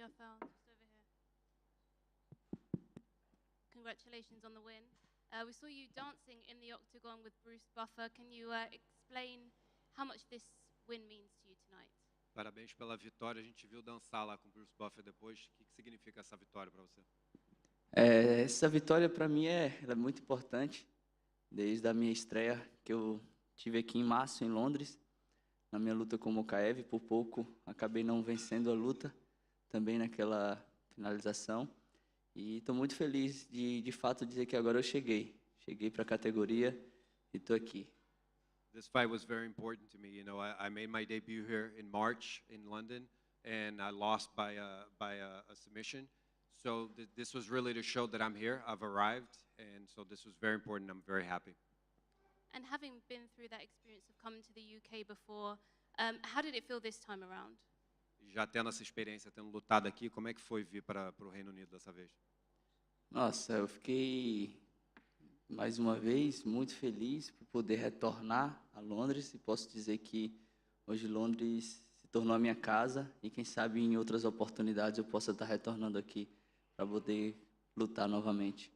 I found just over here. Congratulations on the win. We saw you dancing in the octagon with Bruce Buffer. Can you explain how much this win means to you tonight? Parabéns pela vitória. A gente viu dançar lá com o Bruce Buffer depois. O que significa essa vitória para você? Essa vitória para mim ela é muito importante, desde a minha estreia que eu tive aqui em março, em Londres, na minha luta com o Mokaev. Por pouco acabei não vencendo a luta, também naquela finalização. E estou muito feliz de fato dizer que agora eu cheguei para a categoria e estou aqui. This fight was very important to me. You know, I made my debut here in March in London, and I lost by a submission. So this was really to show that I'm here. I've arrived, and so this was very important. I'm very happy. And having been through that experience of coming to the UK before, how did it feel this time around? Já tendo essa experiência, tendo lutado aqui, como é que foi vir para o Reino Unido dessa vez? Nossa, eu fiquei mais uma vez muito feliz por poder retornar a Londres e posso dizer que hoje Londres se tornou a minha casa e quem sabe em outras oportunidades eu possa estar retornando aqui para poder lutar novamente.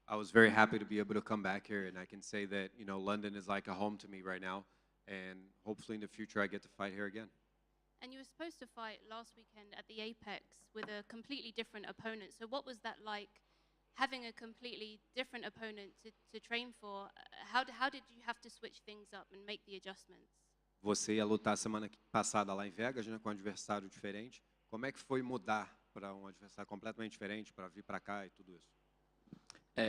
I was very happy to be able to come back here, and I can say that, you know, London is like a home to me right now, and hopefully in the future I get to fight here again. And you were supposed to fight last weekend at the Apex with a completely different opponent. So what was that like, having a completely different opponent to train for? How did you have to switch things up and make the adjustments? Você ia lutar semana passada lá em Vegas, né, com um adversário diferente. Como é que foi mudar para um adversário completamente diferente, para vir para cá e tudo isso?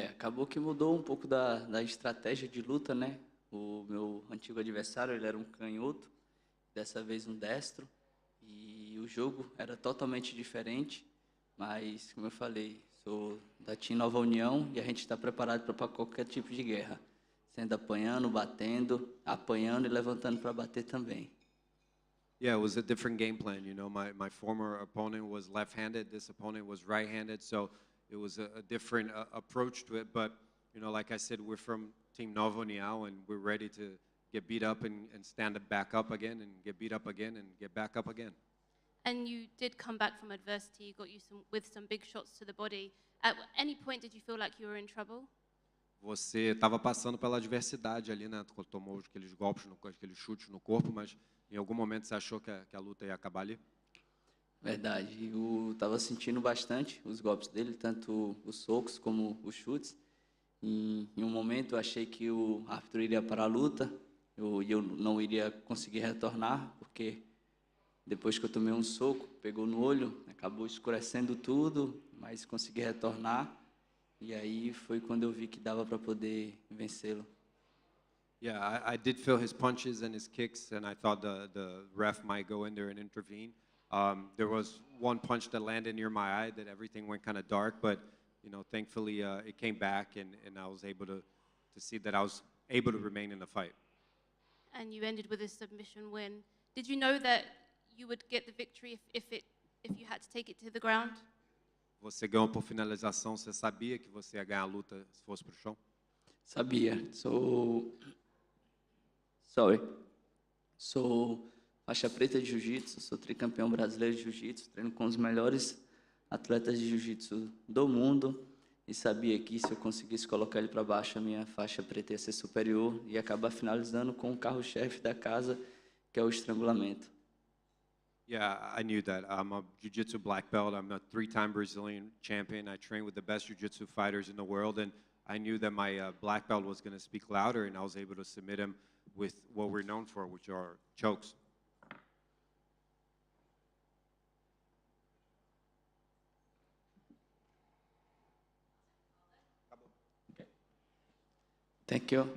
Acabou que mudou um pouco da estratégia de luta, né? O meu antigo adversário, ele era um canhoto, dessa vez um destro, e o jogo era totalmente diferente, mas, como eu falei, sou da Team Nova União e a gente está preparado para qualquer tipo de guerra, sendo apanhando, batendo, apanhando e levantando para bater também. Yeah, it was a different game plan. You know, my former opponent was left-handed. This opponent was right-handed. So it was a different approach to it. But, you know, like I said, we're from Team Nova União, and we're ready to get beat up and stand back up again and get beat up again and get back up again. And you did come back from adversity. You got you with some big shots to the body. At any point, did you feel like you were in trouble? Você estava passando pela adversidade ali, né? Tomou aqueles golpes, aqueles chutes no corpo, mas em algum momento você achou que a luta ia acabar ali? Verdade, eu estava sentindo bastante os golpes dele, tanto os socos como os chutes. Em um momento eu achei que o árbitro iria parar a luta, eu não iria conseguir retornar, porque depois que eu tomei um soco, pegou no olho, acabou escurecendo tudo, mas consegui retornar. E aí foi quando eu vi que dava para poder vencê-lo. Yeah, I did feel his punches and his kicks, and I thought the ref might go in there and intervene. There was one punch that landed near my eye that everything went kind of dark, but you know, thankfully it came back, and I was able to see that I was able to remain in the fight. And you ended with a submission win. Did you know that you would get the victory if you had to take it to the ground? Você ganhou por finalização. Você sabia que você ia ganhar a luta se fosse para o chão? Sabia. Sou faixa preta de jiu-jitsu, sou tricampeão brasileiro de jiu-jitsu, treino com os melhores atletas de jiu-jitsu do mundo e sabia que se eu conseguisse colocar ele para baixo, a minha faixa preta ia ser superior e acabar finalizando com o carro-chefe da casa, que é o estrangulamento. Yeah, I knew that. I'm a jiu-jitsu black belt. I'm a 3-time Brazilian champion. I train with the best jiu-jitsu fighters in the world, and I knew that my black belt was going to speak louder, and I was able to submit him with what we're known for, which are chokes. Thank you.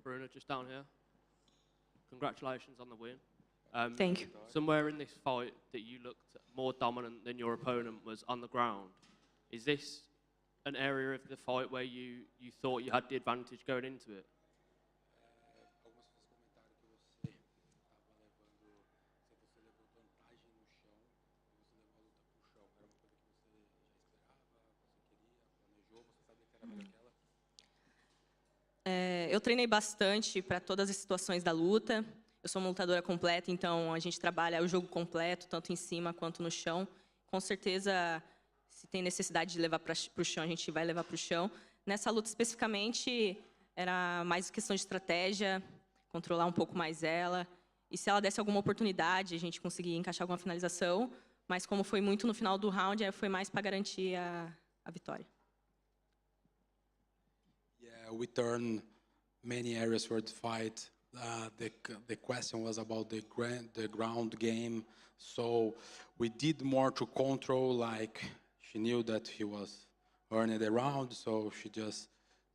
Bruno, just down here. Congratulations on the win. Thank you. Somewhere in this fight that you looked more dominant than your opponent was on the ground. Is this an area of the fight where you thought you had the advantage going into it? Eu treinei bastante para todas as situações da luta. Eu sou uma lutadora completa, então a gente trabalha o jogo completo, tanto em cima quanto no chão. Com certeza, se tem necessidade de levar para o chão, a gente vai levar para o chão. Nessa luta especificamente, era mais questão de estratégia, controlar um pouco mais ela. E se ela desse alguma oportunidade, a gente conseguia encaixar alguma finalização. Mas como foi muito no final do round, aí foi mais para garantir a vitória. Yeah, we turned many areas for the fight. The question was about the ground game. So we did more to control, like she knew that he was earning the round, so she just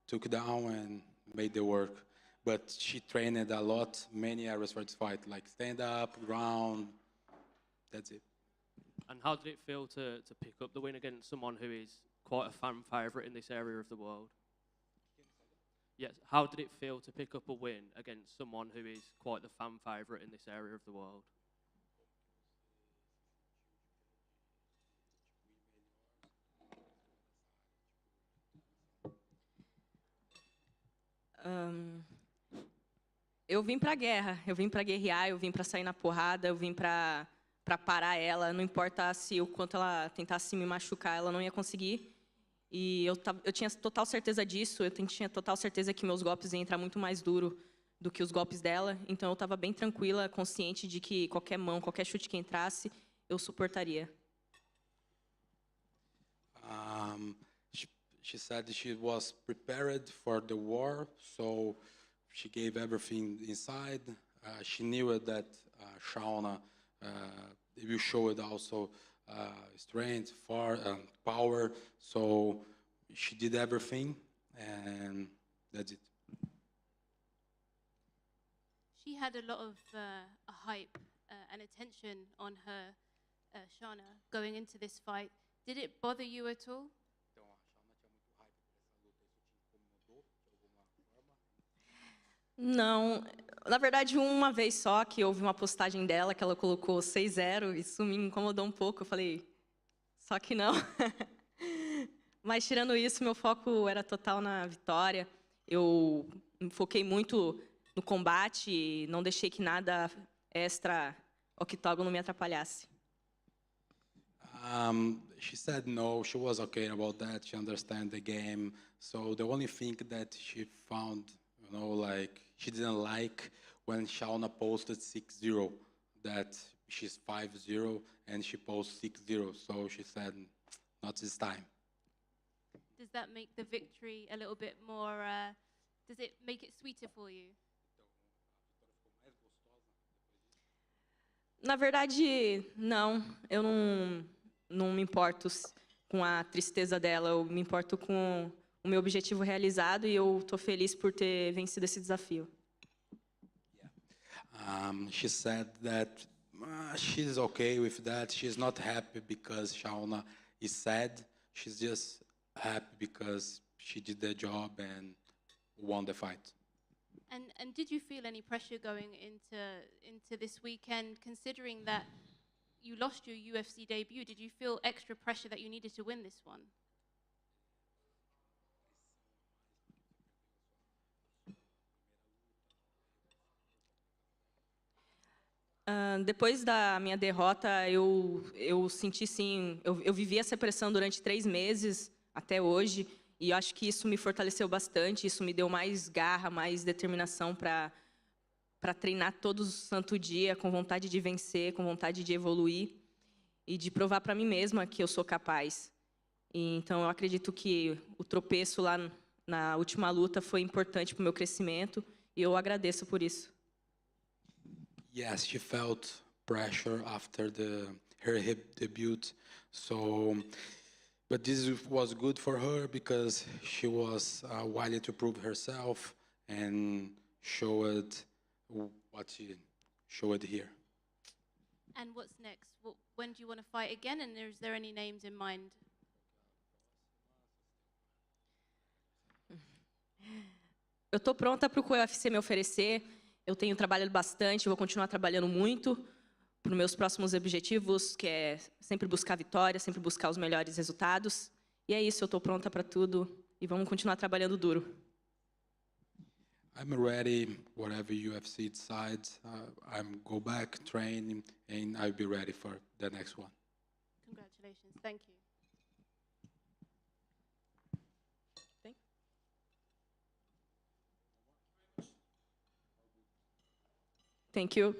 took down and made the work. But she trained a lot, many areas for this fight, like stand up, ground, that's it. And how did it feel to pick up the win against someone who is quite a fan favourite in this area of the world? Yes, how did it feel to pick up a win against someone who is quite the fan favourite in this area of the world? Eu vim para a guerra, eu vim para guerrear, eu vim para sair na porrada, eu vim para parar ela. Não importa se o quanto ela tentasse me machucar, ela não ia conseguir. E eu tinha total certeza disso, eu tinha total certeza que meus golpes iam entrar muito mais duro do que os golpes dela. Então eu estava bem tranquila, consciente de que qualquer mão, qualquer chute que entrasse, eu suportaria. She said she was prepared for the war, so she gave everything inside. She knew that Shauna will show it also strength, power. So she did everything, and that's it. She had a lot of hype and attention on her, Shana, going into this fight. Did it bother you at all? Não, na verdade, uma vez só que houve uma postagem dela que ela colocou 6-0, isso me incomodou um pouco. Eu falei, só que não. Mas tirando isso, meu foco era total na vitória. Eu me foquei muito no combate e não deixei que nada extra octógono me atrapalhasse. She said no, she was okay about that. She understands the game. So the only thing that she found, like she didn't like when Shauna posted 6-0, that she's 5-0 and she posts 6-0. So she said, not this time. Does that make the victory a little bit more, does it make it sweeter for you? Na verdade, não. Eu não me importo com a tristeza dela. Eu me importo com o meu objetivo realizado e eu estou feliz por ter vencido esse desafio. She said that she's okay with that. She's not happy because Shauna is sad. She's just happy because she did the job and won the fight. And did you feel any pressure going into this weekend, considering that you lost your UFC debut? Did you feel extra pressure that you needed to win this one? Depois da minha derrota, eu senti sim, eu vivi essa pressão durante 3 meses até hoje, e eu acho que isso me fortaleceu bastante, isso me deu mais garra, mais determinação para treinar todo santo dia, com vontade de vencer, com vontade de evoluir e de provar para mim mesma que eu sou capaz. E, então eu acredito que o tropeço lá na última luta foi importante para o meu crescimento e eu agradeço por isso. Yes, she felt pressure after her debut. So But this was good for her because she was willing to prove herself and showed what she showed here. And what's next? When do you want to fight again? And is there any names in mind? Eu estou pronta para o que o UFC me oferecer. Eu tenho trabalhado bastante, vou continuar trabalhando muito para os meus próximos objetivos, que é sempre buscar vitória, sempre buscar os melhores resultados. E é isso, eu estou pronta para tudo e vamos continuar trabalhando duro. I'm ready, whatever UFC decides. I'm go back, train, and I'll be ready for the next one. Congratulations. Thank you. Thank you.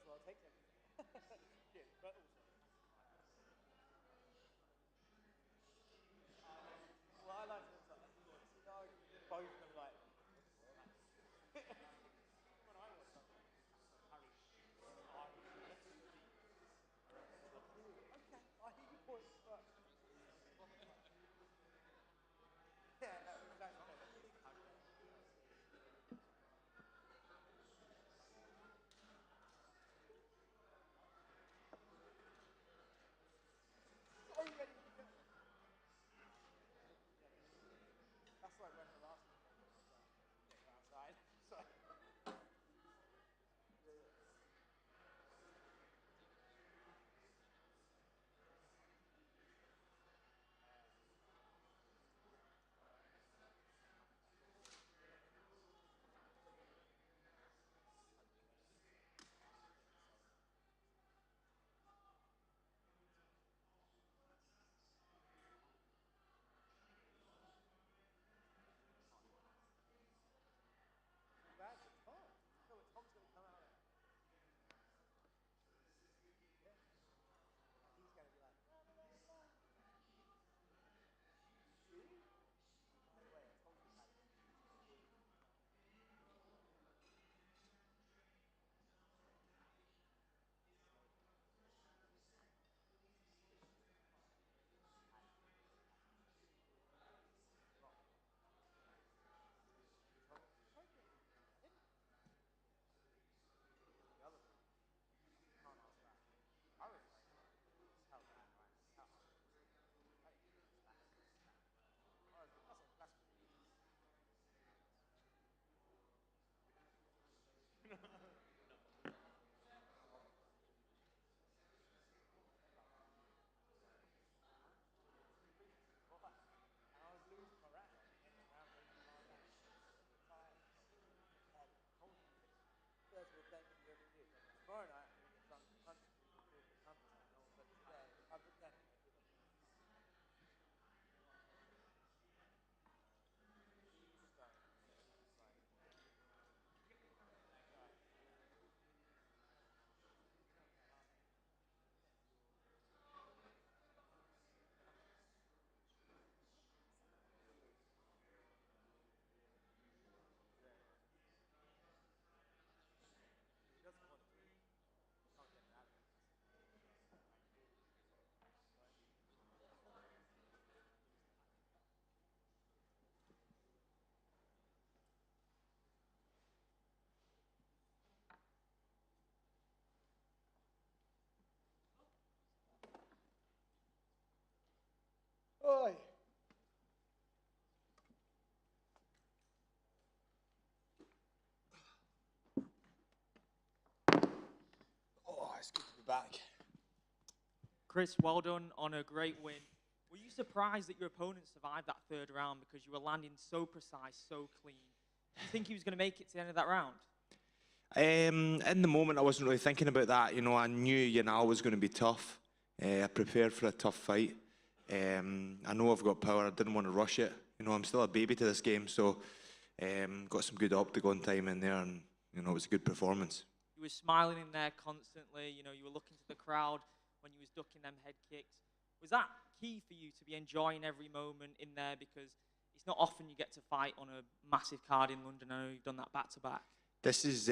world takes everything. Yeah, but also. Well, I like to like, both of them like. When I was like, Harry, okay, I hear your point, but yeah, no, exactly. So ready to go. That's like when the last one was getting outside. So. Bad for Tom. No, but Tom's going to come out. Yeah. He's going to be like, really? By the way, I told you that. The other thing, can't ask that. I was like, how bad, right? How hard? That's and I was losing my round. Round losing my round. Tired. Told you this. First of all, thank you for everything you do. Tomorrow night, I'm going to get drunk and punch people with the company and all, but today, I'm pretending I give up. So, it's like, he doesn't want to. Can't get him out of it. Oi. Oh, it's good to be back. Chris, well done on a great win. Were you surprised that your opponent survived that third round because you were landing so precise, so clean? Do you think he was going to make it to the end of that round? In the moment, I wasn't really thinking about that. You know, I knew Yanal was going to be tough. I prepared for a tough fight. I know I've got power. I didn't want to rush it. You know, I'm still a baby to this game, so got some good octagon time in there, and you know, it was a good performance. You were smiling in there constantly. You know, you were looking to the crowd when you was ducking them head kicks. Was that key for you to be enjoying every moment in there? Because it's not often you get to fight on a massive card in London. I know you've done that back to back. This is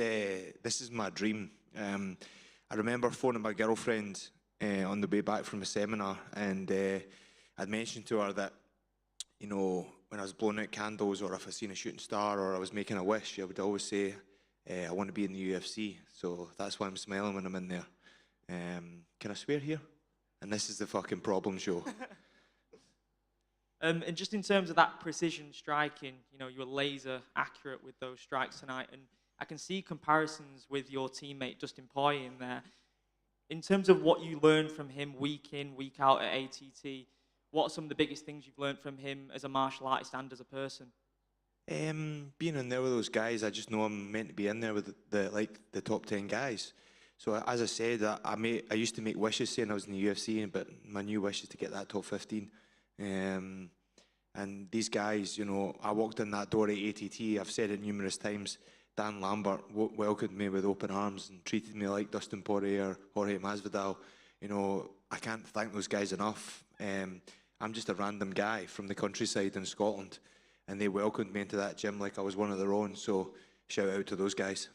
my dream. I remember phoning my girlfriend on the way back from a seminar, and I'd mentioned to her that, you know, when I was blowing out candles, or if I seen a shooting star, or I was making a wish, I would always say, I want to be in the UFC. So that's why I'm smiling when I'm in there. Can I swear here? And this is the fucking problem show. And just in terms of that precision striking, you know, you were laser accurate with those strikes tonight. And I can see comparisons with your teammate Dustin Poirier in there. In terms of what you learned from him week in, week out at ATT, what are some of the biggest things you've learned from him as a martial artist and as a person? Being in there with those guys, I just know I'm meant to be in there with the top 10 guys. So as I said, I used to make wishes saying I was in the UFC, but my new wish is to get that top 15. And these guys, you know, I walked in that door at ATT, I've said it numerous times, Dan Lambert welcomed me with open arms and treated me like Dustin Poirier, Jorge Masvidal. You know, I can't thank those guys enough. I'm just a random guy from the countryside in Scotland, and they welcomed me into that gym like I was one of their own. So shout out to those guys.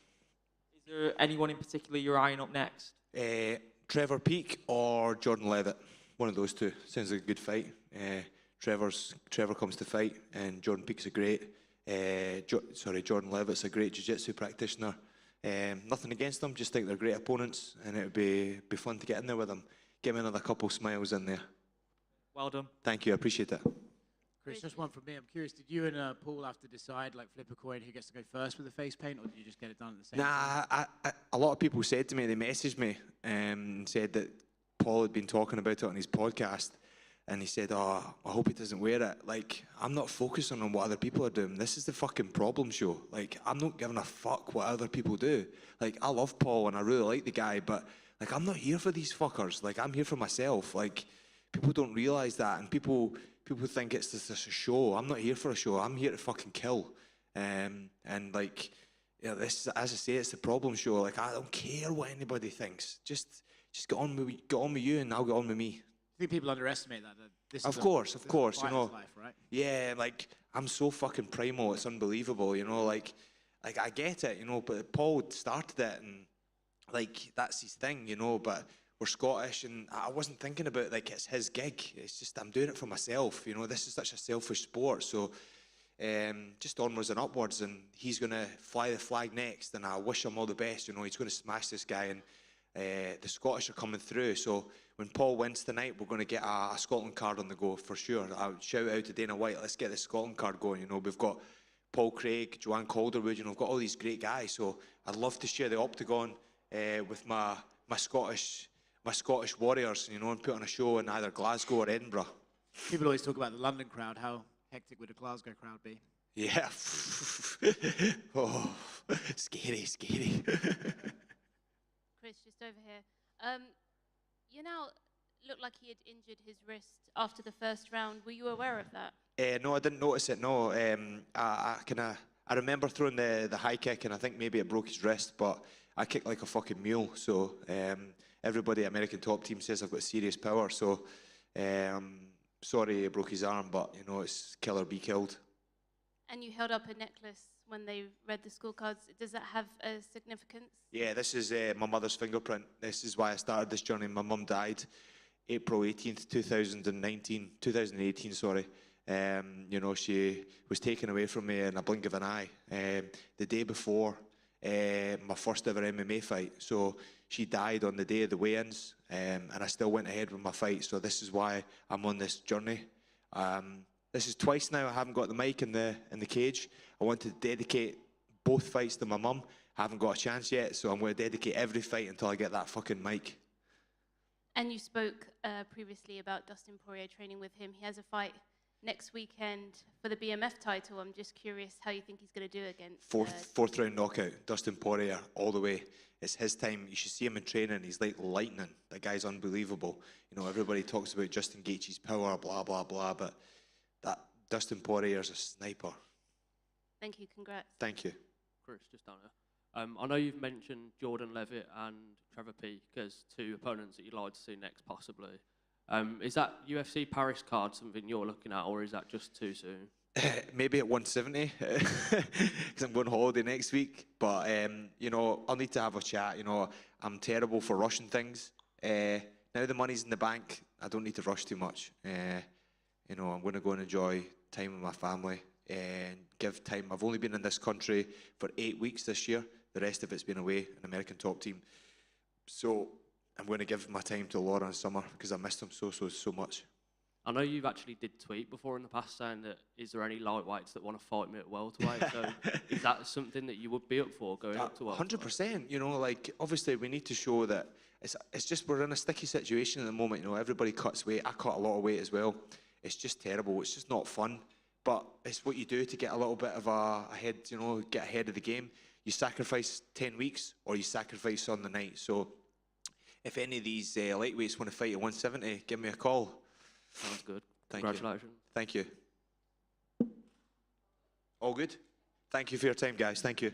Is there anyone in particular you're eyeing up next? Trevor Peake or Jordan Levitt. One of those two. Sounds like a good fight. Trevor comes to fight, and Jordan Peake's a great. Jordan Levitt's a great jiu-jitsu practitioner. Nothing against them, just think they're great opponents, and it would be fun to get in there with them. Give me another couple smiles in there. Well done. Thank you, I appreciate that. Chris, just one from me. I'm curious, did you and Paul have to decide, like flip a coin, who gets to go first with the face paint, or did you just get it done at the same time? Nah, a lot of people said to me, they messaged me and said that Paul had been talking about it on his podcast, and he said, oh, I hope he doesn't wear it. Like, I'm not focusing on what other people are doing. This is the fucking problem show. Like, I'm not giving a fuck what other people do. Like, I love Paul and I really like the guy, but like, I'm not here for these fuckers. Like, I'm here for myself. Like, people don't realize that, and people think it's just a show. I'm not here for a show. I'm here to fucking kill. And like, yeah, this, as I say, it's the problem show. Like, I don't care what anybody thinks. Just get on with you, and I'll get on with me. I think people underestimate that. This Of is course, a you know. life, right? Yeah, like, I'm so fucking primal, it's unbelievable, you know, like I get it, you know, but Paul started it, and like, that's his thing, you know, but we're Scottish, and I wasn't thinking about, like, it's his gig. It's just, I'm doing it for myself, you know. This is such a selfish sport, so just onwards and upwards, and he's going to fly the flag next, and I wish him all the best, you know. He's going to smash this guy, and the Scottish are coming through, so when Paul wins tonight, we're going to get a Scotland card on the go, for sure. I'll shout out to Dana White, let's get the Scotland card going, you know. We've got Paul Craig, Joanne Calderwood, you know, we've got all these great guys, so I'd love to share the octagon with my Scottish warriors, you know, and put on a show in either Glasgow or Edinburgh. People always talk about the London crowd. How hectic would a Glasgow crowd be? Yeah. Oh, scary. Chris, just over here. You now looked like he had injured his wrist after the first round. Were you aware of that? No, I didn't notice it, no. I remember throwing the high kick, and I think maybe it broke his wrist, but I kicked like a fucking mule, so everybody at American Top Team says I've got serious power, so sorry it broke his arm, but, you know, it's kill or be killed. And you held up a necklace when they read the scorecards. Does that have a significance? Yeah, this is my mother's fingerprint. This is why I started this journey. My mum died April 18th, 2018, sorry. You know, she was taken away from me in a blink of an eye. The day before my first ever MMA fight. So she died on the day of the weigh-ins, and I still went ahead with my fight. So this is why I'm on this journey. This is twice now I haven't got the mic in the cage. I want to dedicate both fights to my mum. I haven't got a chance yet, so I'm going to dedicate every fight until I get that fucking mic. And you spoke previously about Dustin Poirier training with him. He has a fight next weekend for the BMF title. I'm just curious how you think he's going to do against... Fourth round knockout, Dustin Poirier, all the way. It's his time. You should see him in training. He's like lightning. That guy's unbelievable. You know, everybody talks about Justin Gaethje's power, blah, blah, blah, but that Dustin Poirier's a sniper. Thank you. Congrats. Thank you. Chris, just down here. I know you've mentioned Jordan Levitt and Trevor Peake as two opponents that you'd like to see next, possibly. Is that UFC Paris card something you're looking at, or is that just too soon? Maybe at 170, because I'm going on holiday next week. But, you know, I'll need to have a chat. You know, I'm terrible for rushing things. Now the money's in the bank, I don't need to rush too much. You know, I'm going to go and enjoy time with my family and give time. I've only been in this country for 8 weeks this year. The rest of it's been away, an American Top Team. So I'm going to give my time to Laura and Summer because I missed them so much. I know you've actually did tweet before in the past saying that is there any lightweights that want to fight me at welterweight? So is that something that you would be up for going up to welterweight? 100%. You know, like obviously we need to show that it's just we're in a sticky situation at the moment. You know, everybody cuts weight. I cut a lot of weight as well. It's just terrible. It's just not fun. But it's what you do to get a little bit of ahead. You know, get ahead of the game. You sacrifice 10 weeks or you sacrifice on the night. So if any of these lightweights want to fight at 170, give me a call. Sounds good. Congratulations. Thank you. All good? Thank you for your time, guys. Thank you.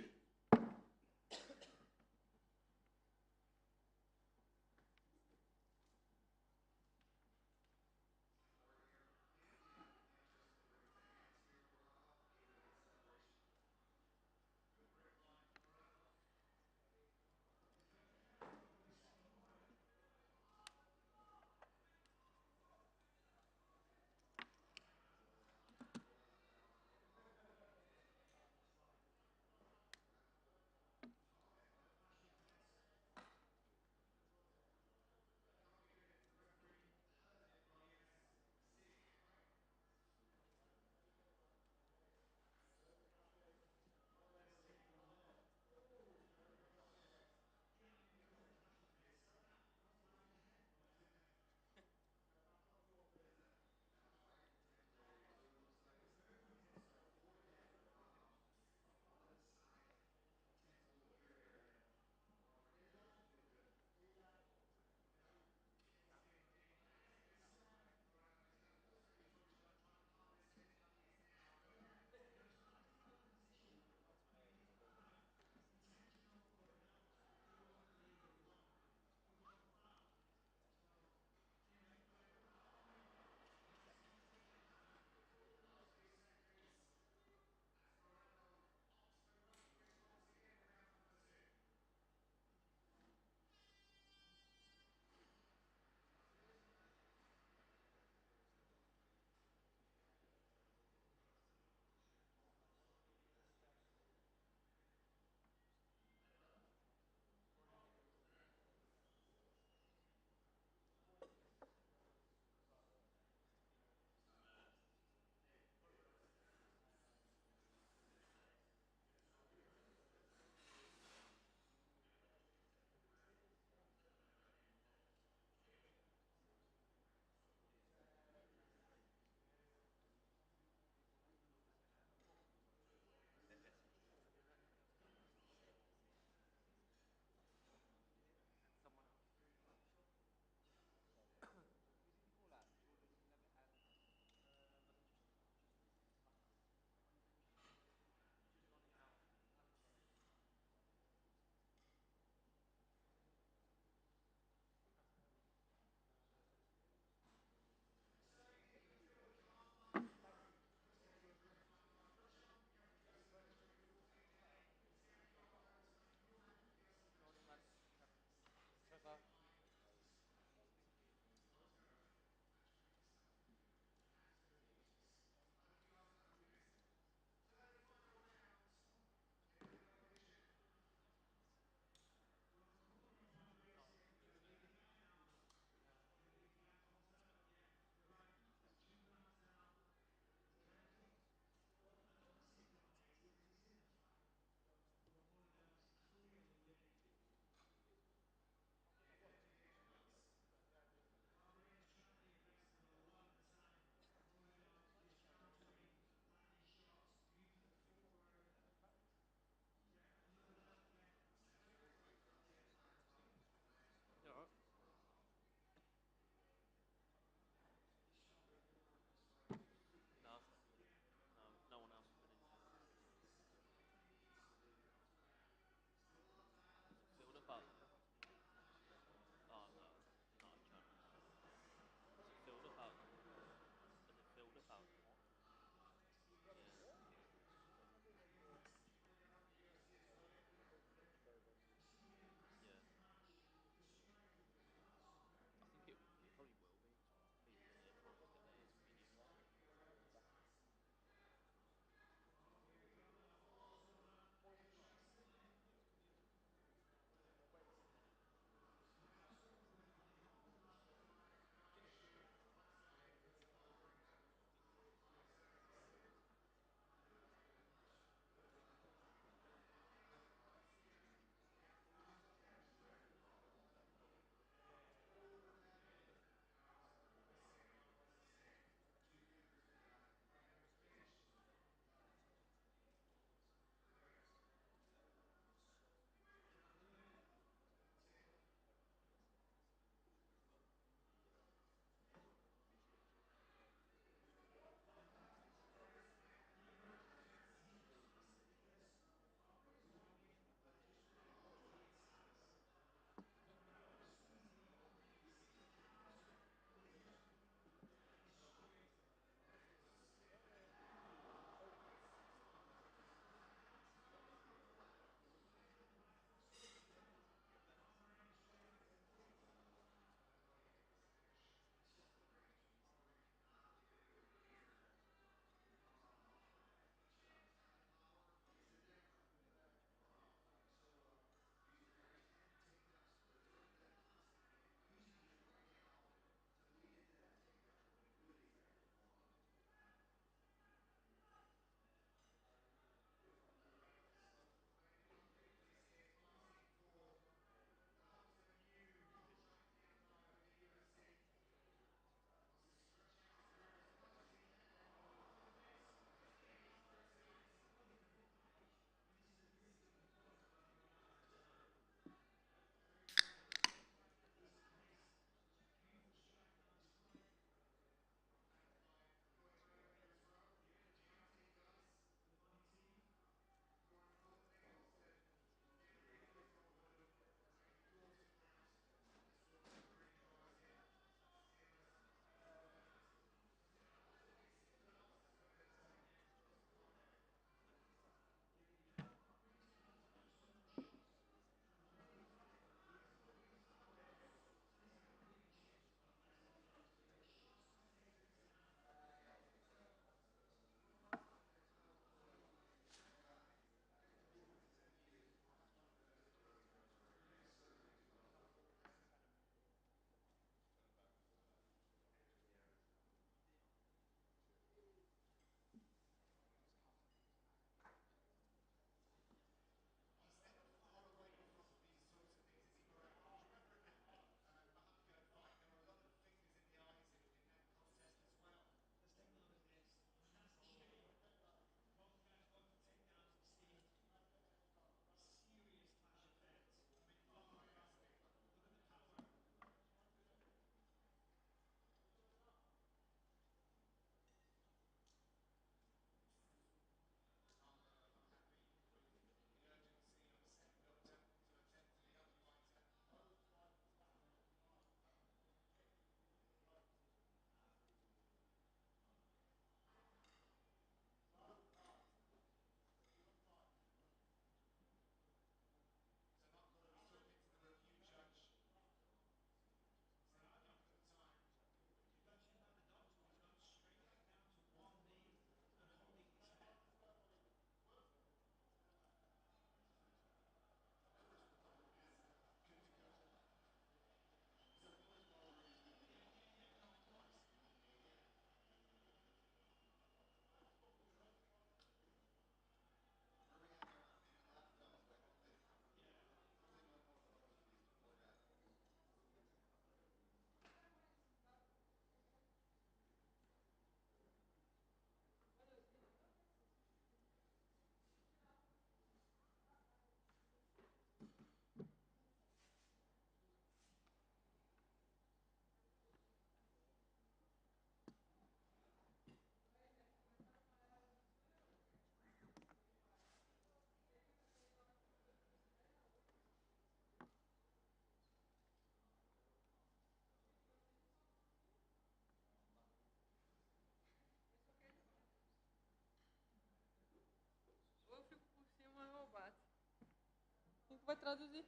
Vai traduzir.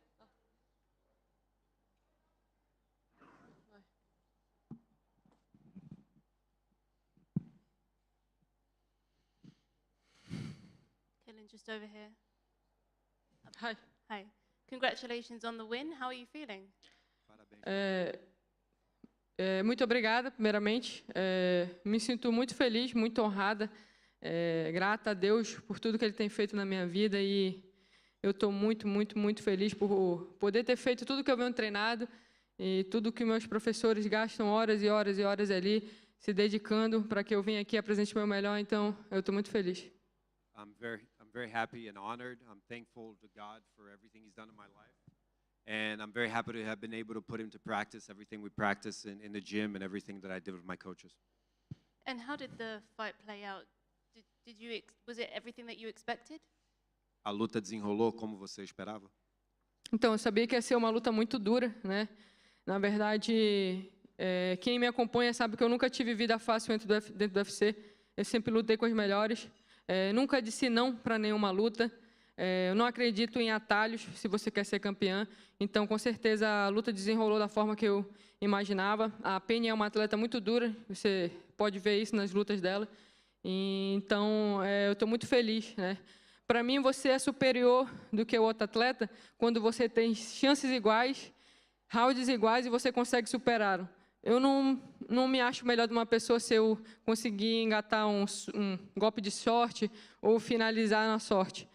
Killing just over here. Hi. Hi. Congratulations on the win. How are you feeling? Muito obrigada, primeiramente. Me sinto muito feliz, muito honrada, grata a Deus por tudo que Ele tem feito na minha vida e eu estou muito, muito, muito feliz por poder ter feito tudo que eu venho treinado e tudo que meus professores gastam horas e horas e horas ali se dedicando para que eu venha aqui e apresente o meu melhor. Então, eu estou muito feliz. I'm very happy and honored. I'm thankful to God for everything He's done in my life. And I'm very happy to have been able to put into practice everything we practice in the gym and everything that I did with my coaches. And how did the fight play out? Was it everything that you expected? A luta desenrolou como você esperava? Então, eu sabia que ia ser uma luta muito dura, né? Na verdade, quem me acompanha sabe que eu nunca tive vida fácil dentro do UFC. Eu sempre lutei com os melhores. Nunca disse não para nenhuma luta. Eu não acredito em atalhos se você quer ser campeã. Então, com certeza, a luta desenrolou da forma que eu imaginava. A Penny é uma atleta muito dura. Você pode ver isso nas lutas dela. Então, eu estou muito feliz, né? Para mim, você é superior do que o outro atleta quando você tem chances iguais, rounds iguais e você consegue superá-lo. Eu não me acho melhor de uma pessoa se eu conseguir engatar um golpe de sorte ou finalizar na sorte.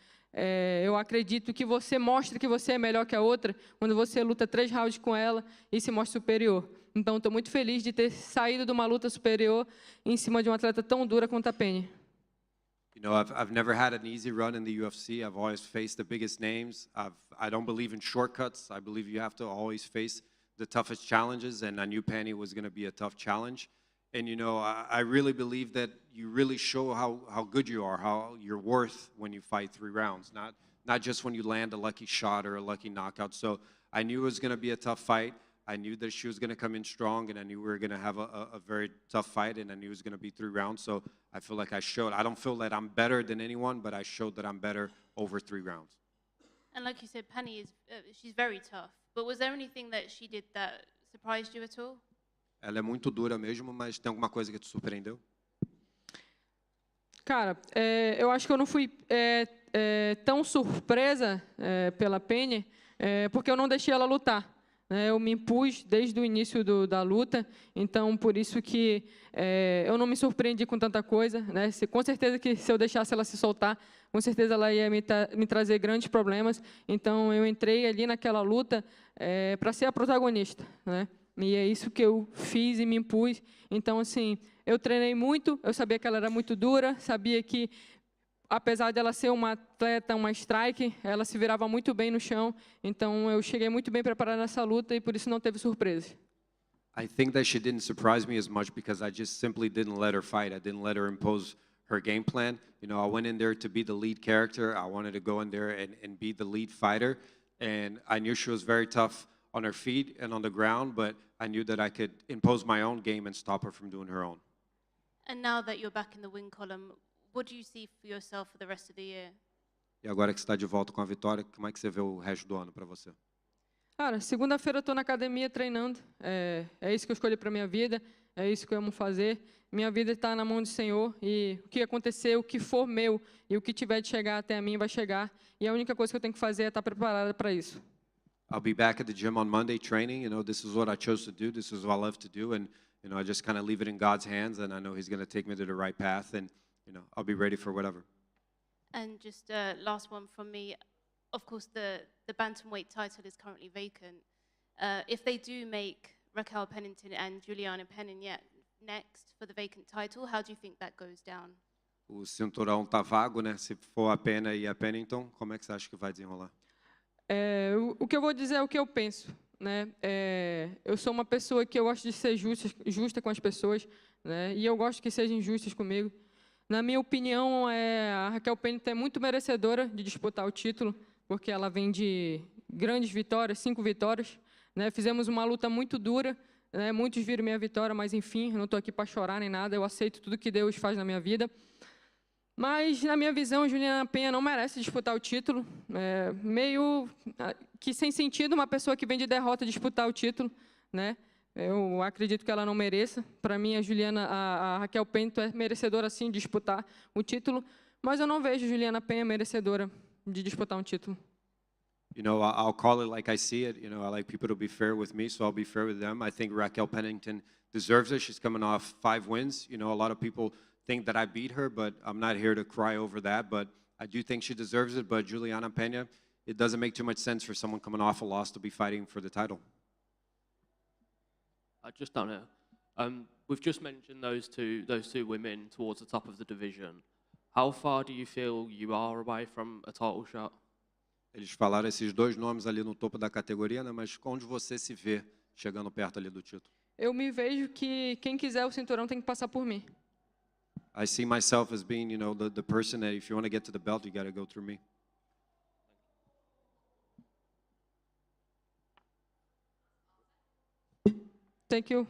Eu acredito que você mostra que você é melhor que a outra quando você luta 3 rounds com ela e se mostra superior. Então, estou muito feliz de ter saído de uma luta superior em cima de uma atleta tão dura quanto a Penny. You know, I've never had an easy run in the UFC. I've always faced the biggest names. I don't believe in shortcuts. I believe you have to always face the toughest challenges, and I knew Penny was going to be a tough challenge. And, you know, I really believe that you really show how good you are, how you're worth when you fight 3 rounds, not just when you land a lucky shot or a lucky knockout. So I knew it was going to be a tough fight. I knew that she was going to come in strong, and I knew we were going to have a very tough fight, and I knew it was going to be 3 rounds. So I feel like I showed. I don't feel that I'm better than anyone, but I showed that I'm better over 3 rounds. And like you said, Penny is she's very tough. But was there anything that she did that surprised you at all? Ela é muito dura mesmo, mas tem alguma coisa que te surpreendeu? Cara, eu acho que eu não fui tão surpresa pela Penny, porque eu não deixei ela lutar. Eu me impus desde o início da luta, então por isso que eu não me surpreendi com tanta coisa, né? Com certeza que se eu deixasse ela se soltar, com certeza ela ia me trazer grandes problemas. Então eu entrei ali naquela luta para ser a protagonista, né? E é isso que eu fiz e me impus. Então assim, eu treinei muito, eu sabia que ela era muito dura, sabia que apesar de ela ser uma atleta, uma strike, ela se virava muito bem no chão. Então, eu cheguei muito bem preparada nessa luta e por isso não teve surpresa. I think that she didn't surprise me as much because I just simply didn't let her fight. I didn't let her impose her game plan. You know, I went in there to be the lead character. I wanted to go in there and be the lead fighter. And I knew she was very tough on her feet and on the ground, but I knew that I could impose my own game and stop her from doing her own. And now that you're back in the win column, what do you see for yourself for the rest of the year? E agora que você está de volta com a vitória, como é que você vê o resto do ano para você? Cara, segunda-feira eu estou na academia treinando. É isso que eu escolhi para minha vida, é isso que eu amo fazer. Minha vida está na mão do Senhor e o que acontecer, o que for meu e o que tiver de chegar até a mim vai chegar. E a única coisa que eu tenho que fazer é estar preparada para isso. I'll be back at the gym on Monday training. You know, this is what I chose to do. This is what I love to do, and you know, I just kind of leave it in God's hands, and I know He's going to take me to the right path, and you know, I'll be ready for whatever. And just last one from me. Of course, the bantamweight title is currently vacant. If they do make Raquel Pennington and Juliana Pennington next for the vacant title, how do you think that goes down? O cinturão tá vago, né? Se for a Pena e a Pennington, como é que você acha que vai desenrolar? O que eu vou dizer é o que eu penso, né? Eu sou uma pessoa que eu gosto de ser justa com as pessoas, né? E eu gosto que sejam justas comigo. Na minha opinião, a Raquel Pennington é muito merecedora de disputar o título, porque ela vem de grandes vitórias, 5 vitórias, né? Fizemos uma luta muito dura, né? Muitos viram minha vitória, mas enfim, eu não estou aqui para chorar nem nada. Eu aceito tudo que Deus faz na minha vida. Mas, na minha visão, Juliana Penha não merece disputar o título. É meio que sem sentido uma pessoa que vem de derrota disputar o título, né? Eu acredito que ela não mereça. Para mim, a Raquel Pento é merecedora, sim, de disputar o título, mas eu não vejo Juliana Penha merecedora de disputar um título. You know, I'll call it like I see it. You know, I like people to be fair with me, so I'll be fair with them. I think Raquel Pennington deserves it. She's coming off 5 wins. You know, a lot of people think that I beat her, but I'm not here to cry over that. But I do think she deserves it. But Juliana Pena, it doesn't make too much sense for someone coming off a loss to be fighting for the title. I just don't know. We've just mentioned those two women towards the top of the division. How far do you feel you are away from a title shot? Eles falaram esses 2 nomes ali no topo da categoria, né? Mas onde você se vê chegando perto ali do título? Eu me vejo que quem quiser o cinturão tem que passar por mim. I see myself as being, you know, the person that if you want to get to the belt, you got to go through me. Thank you.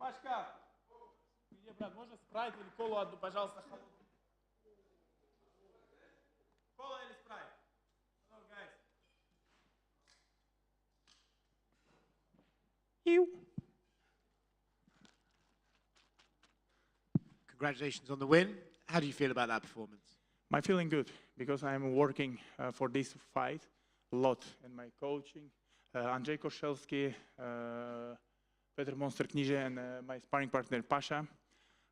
Пашка, где, брат, можно спрайт или колу одну, пожалуйста, холодную? Кола или спрайт? No, guys. Congratulations on the win. How do you feel about that performance? I'm feeling good because I'm working for this fight a lot in my coaching. Andrzej Koszewski, Petr Monster Kniže, and my sparring partner Pasha.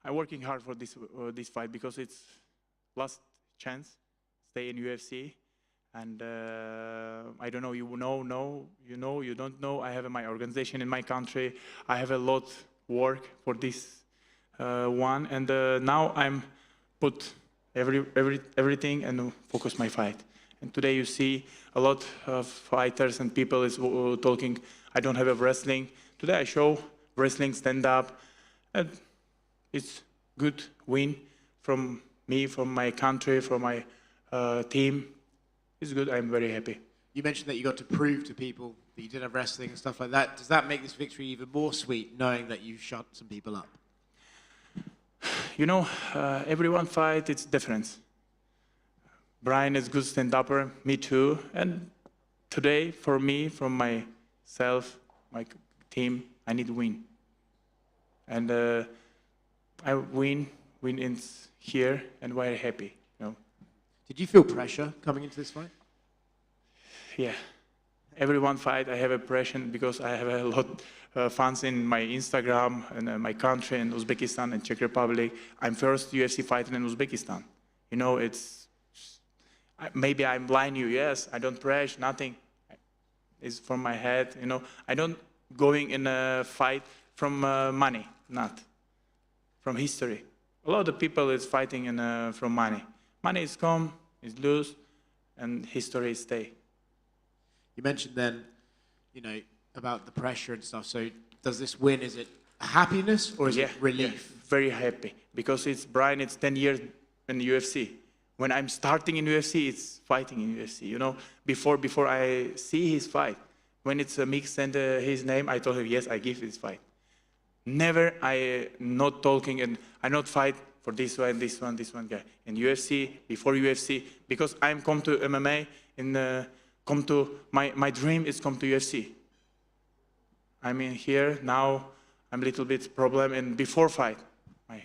I'm working hard for this fight because it's last chance stay in UFC, And I don't know, you know, you don't know. I have my organization in my country. I have a lot work for this one. And now I'm put everything and focus my fight. And today you see a lot of fighters and people is talking, I don't have a wrestling. Today I show wrestling, stand up. And it's good win from me, from my country, from my team. It's good, I'm very happy. You mentioned that you got to prove to people that you did have wrestling and stuff like that. Does that make this victory even more sweet, knowing that you shut some people up? You know, everyone fight, it's different. Brian is good stand-upper, me too. And today, for me, from myself, my team, I need to win. And I win in here, and we're happy. You know? Did you feel pressure coming into this fight? Yeah. Everyone fight, I have a pressure because I have a lot of fans in my Instagram and my country, in Uzbekistan and Czech Republic. I'm first UFC fighter in Uzbekistan. You know, maybe I'm blind you, yes, I don't pressure, nothing. It's from my head, you know. I don't going in a fight from money, not. From history. A lot of people is fighting from money. Money is come, is lose, and history stay. You mentioned then, you know, about the pressure and stuff. So does this win, is it happiness or is it relief? Yeah, very happy. Because it's Brian, it's 10 years in the UFC. When I'm starting in UFC, it's fighting in UFC. You know, before I see his fight, when it's a mix and his name, I told him, yes, I give this fight. Never I not talking and I not fight for this one guy. In UFC, before UFC, because I'm come to MMA and come to, my dream is come to UFC. I'm in here, now I'm a little bit problem and before fight, my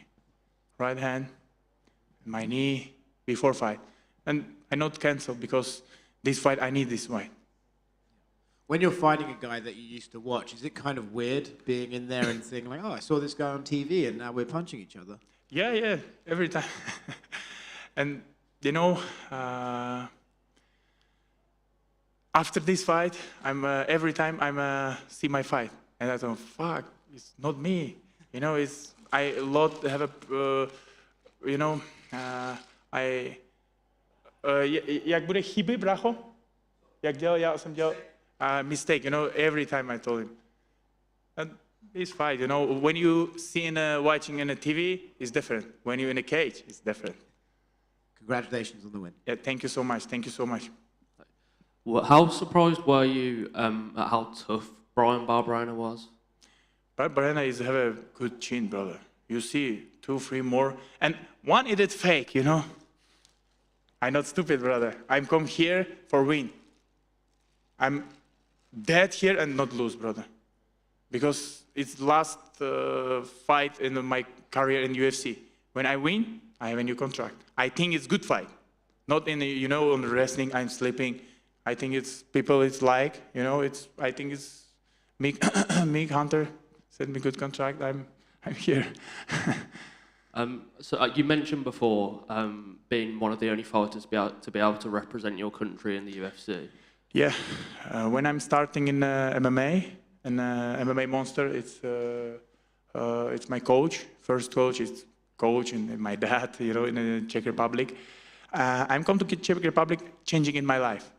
right hand, my knee, before fight. And I not cancel because this fight, I need this fight. When you're fighting a guy that you used to watch, is it kind of weird being in there and thinking like, oh, I saw this guy on TV and now we're punching each other? Yeah, every time. And you know, after this fight, every time I'm see my fight, and I thought, fuck, it's not me. You know, I have a, you know, jak bude chyby, bracho? Jak dělal, já jsem dělal mistake, you know, every time I told him. And it's fine, you know, when you see watching in a TV, it's different. When you're in a cage, it's different. Congratulations on the win. Yeah, thank you so much. Well, how surprised were you at how tough Brian Barberena was? Barberena have a good chin, brother. You see, 2, 3 more. And one is it fake, you know. I'm not stupid, brother. I'm come here for win. I'm dead here and not lose, brother. Because it's last fight in my career in UFC. When I win, I have a new contract. I think it's good fight. Not in, you know, on the wrestling, I'm sleeping. I think it's people, it's like, you know, I think it's Mick Hunter sent me good contract. I'm here. So you mentioned before being one of the only fighters to be able to represent your country in the UFC. Yeah, when I'm starting in MMA, and MMA Monster, it's my coach. First coach is coach and my dad, you know, in the Czech Republic. I'm come to Czech Republic, changing in my life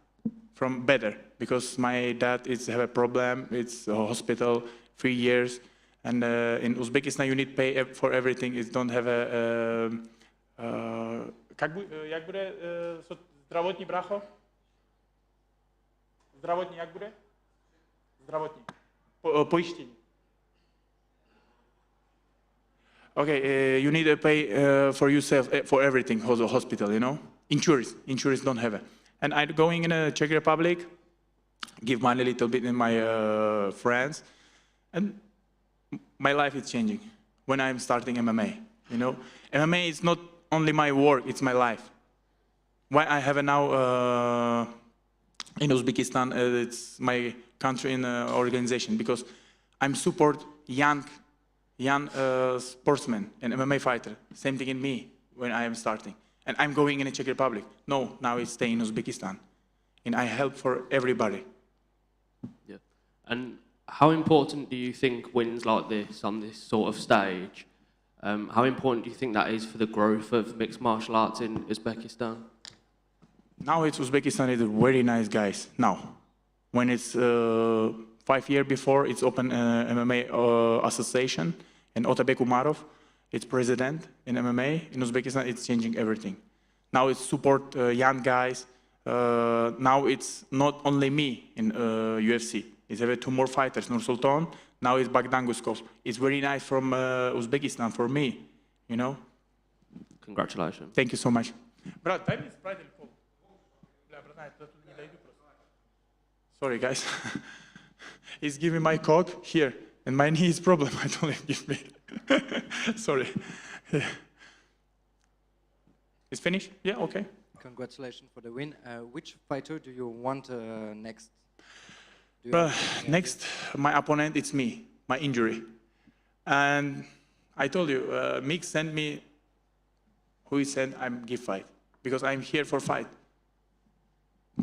from better because my dad have a problem. It's a hospital, 3 years, and in Uzbekistan you need pay for everything. It don't have a. Jak bude zdravotní bracho? Zdravotní jak bude? Zdravotní. Pojištění. Okay, you need to pay for yourself, for everything, for the hospital, you know? Insurance don't have it. And I'm going in a Czech Republic, give money a little bit in my friends, and my life is changing when I'm starting MMA, you know? MMA is not only my work, it's my life. Why I have now in Uzbekistan, it's my country in organization, because I'm support young sportsmen and MMA fighter. Same thing in me when I am starting. And I'm going in the Czech Republic. No, now I stay in Uzbekistan. and I help for everybody. Yeah. And how important do you think wins like this on this sort of stage? How important do you think that is for the growth of mixed martial arts in Uzbekistan? Now it's Uzbekistan is very nice guys. Now, when it's 5 years before, it's open MMA association, and Otabek Umarov, it's president in MMA. In Uzbekistan, it's changing everything. Now it's support young guys. Now it's not only me in UFC. It's have 2 more fighters, Nur Sultan. Now it's Bagdan Guskov. It's very nice from Uzbekistan for me, you know. Congratulations. Thank you so much. Брат, дай мне спрайт или кол. Бля, братан, я тут не дойду просто. Sorry, guys. He's giving my cock here, and my knee is problem. I don't let him give me. Sorry. It's finished? Yeah, okay. Congratulations for the win. Which fighter do you want next? Next, my opponent, it's me, my injury. And I told you, Mick sent me, who he said I'm give fight, because I'm here for fight.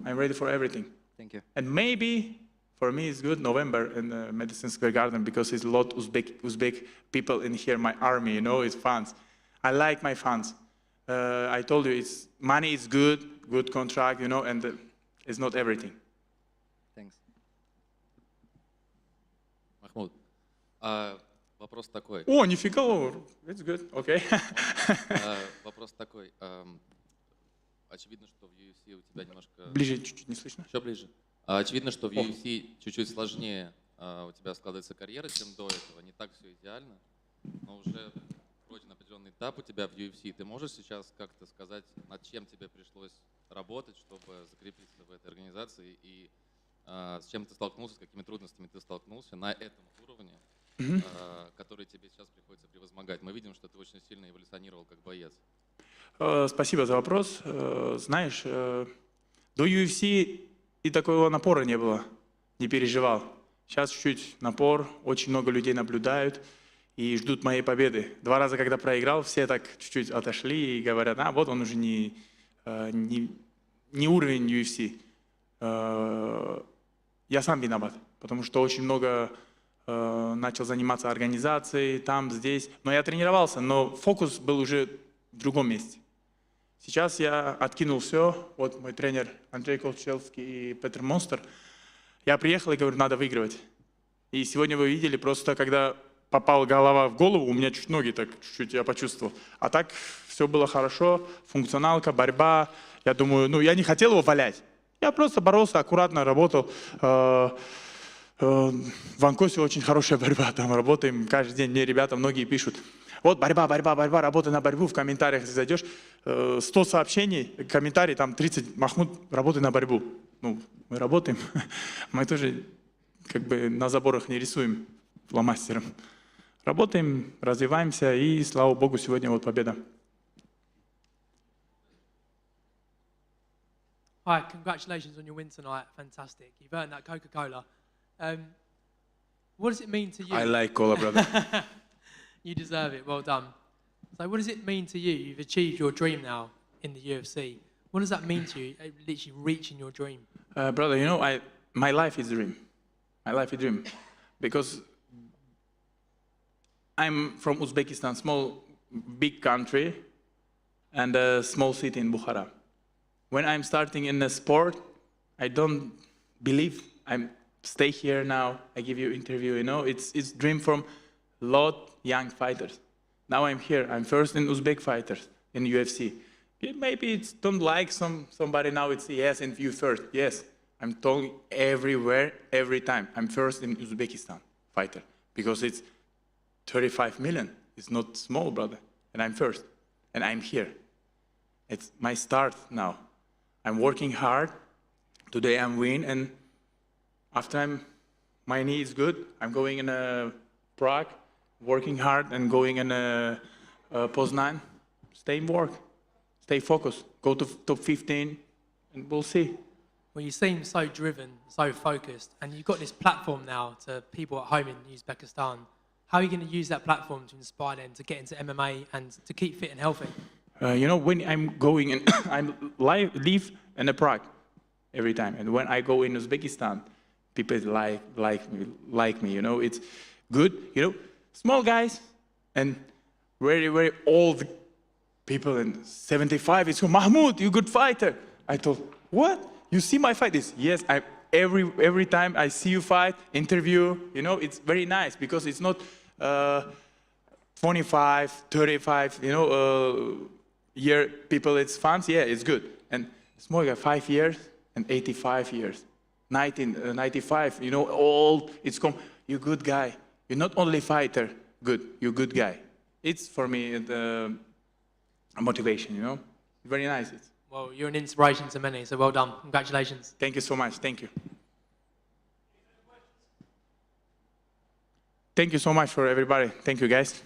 I'm ready for everything. Thank you. And maybe, for me, it's good November in the Madison Square Garden, because it's a lot Uzbek people in here, my army, you know, it's fans. I like my fans. I told you, money is good contract, you know, and it's not everything. Thanks. Махмуд, вопрос такой. О, нифига, it's good, okay. Вопрос такой. Очевидно, что в UFC у тебя немножко... Ближе чуть-чуть, не слышно? Еще ближе. Очевидно, что в UFC чуть-чуть сложнее у тебя складывается карьера, чем до этого. Не так все идеально, но уже пройден определенный этап у тебя в UFC. Ты можешь сейчас как-то сказать, над чем тебе пришлось работать, чтобы закрепиться в этой организации, и с чем ты столкнулся, с какими трудностями ты столкнулся на этом уровне, который тебе сейчас приходится превозмогать? Мы видим, что ты очень сильно эволюционировал как боец. Спасибо за вопрос. Знаешь, до UFC и такого напора не было, не переживал. Сейчас чуть-чуть напор, очень много людей наблюдают и ждут моей победы. 2 раза, когда проиграл, все так чуть-чуть отошли и говорят, вот он уже не уровень UFC. Я сам виноват, потому что очень много начал заниматься организацией, там, здесь. Но я тренировался, но фокус был уже в другом месте. Сейчас я откинул все. Вот мой тренер Андрей Колчевский и Петр Монстер. Я приехал и говорю, надо выигрывать. И сегодня вы видели, просто когда попала голова в голову, у меня чуть ноги так чуть-чуть я почувствовал. А так все было хорошо, функционалка, борьба. Я думаю, я не хотел его валять. Я просто боролся, аккуратно работал. В Анкосе очень хорошая борьба, там работаем каждый день. Мне ребята многие пишут, вот борьба, работай на борьбу, в комментариях если зайдешь, 100 сообщений, комментарий, там 30, Махмуд, работай на борьбу. Мы работаем, мы тоже как бы на заборах не рисуем фломастером. Работаем, развиваемся, и слава богу, сегодня вот победа. Hi, congratulations on your win tonight. Fantastic. You've earned that Coca-Cola. What does it mean to you? I like cola, brother. You deserve it. Well done. So what does it mean to you? You've achieved your dream now in the UFC. What does that mean to you, literally reaching your dream? Brother, you know, my life is a dream. My life is a dream. Because I'm from Uzbekistan, big country, and a small city in Bukhara. When I'm starting in a sport, I don't believe I'm stay here now. I give you interview. You know, it's dream from lot young fighters. Now I'm here. I'm first in Uzbek fighters in UFC. Maybe it's don't like somebody now. It's yes, and you first. Yes, I'm talking everywhere, every time. I'm first in Uzbekistan fighter because it's 35 million. It's not small, brother. And I'm first, and I'm here. It's my start now. I'm working hard. Today I'm win, and after my knee is good, I'm going in Prague, working hard, and going in Poznan. Stay in work, stay focused, go to top 15, and we'll see. Well, you seem so driven, so focused, and you've got this platform now to people at home in Uzbekistan. How are you going to use that platform to inspire them to get into MMA and to keep fit and healthy? You know, when I'm going and I live in Prague, every time. And when I go in Uzbekistan, people like me, you know, it's good, you know, small guys and very, very old people, and 75, it's, Mahmoud, you good fighter. I thought, what? You see my fight? Yes, every time I see you fight, interview, you know, it's very nice because it's not 25, 35, you know, year people, it's fun, yeah, it's good. And small guy, 5 years and 85 years. 95, you know, old, you're good guy. You're not only fighter, good, you're good guy. It's, for me, a motivation, you know? Very nice. Well, you're an inspiration to many, so well done. Congratulations. Thank you so much. Thank you. Thank you so much for everybody. Thank you, guys.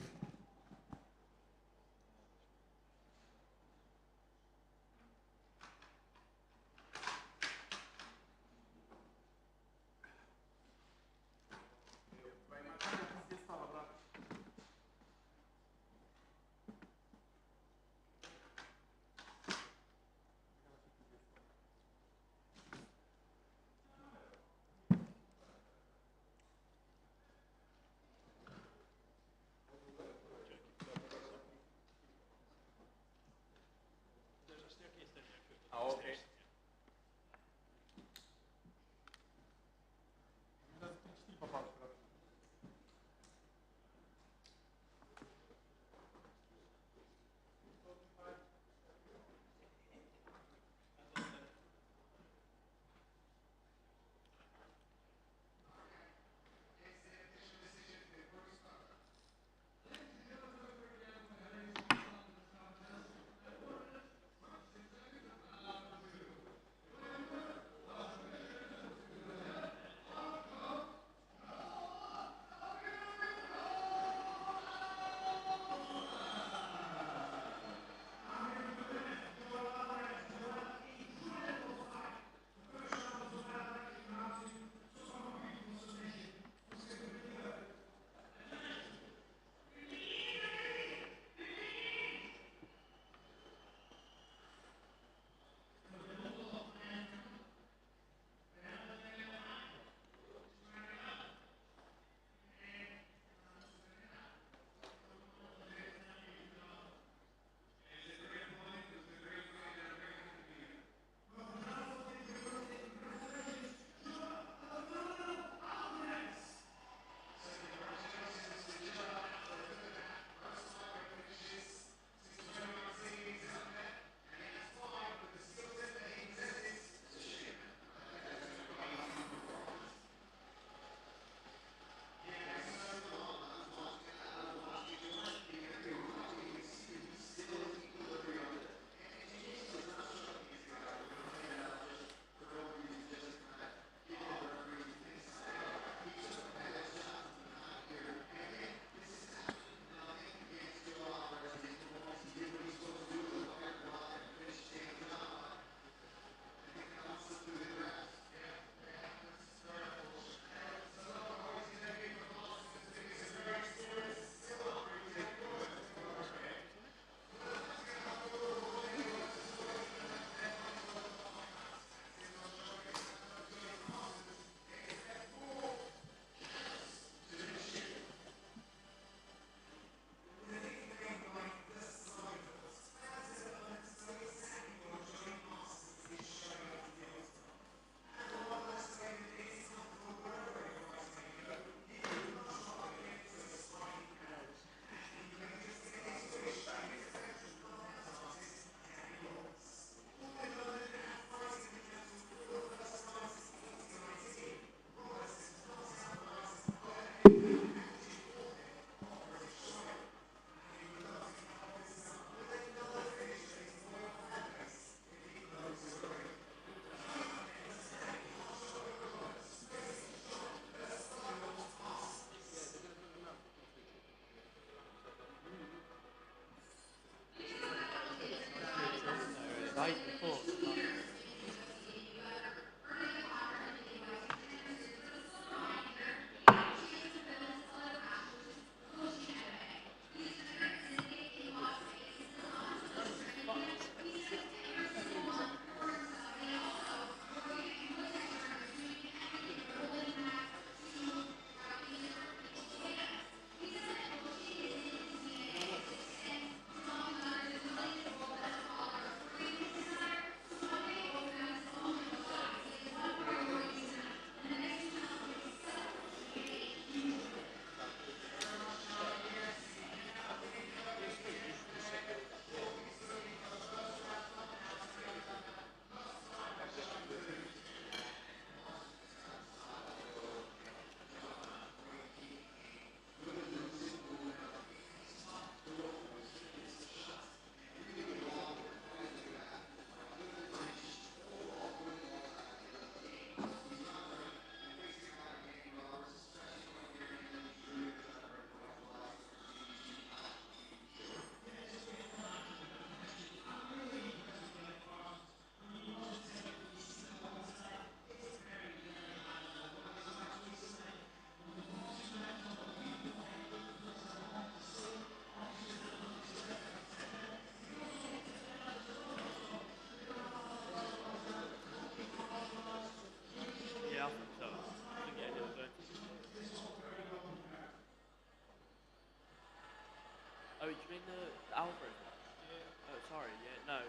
Oh, do you mean the Alvarez one? Yeah. Oh, sorry. Yeah. No.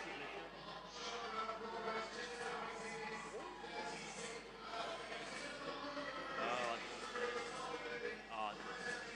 Submission. Oh, I didn't see it. Oh, I didn't see it.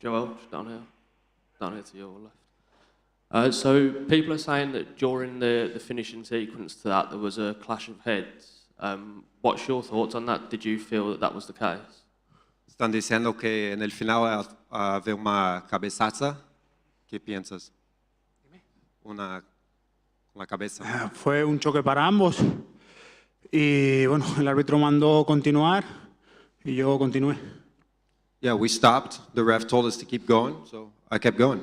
Joel, just down here to your left. So people are saying that during the finishing sequence to that, there was a clash of heads. What's your thoughts on that? Did you feel that that was the case? Están diciendo que en el final había una cabezaza. ¿Qué piensas? Una con la cabeza. Fue un choque para ambos y bueno, el árbitro mandó continuar y yo continué. Yeah, we stopped. The ref told us to keep going, so I kept going.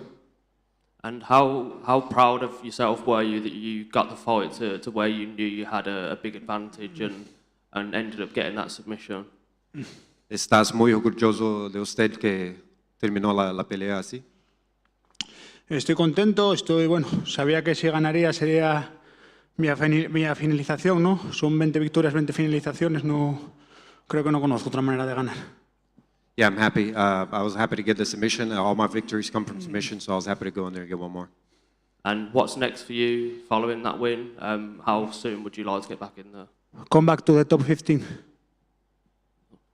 And how proud of yourself were you that you got the fight to where you knew you had a big advantage and ended up getting that submission? ¿Estás muy orgulloso de usted que terminó la pelea así? Estoy contento, bueno, sabía que si ganaría sería mi finalización, ¿no? Son 20 victorias, 20 finalizaciones, creo que no conozco otra manera de ganar. Yeah, I'm happy. I was happy to get the submission. All my victories come from submission, so I was happy to go in there and get one more. And what's next for you following that win? How soon would you like to get back in there? Come back to the top 15.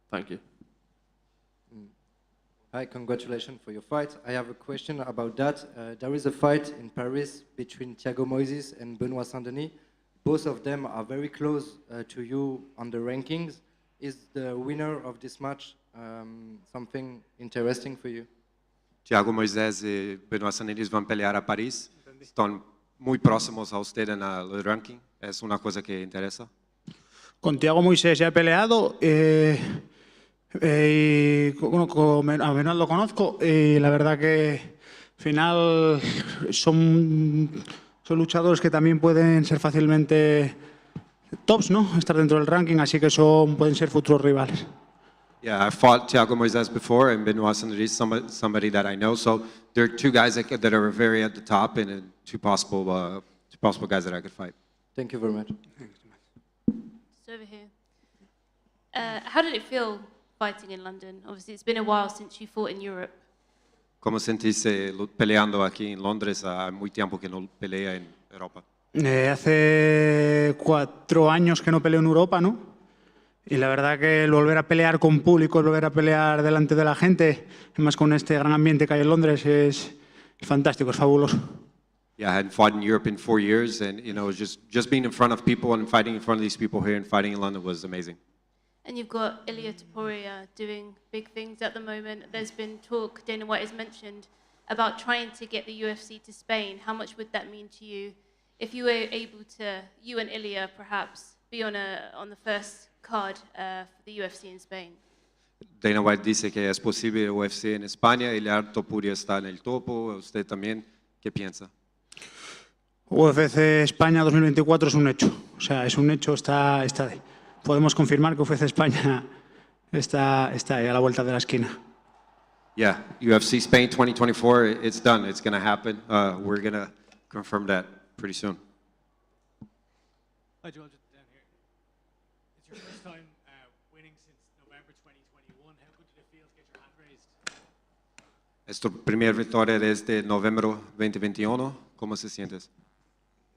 Thank you. Hi, congratulations for your fight. I have a question about that. There is a fight in Paris between Thiago Moises and Benoit Saint-Denis. Both of them are very close to you on the rankings. Is the winner of this match something interesting for you? Thiago Moisés y Benoit Saint-Denis van pelear a París. Están muy próximos a usted en el ranking. ¿Es una cosa que interesa? Con Thiago Moisés ya he peleado. A Benoit lo conozco y la verdad que al final son luchadores que también pueden ser fácilmente tops, ¿no? Estar dentro del ranking, así que pueden ser futuros rivales. Yeah, I fought Thiago Moisés before and Benoit Saint-Denis, somebody that I know. So there are two guys that are very at the top and two possible guys that I could fight. Thank you very much. Just over here. How did it feel fighting in London? Obviously, it's been a while since you fought in Europe. ¿Cómo sentiste peleando aquí en Londres? Hay muy tiempo que no pelea en Europa. Hace 4 años que no peleo en Europa, ¿no? Y la verdad que el volver a pelear con público, el volver a pelear delante de la gente, más con este gran ambiente que hay en Londres, es fantástico, es fabuloso. Yeah, I hadn't fought in Europe in 4 years, and just being in front of people and fighting in front of these people here and fighting in London was amazing. And you've got Ilia Topuria doing big things at the moment. There's been talk, Dana White has mentioned, about trying to get the UFC to Spain. How much would that mean to you if you were able to, you and Ilia perhaps, be on the first card for the UFC in Spain? Dana White dice que es posible UFC en España, Ilia Topuria está en el topo, usted también, ¿qué piensa? UFC España 2024 es un hecho, o sea, es un hecho, está podemos confirmar que UFC España está ahí a la vuelta de la esquina. Yeah, UFC Spain 2024, it's done, it's going to happen. We're going to confirm that pretty soon. Hi, Joel, just down here. It's your first time winning since November 2021. How good did it feel to get your hand raised? Es tu primera victoria desde noviembre 2021. ¿Cómo se sientes?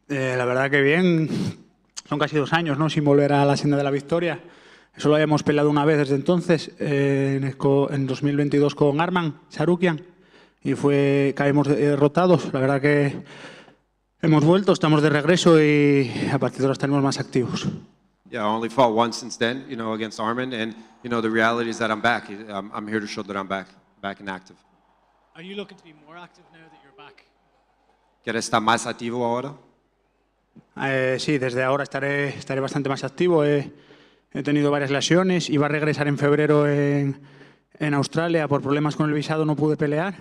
La verdad que bien. Son casi 2 años, ¿no? Sin volver a la senda de la victoria. Solo habíamos peleado una vez desde entonces, en 2022 con Arman Sarukian, y caímos derrotados. La verdad que hemos vuelto, estamos de regreso y a partir de ahora estaremos más activos. Yeah, I only fought once since then, against Arman, and the reality is that I'm back. I'm here to show that I'm back and active. Are you looking to be more active now that you're back? ¿Quieres estar más activo ahora? Sí, desde ahora estaré bastante más activo. He tenido varias lesiones, iba a regresar en febrero en Australia, por problemas con el visado no pude pelear,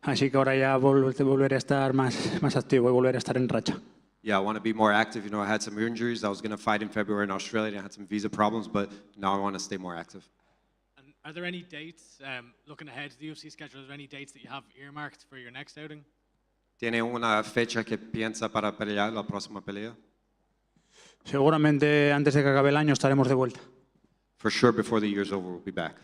así que ahora ya volveré a estar más activo y volveré a estar en racha. Yeah, I want to be more active. I had some injuries. I was going to fight in February in Australia and I had some visa problems, but now I want to stay more active. And are there any dates, looking ahead to the UFC schedule, are there any dates that you have earmarked for your next outing? ¿Tiene una fecha que piensa para pelear la próxima pelea? Seguramente antes de que acabe el año estaremos de vuelta. For sure, before the year's over, we'll be back.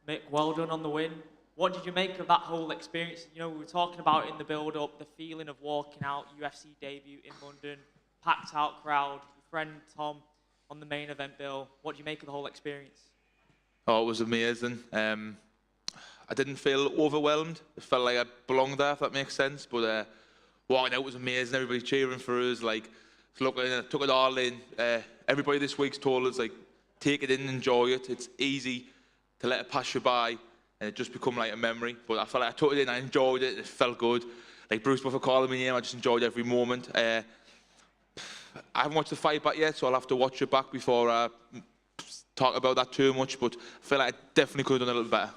Mick, well done on the win. What did you make of that whole experience? You know, we were talking about it in the build-up, the feeling of walking out, UFC debut in London, packed out crowd, your friend Tom on the main event bill. What do you make of the whole experience? Oh, it was amazing. I didn't feel overwhelmed. It felt like I belonged there, if that makes sense. But walking out was amazing. Everybody cheering for us. Like, look, I took it all in. Everybody this week's told us, like, take it in and enjoy it. It's easy to let it pass you by, and it just become like a memory. But I felt like I took it in, I enjoyed it, it felt good. Like Bruce Buffer calling me name, I just enjoyed every moment. I haven't watched the fight back yet, so I'll have to watch it back before I talk about that too much, but I feel like I definitely could have done a little better.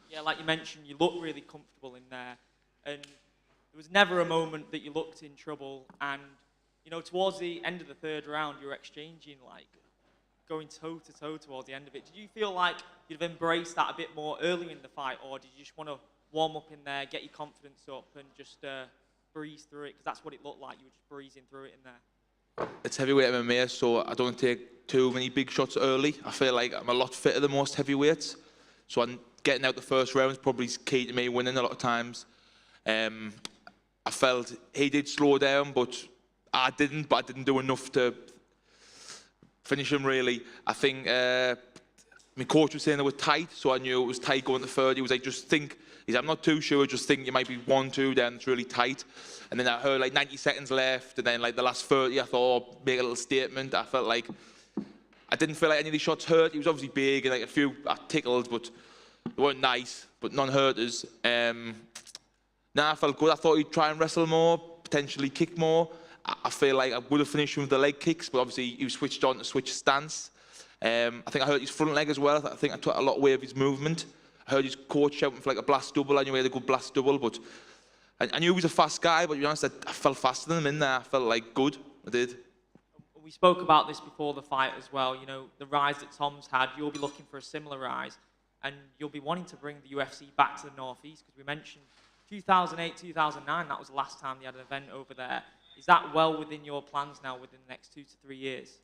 Yeah, like you mentioned, you look really comfortable in there, and there was never a moment that you looked in trouble, and, you know, towards the end of the third round, you were exchanging, like, going toe-to-toe towards the end of it. Did you feel like you'd have embraced that a bit more early in the fight, or did you just want to warm up in there, get your confidence up, and just breeze through it? Because that's what it looked like. You were just breezing through it in there. It's heavyweight MMA, so I don't take too many big shots early. I feel like I'm a lot fitter than most heavyweights, so I'm getting out the first round is probably key to me winning a lot of times. I felt he did slow down, but I didn't do enough to finish him, really. I think my coach was saying they were tight, so I knew it was tight going to third. He was like, just think, I'm not too sure, just think you might be 1-2 down, it's really tight. And then I heard like 90 seconds left, and then like the last 30, I thought, oh, make a little statement. I felt like, I didn't feel like any of these shots hurt. He was obviously big, and like a few tickled, but they weren't nice, but none hurt us. I felt good. I thought he'd try and wrestle more, potentially kick more. I feel like I would have finished him with the leg kicks, but obviously he switched on to switch stance. I think I hurt his front leg as well. I think I took a lot away of his movement. I heard his coach shouting for like a blast double. I knew he had a good blast double, but I knew he was a fast guy, but to be honest, I felt faster than him in there. I felt like good. I did. We spoke about this before the fight as well. You know, the rise that Tom's had, you'll be looking for a similar rise, and you'll be wanting to bring the UFC back to the Northeast, because we mentioned 2008, 2009, that was the last time they had an event over there. Is that well within your plans now within the next 2 to 3 years?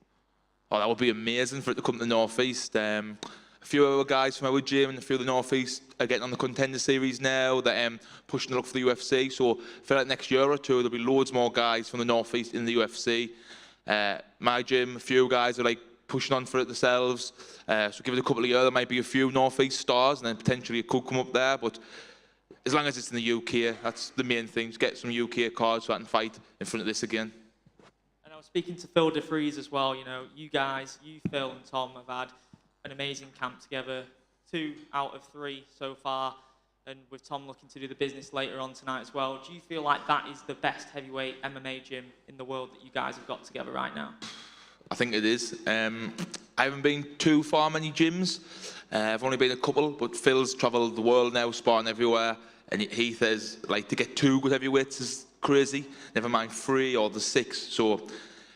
Oh, that would be amazing for it to come to the Northeast. A few other guys from our gym and a few of the Northeast are getting on the Contender Series now. They're pushing to look for the UFC. So I feel like next year or two, there'll be loads more guys from the Northeast in the UFC. My gym, a few guys are like pushing on for it themselves. So give it a couple of years, there might be a few Northeast stars, and then potentially it could come up there. But as long as it's in the UK, that's the main thing. Just get some UK cards so I can fight in front of this again. And I was speaking to Phil DeFries as well. You know, you guys, you, Phil and Tom, have had an amazing camp together. 2 out of 3 so far. And with Tom looking to do the business later on tonight as well. Do you feel like that is the best heavyweight MMA gym in the world that you guys have got together right now? I think it is. I haven't been too far many gyms. I've only been a couple, but Phil's travelled the world now, sparring everywhere. And he says, like, to get 2 good heavyweights is crazy. Never mind 3 or the 6. So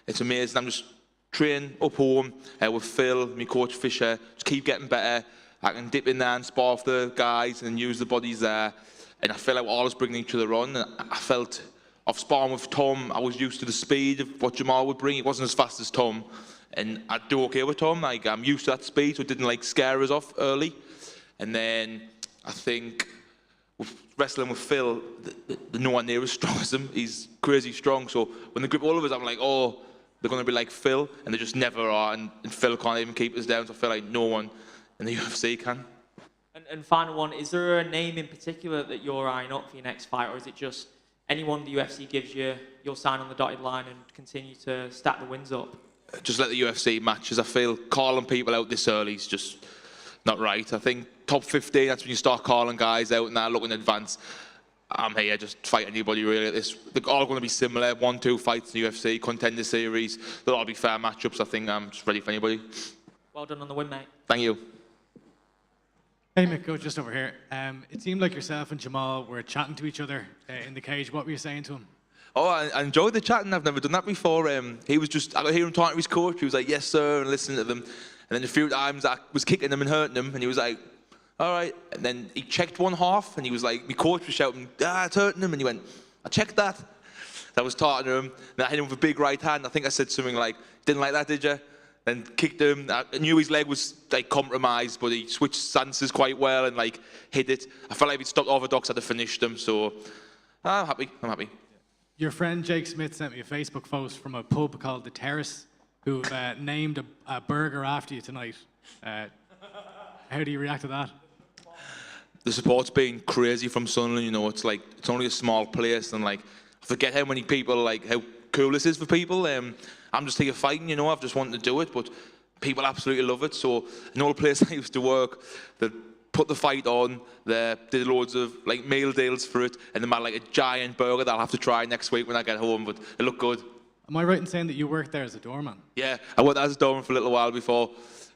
it's amazing. I'm just training up home with Phil, my coach Fisher. Just keep getting better. I can dip in there and spar with the guys and use the bodies there. And I feel like we're always bringing each other on. And I felt, off sparring with Tom, I was used to the speed of what Jamal would bring. He wasn't as fast as Tom. And I'd do okay with Tom. Like, I'm used to that speed, so it didn't like scare us off early. And then I think wrestling with Phil, no one near as strong as him. He's crazy strong. So when they grip all of us, I'm like, oh, they're going to be like Phil, and they just never are. And Phil can't even keep us down. So I feel like no one in the UFC can. And final one, is there a name in particular that you're eyeing up for your next fight, or is it just anyone the UFC gives you, you'll sign on the dotted line and continue to stack the wins up? Just let the UFC matches. I feel calling people out this early is just not right. I think top 15, that's when you start calling guys out and now looking in advance. I'm here, just fight anybody really at this. They're all going to be similar, 1-2 fights in the UFC, Contender Series. They'll all be fair matchups. I think I'm just ready for anybody. Well done on the win, mate. Thank you. Hey Mick, Coach, just over here. It seemed like yourself and Jamal were chatting to each other in the cage. What were you saying to him? Oh, I enjoyed the chatting. I've never done that before. He was just, I could hear him talking to his coach. He was like, yes, sir, and listening to them. And then a few times I was kicking him and hurting him, and he was like, all right. And then he checked one half, and he was like, my coach was shouting, it's hurting him. And he went, I checked that. So I was talking to him, and I hit him with a big right hand. I think I said something like, didn't like that, did you? then kicked him. I knew his leg was like compromised, but he switched stances quite well and like hit it. I felt like if he'd stopped orthodox, I'd have finished him. So I'm happy. I'm happy. Your friend Jake Smith sent me a Facebook post from a pub called The Terrace, who named a burger after you tonight. How do you react to that? The support's been crazy from Sunderland. You know, it's like it's only a small place, and like I forget how many people, like how cool this is for people. I'm just here fighting, you know. I've just wanted to do it, but people absolutely love it. So in all the place I used to work, they put the fight on. They did loads of like meal deals for it, and they made like a giant burger that I'll have to try next week when I get home. But it looked good. Am I right in saying that you worked there as a doorman? Yeah, I worked as a doorman for a little while before.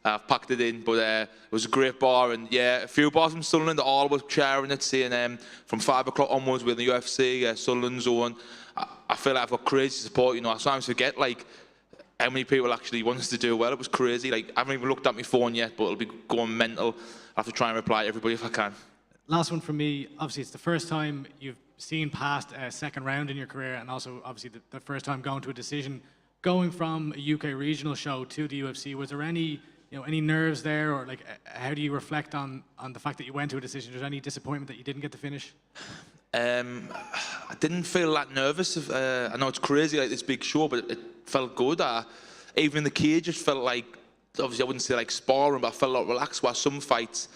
I've packed it in, but it was a great bar, and yeah, a few bars from Sunderland that all were sharing it, saying from 5 o'clock onwards with the UFC, Sunderland zone. I feel like I've got crazy support, you know. I sometimes forget like how many people actually want us to do well. It was crazy. Like I haven't even looked at my phone yet, but it'll be going mental. I have to try and reply to everybody if I can. Last one from me. Obviously, it's the first time you've seen past a second round in your career, and also obviously the first time going to a decision. Going from a UK regional show to the UFC, was there any nerves there, or like how do you reflect on the fact that you went to a decision? Was there any disappointment that you didn't get to finish? I didn't feel that nervous. I know it's crazy, like this big show, but it felt good. Even in the cage, it felt like, obviously I wouldn't say like sparring, but I felt a lot relaxed. While some fights,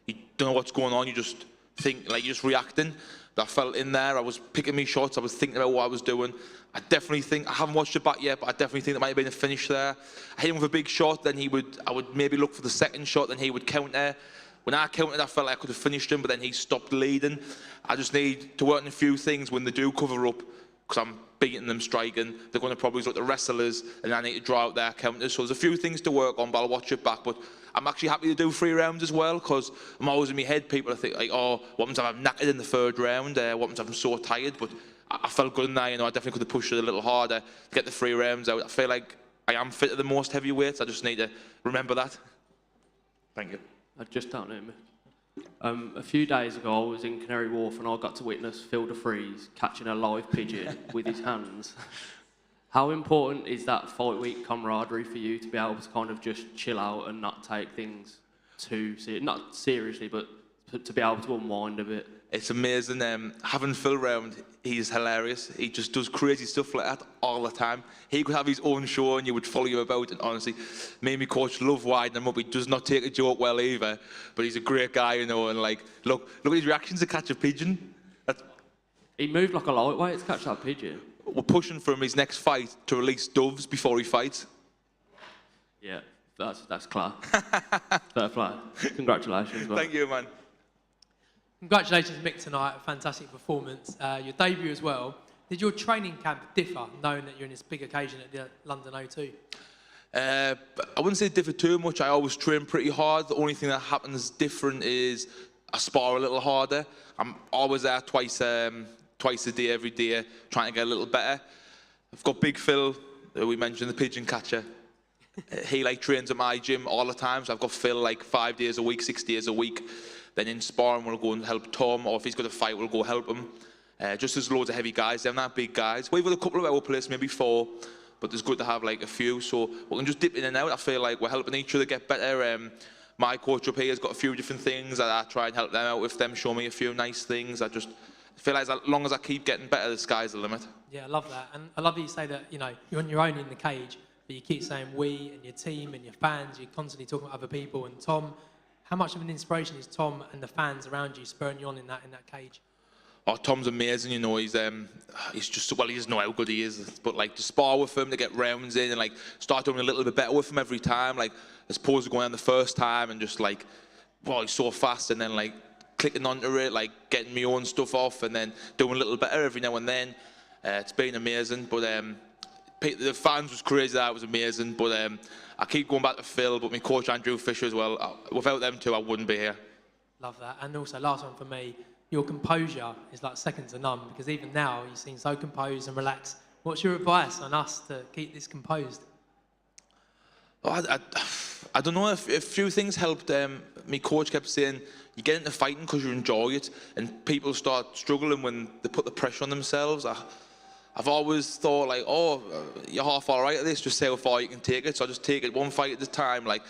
you don't know what's going on, you just think, like you're just reacting. But I felt in there, I was picking me shots, I was thinking about what I was doing. I definitely think, I haven't watched it back yet, but I definitely think there might have been a finish there. I hit him with a big shot, then I would maybe look for the second shot, then he would counter. When I countered, I felt like I could have finished him, but then he stopped leading. I just need to work on a few things when they do cover up, because I'm beating them, striking. They're going to probably look at the wrestlers, and I need to draw out their counters. So there's a few things to work on, but I'll watch it back. But I'm actually happy to do 3 rounds as well, because I'm always in my head. People are thinking, like, oh, what happens if I'm knackered in the 3rd round? What happens if I'm so tired? But I felt good in there, you know. I definitely could have pushed it a little harder to get the 3 rounds out. I feel like I am fit at the most heavyweights. I just need to remember that. Thank you. I just don't know me. A few days ago, I was in Canary Wharf and I got to witness Phil DeFries catching a live pigeon with his hands. How important is that fight week camaraderie for you to be able to kind of just chill out and not take things too not seriously, but to be able to unwind a bit? It's amazing. Having Phil round, he's hilarious. He just does crazy stuff like that all the time. He could have his own show and you would follow him about. And honestly, me and my coach love winding him up. He does not take a joke well either. But he's a great guy, you know. And like, look at his reactions to catch a pigeon. He moved like a lightweight to catch that pigeon. We're pushing for him his next fight to release doves before he fights. Yeah, that's class. Fair play. Congratulations, man. Thank you, man. Congratulations, Mick, tonight. A fantastic performance. Your debut as well. Did your training camp differ, knowing that you're in this big occasion at the London O2? I wouldn't say it differ too much. I always train pretty hard. The only thing that happens different is I spar a little harder. I'm always there twice a day, every day, trying to get a little better. I've got Big Phil, who we mentioned, the pigeon catcher. He like trains at my gym all the time. So I've got Phil like 5 days a week, 6 days a week. Then in sparring, we'll go and help Tom, or if he's got a fight, we'll go help him. Just there's loads of heavy guys. They're not big guys. We've got a couple of our players, maybe 4, but it's good to have like a few. So we can just dip in and out. I feel like we're helping each other get better. My coach up here has got a few different things that I try and help them out with. Them show me a few nice things. I feel like as long as I keep getting better, the sky's the limit. Yeah, I love that. And I love that you say that, you know, you're on your own in the cage, but you keep saying we and your team and your fans. You're constantly talking about other people. And Tom, how much of an inspiration is Tom and the fans around you spurring you on in that cage? Oh, Tom's amazing, you know. He's just, well, he doesn't know how good he is, but like to spar with him, to get rounds in and like start doing a little bit better with him every time, like as opposed to going on the first time and just like, wow, he's so fast, and then like clicking onto it, like getting my own stuff off and then doing a little better every now and then. It's been amazing, but the fans was crazy. That was amazing, but I keep going back to Phil, but my coach Andrew Fisher as well. Without them two, I wouldn't be here. Love that. And also, last one for me, your composure is like second to none, because even now you seem so composed and relaxed. What's your advice on us to keep this composed? Oh, I don't know if a few things helped. My coach kept saying, you get into fighting because you enjoy it, and people start struggling when they put the pressure on themselves. I've always thought like, oh, you're half all right at this, just say how far you can take it. So I just take it one fight at a time. Like,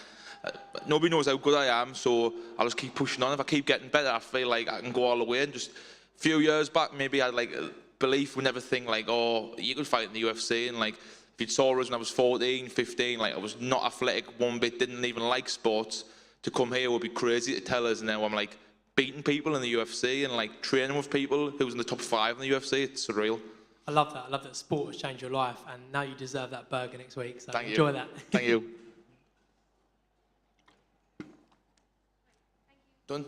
nobody knows how good I am, so I'll just keep pushing on. If I keep getting better, I feel like I can go all the way. And just a few years back, maybe I had like a belief, would never think like, oh, you could fight in the UFC. And like, if you'd saw us when I was 14, 15, like I was not athletic one bit, didn't even like sports. To come here would be crazy to tell us. And now I'm like beating people in the UFC and like training with people who's in the top 5 in the UFC. It's surreal. I love that. I love that sport has changed your life, and now you deserve that burger next week. So Thank enjoy you. that. Thank you. Done.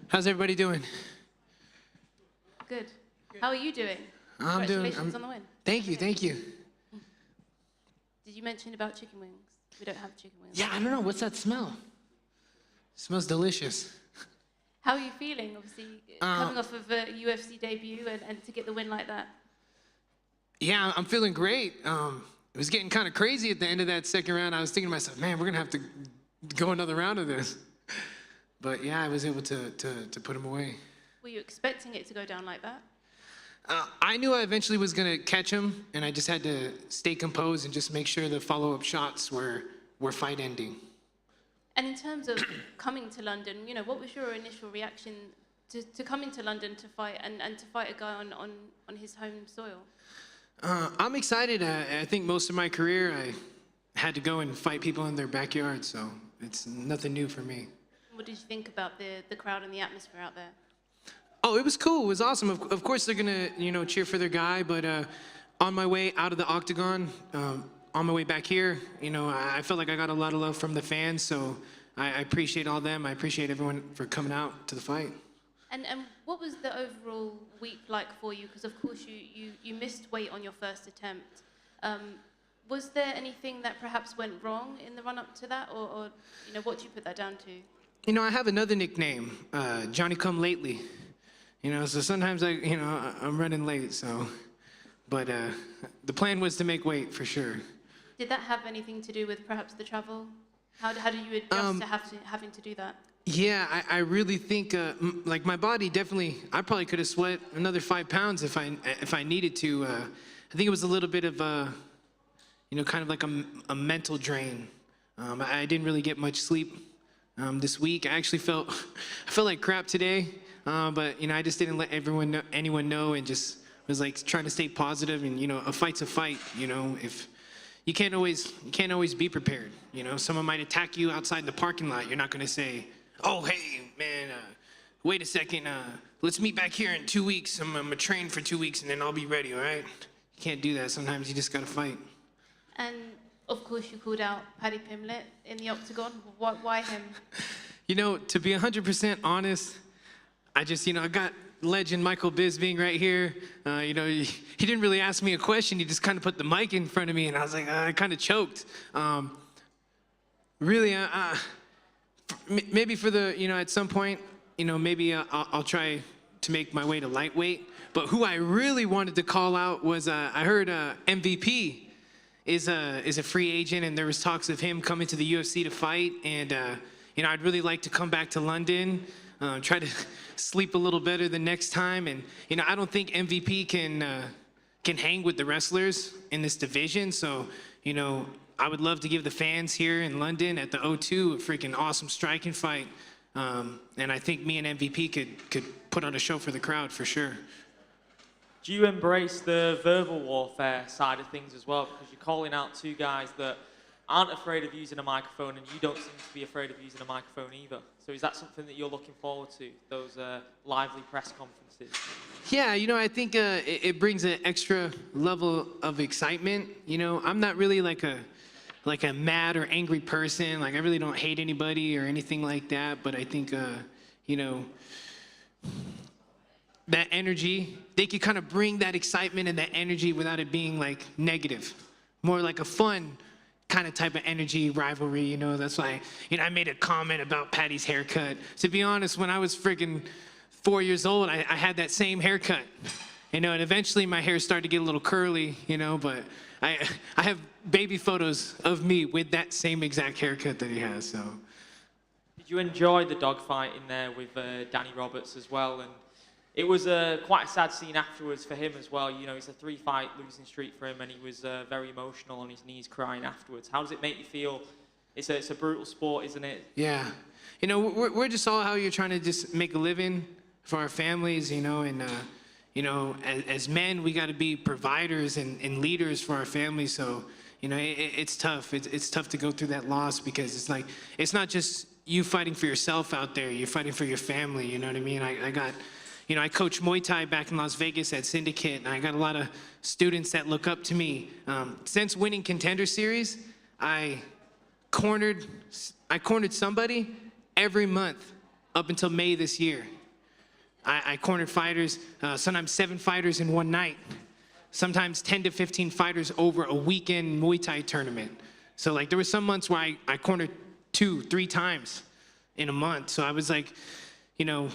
How's everybody doing? Good. How are you doing? I'm doing. Congratulations on the win. Thank you. Thank you. Did you mention about chicken wings? We don't have chicken wings. Yeah, I don't know. What's that smell? It smells delicious. How are you feeling, obviously, coming off of a UFC debut and to get the win like that? Yeah, I'm feeling great. It was getting kind of crazy at the end of that second round. I was thinking to myself, man, we're going to have to go another round of this. But yeah, I was able to put him away. Were you expecting it to go down like that? I knew I eventually was going to catch him, and I just had to stay composed and just make sure the follow-up shots were fight-ending. And in terms of coming to London, you know, what was your initial reaction to coming to London to fight and to fight a guy on his home soil? I'm excited. I think most of my career I had to go and fight people in their backyard, so it's nothing new for me. What did you think about the crowd and the atmosphere out there? Oh, it was cool. It was awesome. Of course, they're gonna, cheer for their guy. But on my way out of the octagon, on my way back here, I felt like I got a lot of love from the fans. So I appreciate all them. I appreciate everyone for coming out to the fight. And what was the overall week like for you? Because of course you missed weight on your first attempt. Was there anything that perhaps went wrong in the run up to that, or what do you put that down to? I have another nickname, Johnny Come Lately. So sometimes I'm running late. So, but the plan was to make weight for sure. Did that have anything to do with perhaps the travel? How do you adjust to having to do that? Yeah, I really think like my body definitely. I probably could have sweat another 5 pounds if I needed to. I think it was a little bit of kind of like a mental drain. I didn't really get much sleep this week. I actually felt like crap today. But I just didn't let anyone know, and just was like trying to stay positive. And a fight's a fight. If you can't always be prepared. Someone might attack you outside the parking lot. You're not gonna say, "Oh, hey, man, wait a second. Let's meet back here in 2 weeks. I'm gonna train for 2 weeks, and then I'll be ready." All right? You can't do that. Sometimes you just gotta fight. And of course, you called out Paddy Pimblett in the octagon. Why him? To be 100% honest. I just, I got legend Michael Bisping right here. He didn't really ask me a question. He just kind of put the mic in front of me, and I was like, I kind of choked. Really, maybe for the, at some point, maybe I'll try to make my way to lightweight. But who I really wanted to call out was, I heard MVP is a free agent, and there was talks of him coming to the UFC to fight. And, I'd really like to come back to London. Try to sleep a little better the next time, and I don't think MVP can hang with the wrestlers in this division. So I would love to give the fans here in London at the O2 a freaking awesome striking fight, and I think me and MVP could put on a show for the crowd for sure. Do you embrace the verbal warfare side of things as well? Because you're calling out two guys that aren't afraid of using a microphone, and you don't seem to be afraid of using a microphone either. So is that something that you're looking forward to, those lively press conferences? Yeah, I think it brings an extra level of excitement. I'm not really like a mad or angry person. Like, I really don't hate anybody or anything like that. But I think, that energy, they could kind of bring that excitement and that energy without it being like negative. More like a fun kind of type of energy, rivalry, that's why, I made a comment about Paddy's haircut. To be honest, when I was freaking 4 years old, I had that same haircut, and eventually my hair started to get a little curly, but I have baby photos of me with that same exact haircut that he has, so. Did you enjoy the dogfight in there with Danny Roberts as well? And it was quite a sad scene afterwards for him as well. It's a 3-fight losing streak for him, and he was very emotional on his knees crying afterwards. How does it make you feel? It's a brutal sport, isn't it? Yeah. We're just all out here trying to just make a living for our families, and, as men, we got to be providers and leaders for our families. So, it's tough. It's tough to go through that loss, because it's like, it's not just you fighting for yourself out there. You're fighting for your family, you know what I mean? I coach Muay Thai back in Las Vegas at Syndicate, and I got a lot of students that look up to me. Since winning Contender Series, I cornered somebody every month up until May this year. I cornered fighters, sometimes 7 fighters in one night, sometimes 10 to 15 fighters over a weekend Muay Thai tournament. So like there were some months where I cornered 2-3 times in a month. So I was like, you know,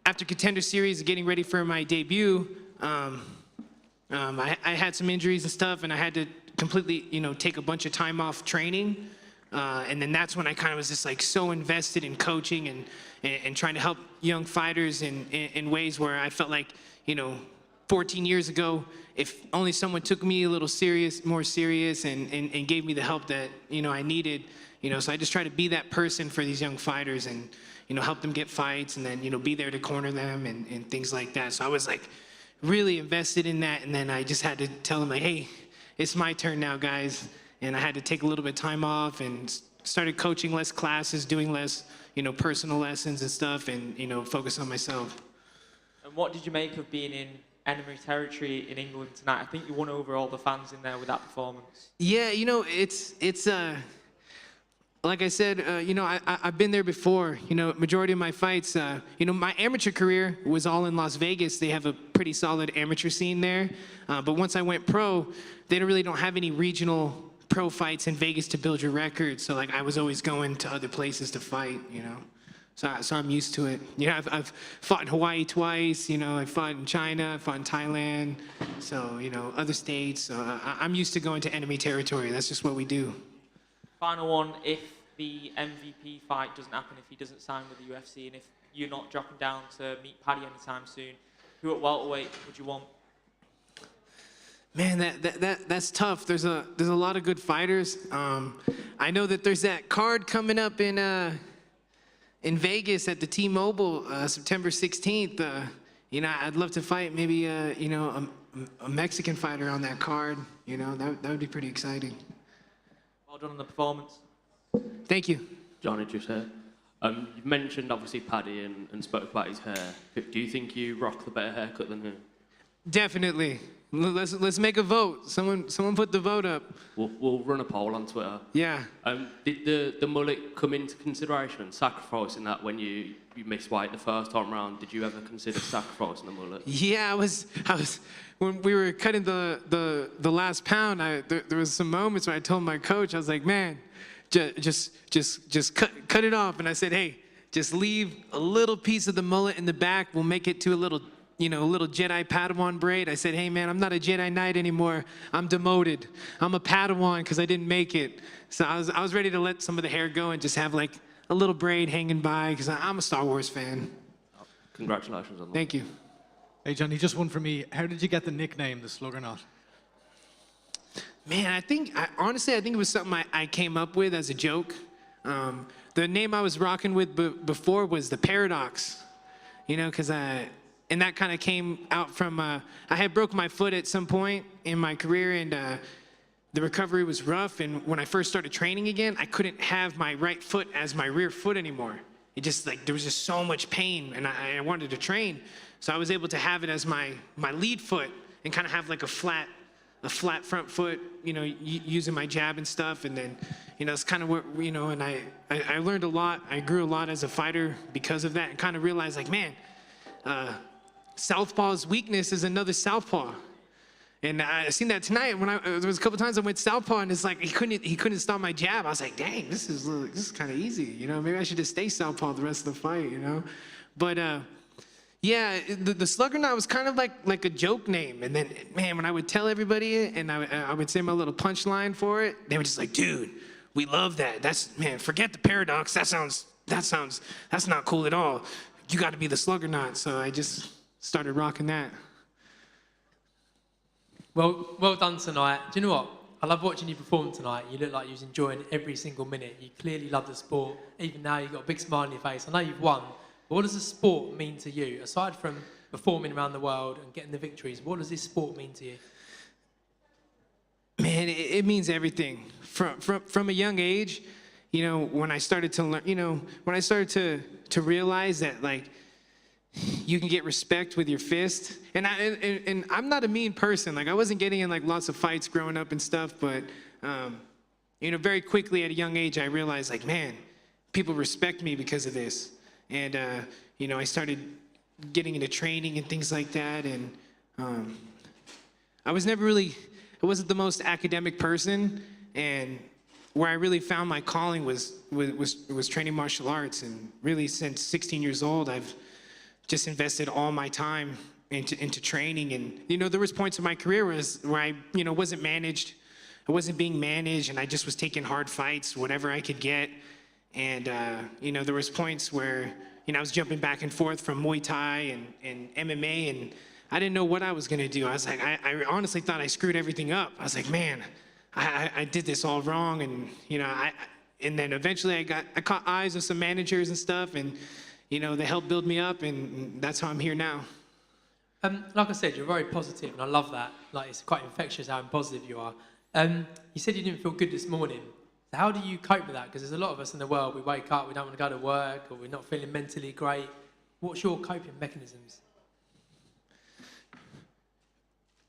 after Contender Series, getting ready for my debut, I had some injuries and stuff, and I had to completely, you know, take a bunch of time off training. And then that's when I kind of was just like so invested in coaching and trying to help young fighters in ways where I felt like, you know, 14 years ago, if only someone took me a little more serious and gave me the help that, you know, I needed, you know, so I just try to be that person for these young fighters and, you know, help them get fights and then, you know, be there to corner them and things like that. So I was like really invested in that. And then I just had to tell them like, hey, it's my turn now, guys. And I had to take a little bit of time off and started coaching less classes, doing less, you know, personal lessons and stuff and, you know, focus on myself. And what did you make of being in enemy territory in England tonight? I think you won over all the fans in there with that performance. Yeah, you know, it's like I said, you know, I've been there before. You know, majority of my fights, you know, my amateur career was all in Las Vegas. They have a pretty solid amateur scene there. But once I went pro, they really don't have any regional pro fights in Vegas to build your record. So like I was always going to other places to fight, you know. So I'm used to it. You know, I've fought in Hawaii twice. You know, I fought in China, I fought in Thailand. So, you know, other states. So I'm used to going to enemy territory. That's just what we do. Final one, if the MVP fight doesn't happen, if he doesn't sign with the UFC, and if you're not dropping down to meet Paddy anytime soon, who at welterweight would you want? Man, that's tough. There's a lot of good fighters. I know that there's that card coming up in Vegas at the T-Mobile, September 16th. You know, I'd love to fight maybe you know, a Mexican fighter on that card. You know, that would be pretty exciting. Well done on the performance. Thank you. Johnny just here. You've mentioned obviously Paddy and spoke about his hair. Do you think you rock the better haircut than him? Definitely. Let's make a vote. Someone put the vote up. We'll run a poll on Twitter. Yeah. Did the mullet come into consideration, sacrificing that when you missed weight the first time round? Did you ever consider sacrificing the mullet? Yeah, I was when we were cutting the last pound. There was some moments where I told my coach, I was like, man, just cut it off. And I said, hey, just leave a little piece of the mullet in the back. We'll make it to a little, you know, a little Jedi Padawan braid. I said, hey man, I'm not a Jedi Knight anymore. I'm demoted. I'm a Padawan because I didn't make it. So I was ready to let some of the hair go and just have like a little braid hanging by because I'm a Star Wars fan. Congratulations on that. Thank you. Hey Johnny, just one for me. How did you get the nickname, the Sluggernaut? Man, honestly, I think it was something I came up with as a joke. The name I was rocking with before was the Paradox, you know, and that kind of came out from, I had broke my foot at some point in my career, and the recovery was rough. And when I first started training again, I couldn't have my right foot as my rear foot anymore. It just like, there was just so much pain, and I wanted to train. So I was able to have it as my lead foot and kind of have like a flat front foot, you know, using my jab and stuff. And then, you know, it's kind of what, you know, and I learned a lot. I grew a lot as a fighter because of that, and kind of realized like, man, Southpaw's weakness is another Southpaw. And I seen that tonight when there was a couple times I went Southpaw, and it's like he couldn't stop my jab. I was like, dang, this is kind of easy, you know. Maybe I should just stay Southpaw the rest of the fight, you know. But yeah, the Sluggernaut was kind of like a joke name. And then, man, when I would tell everybody it, and I would say my little punchline for it, they were just like, dude, we love that. Man, forget the Paradox. That's not cool at all. You got to be the Sluggernaut. So I just started rocking that. Well done tonight. Do you know what? I love watching you perform tonight. You look like you was enjoying every single minute. You clearly love the sport. Even now, you've got a big smile on your face. I know you've won. But what does the sport mean to you? Aside from performing around the world and getting the victories, what does this sport mean to you? Man, it means everything. From a young age, you know, when I started to learn, you know, when I started to realize that, like, you can get respect with your fist. And I'm not a mean person. Like, I wasn't getting in, like, lots of fights growing up and stuff. But, you know, very quickly at a young age, I realized, like, man, people respect me because of this. And, you know, I started getting into training and things like that. And I was never really, I wasn't the most academic person. And where I really found my calling was training martial arts. And really since 16 years old, I've just invested all my time into training. And, you know, there was points in my career where I, you know, wasn't managed. I wasn't being managed, and I just was taking hard fights, whatever I could get. And, you know, there was points where, you know, I was jumping back and forth from Muay Thai and MMA, and I didn't know what I was going to do. I was like, I honestly thought I screwed everything up. I was like, man, I did this all wrong. And, you know, and then eventually I caught eyes of some managers and stuff, and, you know, they helped build me up, and that's how I'm here now. Like I said, you're very positive, and I love that. Like, it's quite infectious how positive you are. You said you didn't feel good this morning. So how do you cope with that? Because there's a lot of us in the world, we wake up, we don't want to go to work, or we're not feeling mentally great. What's your coping mechanisms?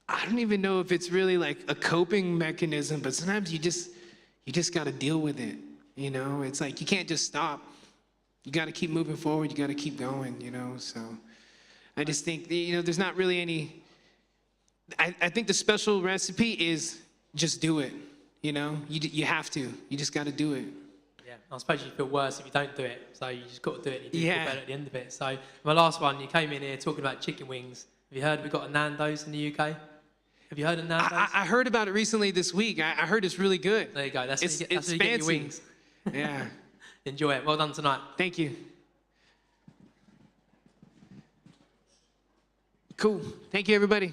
I don't even know if it's really like a coping mechanism, but sometimes you just got to deal with it. You know, it's like you can't just stop. You got to keep moving forward. You got to keep going, you know. So I just think, you know, there's not really any, I think the special recipe is just do it. You know, you have to. You just got to do it. Yeah, I suppose you feel worse if you don't do it. So you just got to do it and you do Yeah. feel better at the end of it. So my last one, you came in here talking about chicken wings. Have you heard we've got a Nando's in the UK? Have you heard of Nando's? I heard about it recently this week. I heard it's really good. There you go. That's it's where you fancy. get your wings. Yeah. Enjoy it. Well done tonight. Thank you. Cool. Thank you, everybody.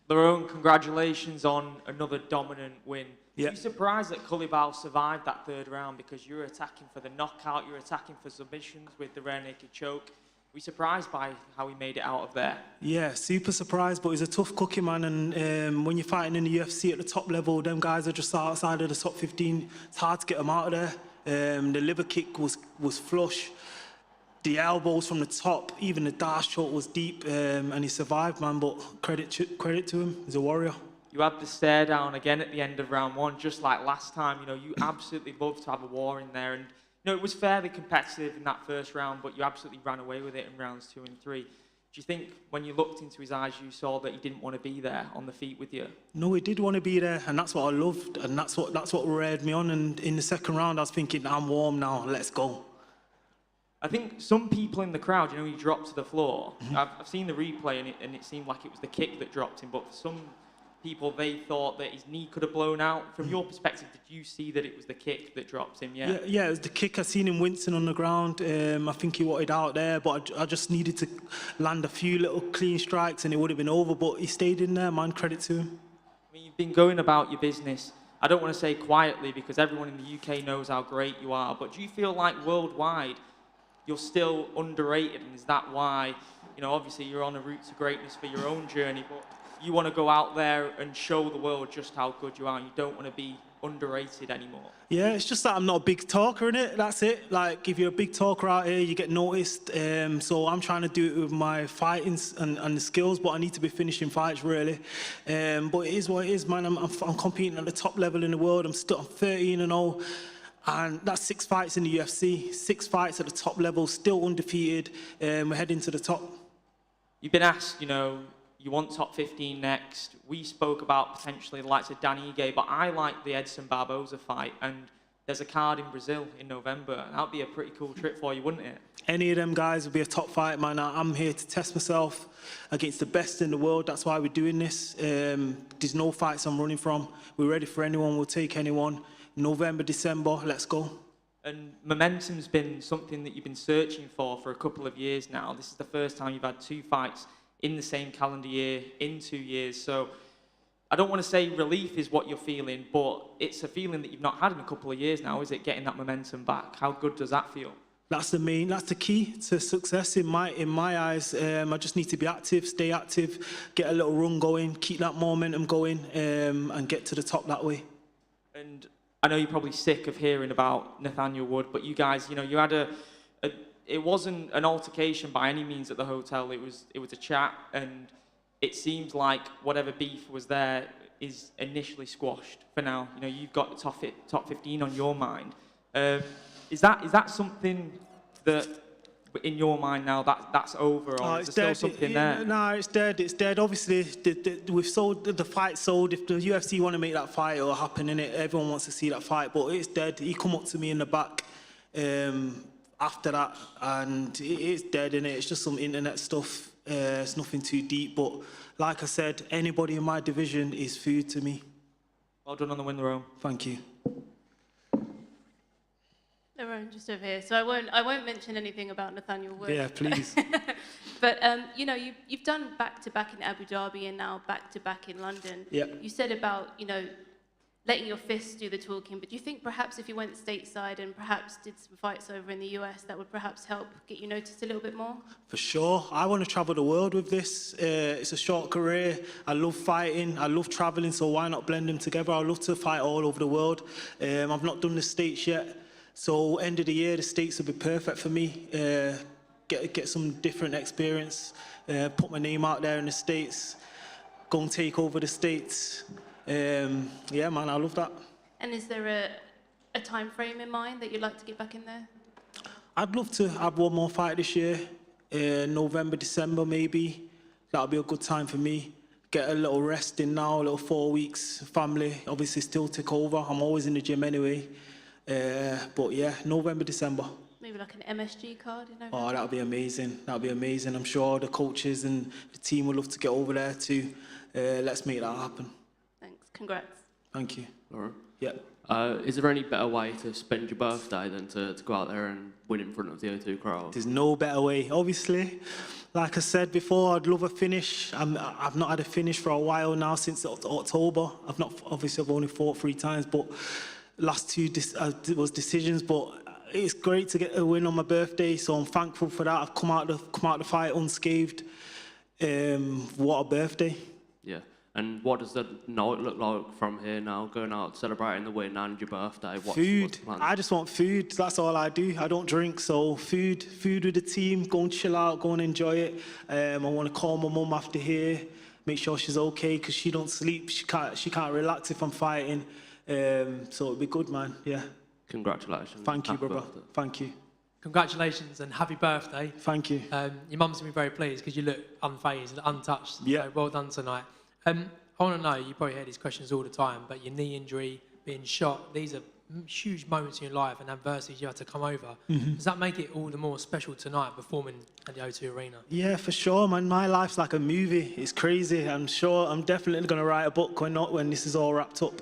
Laurent, congratulations on another dominant win. Yeah. Were you surprised that Culibao survived that third round because you were attacking for the knockout, you were attacking for submissions with the rear naked choke? Were you surprised by how he made it out of there? Yeah, super surprised, but he's a tough cookie, man. And when you're fighting in the UFC at the top level, them guys are just outside of the top 15. It's hard to get them out of there. The liver kick was flush. The elbows from the top, even the dash choke was deep, and he survived, man. But credit to him, he's a warrior. You had the stare down again at the end of round one, just like last time. You know, you absolutely love to have a war in there, and you know it was fairly competitive in that first round, but you absolutely ran away with it in rounds 2 and 3. Do you think when you looked into his eyes, you saw that he didn't want to be there on the feet with you? No, he did want to be there, and that's what I loved, and that's what reared me on. And in the second round, I was thinking, I'm warm now, let's go. I think some people in the crowd, you know, he dropped to the floor. I've seen the replay, and it seemed like it was the kick that dropped him, but for some people, they thought that his knee could have blown out. From your perspective, did you see that it was the kick that dropped him? Yeah, it was the kick. I seen him wincing on the ground. I think he wanted out there, but I just needed to land a few little clean strikes and it would have been over, but he stayed in there, man, credit to him. I mean, you've been going about your business, I don't want to say quietly because everyone in the UK knows how great you are, but do you feel like worldwide you're still underrated, and is that why, you know, obviously you're on a route to greatness for your own journey, but you want to go out there and show the world just how good you are, and you don't want to be underrated anymore? Yeah, it's just that I'm not a big talker, innit? That's it. Like, if you're a big talker out here, you get noticed. So I'm trying to do it with my fighting and the skills, but I need to be finishing fights, really. But it is what it is, man. I'm competing at the top level in the world. I'm 13-0. And that's 6 fights in the UFC, 6 fights at the top level, still undefeated. We're heading to the top. You've been asked, you know, you want top 15 next. We spoke about potentially the likes of Dan Ige, but I like the Edson Barboza fight, and there's a card in Brazil in November. That would be a pretty cool trip for you, wouldn't it? Any of them guys would be a top fight, man. I'm here to test myself against the best in the world. That's why we're doing this. There's no fights I'm running from. We're ready for anyone. We'll take anyone. November, December, let's go. And momentum's been something that you've been searching for a couple of years now. This is the first time you've had 2 fights in the same calendar year in 2 years. So I don't want to say relief is what you're feeling, but it's a feeling that you've not had in a couple of years now, is it, getting that momentum back? How good does that feel? That's the key to success in my eyes. I just need to be active, stay active, get a little run going, keep that momentum going, and get to the top that way. And I know you're probably sick of hearing about Nathaniel Wood, but you guys, you know, you had it wasn't an altercation by any means at the hotel. It was a chat, and it seems like whatever beef was there is initially squashed for now. You know, you've got the top 15 on your mind. Is that something that, in your mind now, that's over, or is there still something there? No, it's dead. It's dead. Obviously, we've sold the fight. Sold. If the UFC want to make that fight, it'll happen. In it, everyone wants to see that fight, but it's dead. He come up to me in the back after that, and it is dead. In it, it's just some internet stuff. It's nothing too deep. But like I said, anybody in my division is food to me. Well done on the win, Laurent. Thank you. Laurent, just over here. So I won't mention anything about Nathaniel Wood. Yeah, please. But you know, you've done back-to-back in Abu Dhabi and now back-to-back in London. Yeah. You said about, you know, letting your fists do the talking, but do you think perhaps if you went stateside and perhaps did some fights over in the US, that would perhaps help get you noticed a little bit more? For sure. I want to travel the world with this. It's a short career. I love fighting. I love traveling, so why not blend them together? I love to fight all over the world. I've not done the States yet. So end of the year, the States will be perfect for me. Get some different experience, put my name out there in the States, go and take over the States. Yeah, man, I love that. And is there a time frame in mind that you'd like to get back in there? I'd love to have one more fight this year, November, December maybe. That'll be a good time for me. Get a little rest in now, a little 4 weeks. Family, obviously, still take over. I'm always in the gym anyway. But yeah, November, December. Maybe like an MSG card in November? Oh, that'll be amazing. That'll be amazing. I'm sure the coaches and the team would love to get over there too. Let's make that happen. Thanks. Congrats. Thank you. Laura? Yeah. Is there any better way to spend your birthday than to go out there and win in front of the O2 crowd? There's no better way. Obviously, like I said before, I'd love a finish. I've not had a finish for a while now, since October. I've only fought 3 times, but last 2 was decisions. But it's great to get a win on my birthday, so I'm thankful for that. I've come out the fight unscathed. What a birthday. Yeah. And what does the night look like from here now, going out celebrating the win and your birthday? Food. I just want food. That's all I do. I don't drink, so food with the team. Go and chill out. Go and enjoy it. I want to call my mum after here, make sure she's okay, because she don't sleep. She can't relax if I'm fighting. So it'll be good, man. Yeah. Congratulations. Thank you, Happy brother. birthday. Thank you. Congratulations and happy birthday. Thank you. Your mum's going to be very pleased because you look unfazed and untouched. Yeah. So well done tonight. I want to know, you probably hear these questions all the time, but your knee injury, being shot, these are huge moments in your life and adversities you had to come over. Mhm. Does that make it all the more special tonight performing at the O2 Arena? Yeah, for sure, man. My life's like a movie. It's crazy. I'm definitely going to write a book when this is all wrapped up.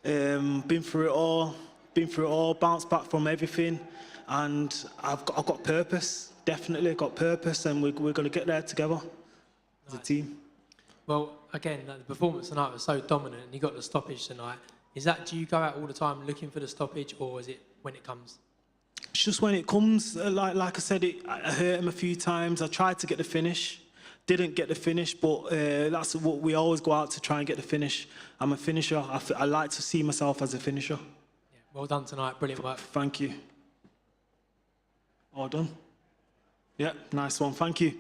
Been through it all, bounced back from everything, and I've got purpose. Definitely got purpose, and we're going to get there together as a team. Well, again, the performance tonight was so dominant and you got the stoppage tonight. Do you go out all the time looking for the stoppage, or is it when it comes? It's just when it comes. Like I said, I hurt him a few times. I tried to get the finish. Didn't get the finish, but that's what we always go out to try and get the finish. I'm a finisher. I like to see myself as a finisher. Yeah, well done tonight. Brilliant work. Thank you. All done? Yeah, nice one. Thank you.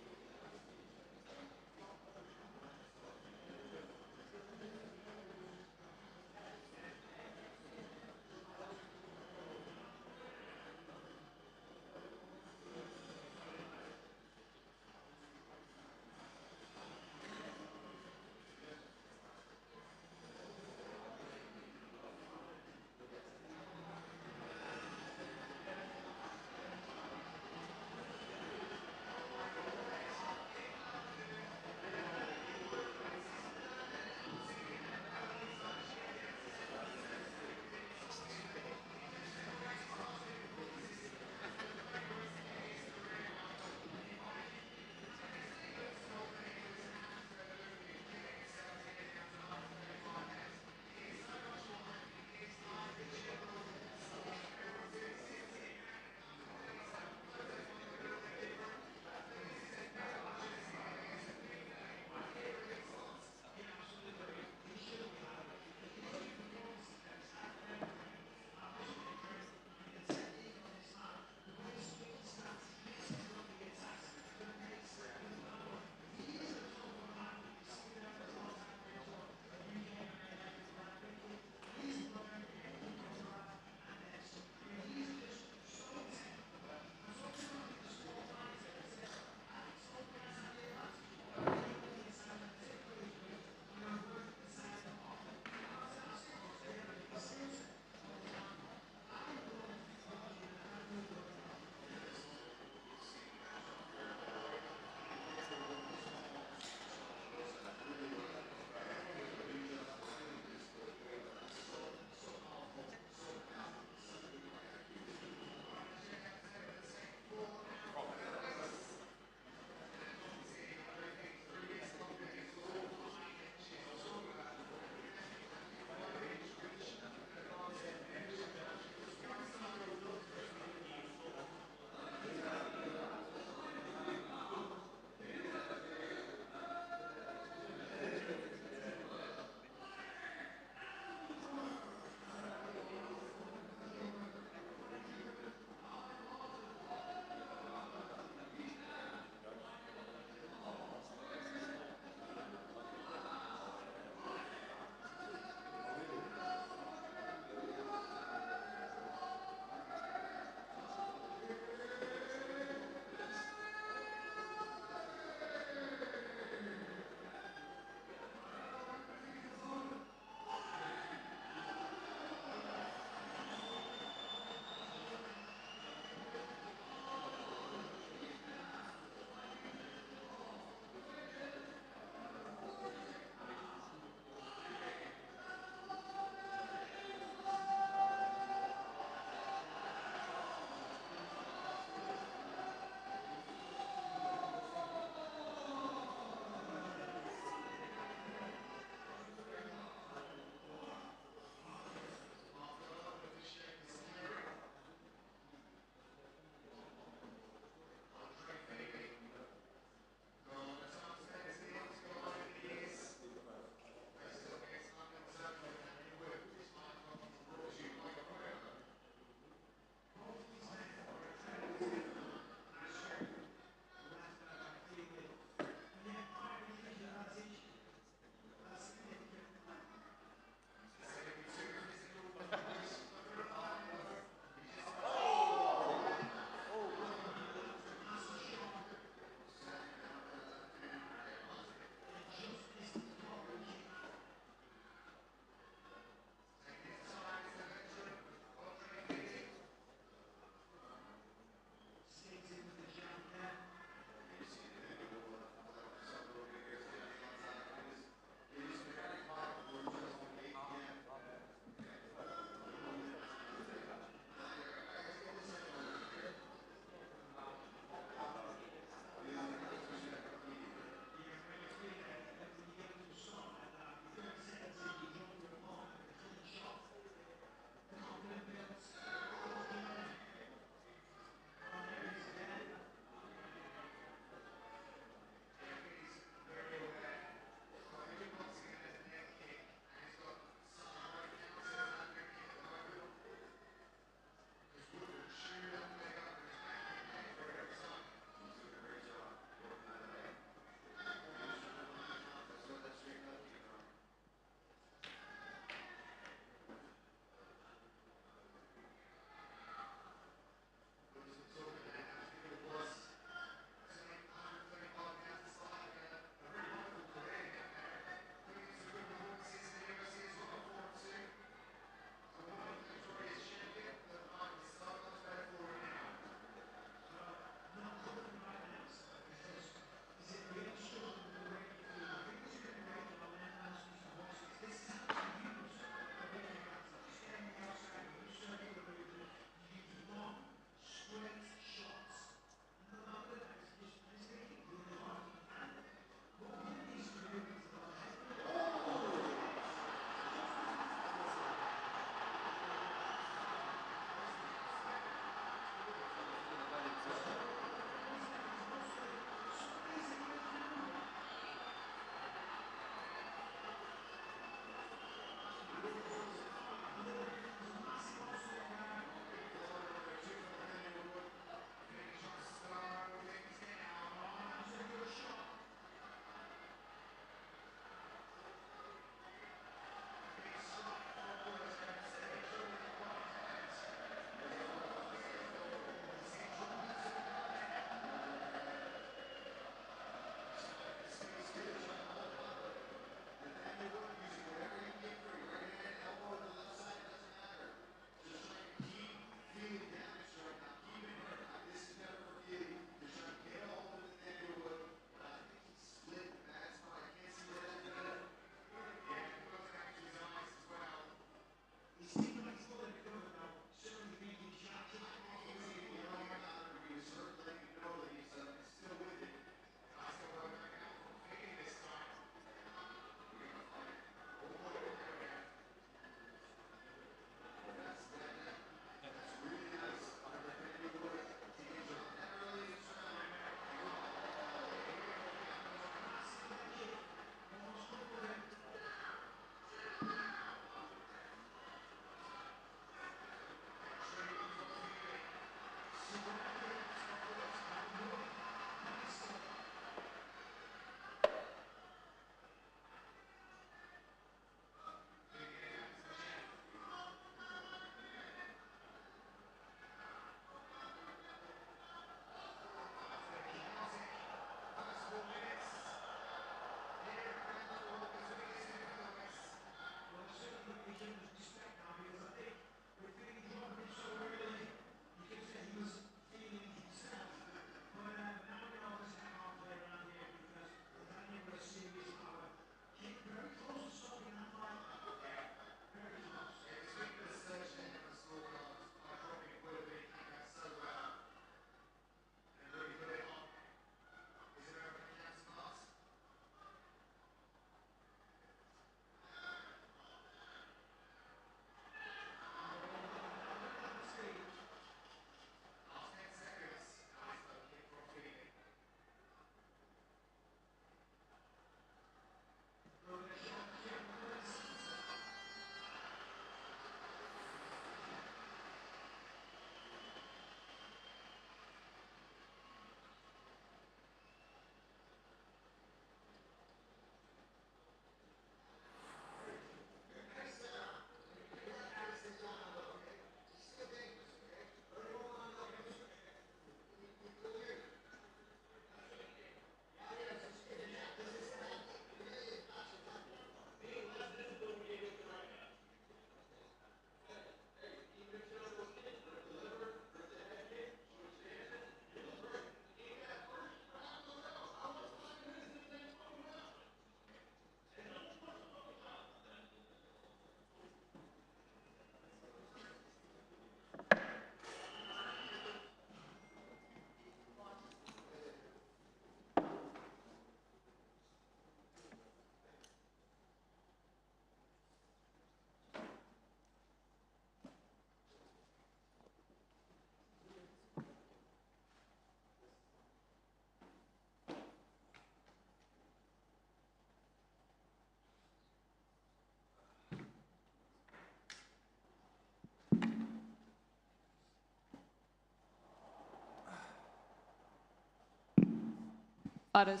Fares,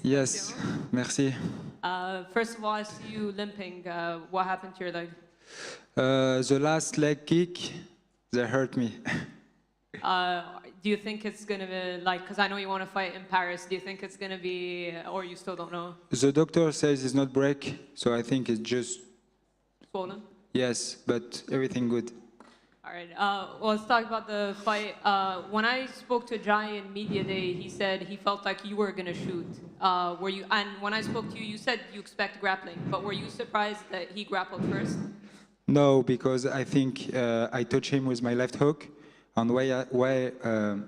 Yes, merci. First of all, I see you limping. What happened to your leg? The last leg kick, they hurt me. Do you think it's going to be like, because I know you want to fight in Paris, do you think it's going to be, or you still don't know? The doctor says it's not break, so I think it's just, Swollen? yes, but everything good. All right, well, let's talk about the fight. When I spoke to Jai in Media Day, he said he felt like you were going to shoot. Were you? And when I spoke to you, you said you expect grappling, but were you surprised that he grappled first? No, because I think I touch him with my left hook, and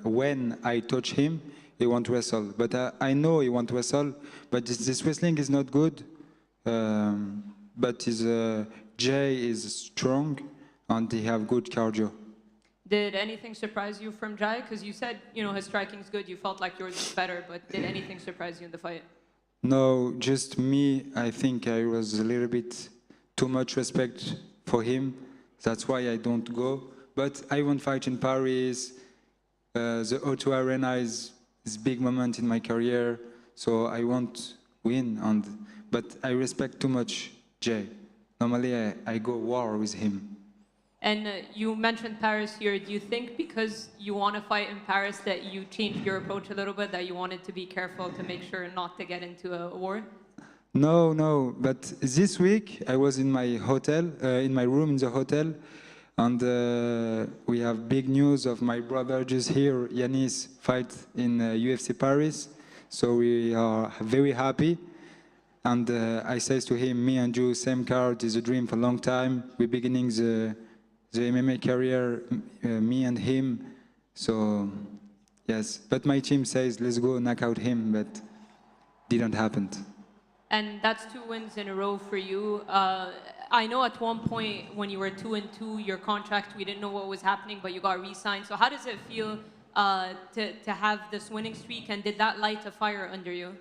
when I touch him, he won't wrestle. But I know he won't wrestle, but this wrestling is not good. But Jay is strong, and he have good cardio. Did anything surprise you from Jai? Because you said, you know, his striking is good, you felt like yours was better, but did anything surprise you in the fight? No, just me. I think I was a little bit too much respect for him. That's why I don't go. But I won't fight in Paris. The O2 Arena is a big moment in my career, so I won't win. But I respect too much Jay. Normally, I go war with him. And you mentioned Paris here. Do you think because you want to fight in Paris that you changed your approach a little bit, that you wanted to be careful to make sure not to get into a war? No. But this week, I was in my hotel, in my room in the hotel, and we have big news of my brother just here, Yanis, fight in UFC Paris. So we are very happy. And I says to him, me and you, same card, is a dream for a long time. We're beginning the MMA career, me and him. So, yes. But my team says, let's go knock out him, but didn't happen. And that's 2 wins in a row for you. I know at one point when you were 2-2, your contract, we didn't know what was happening, but you got re-signed. So how does it feel to have this winning streak, and did that light a fire under you?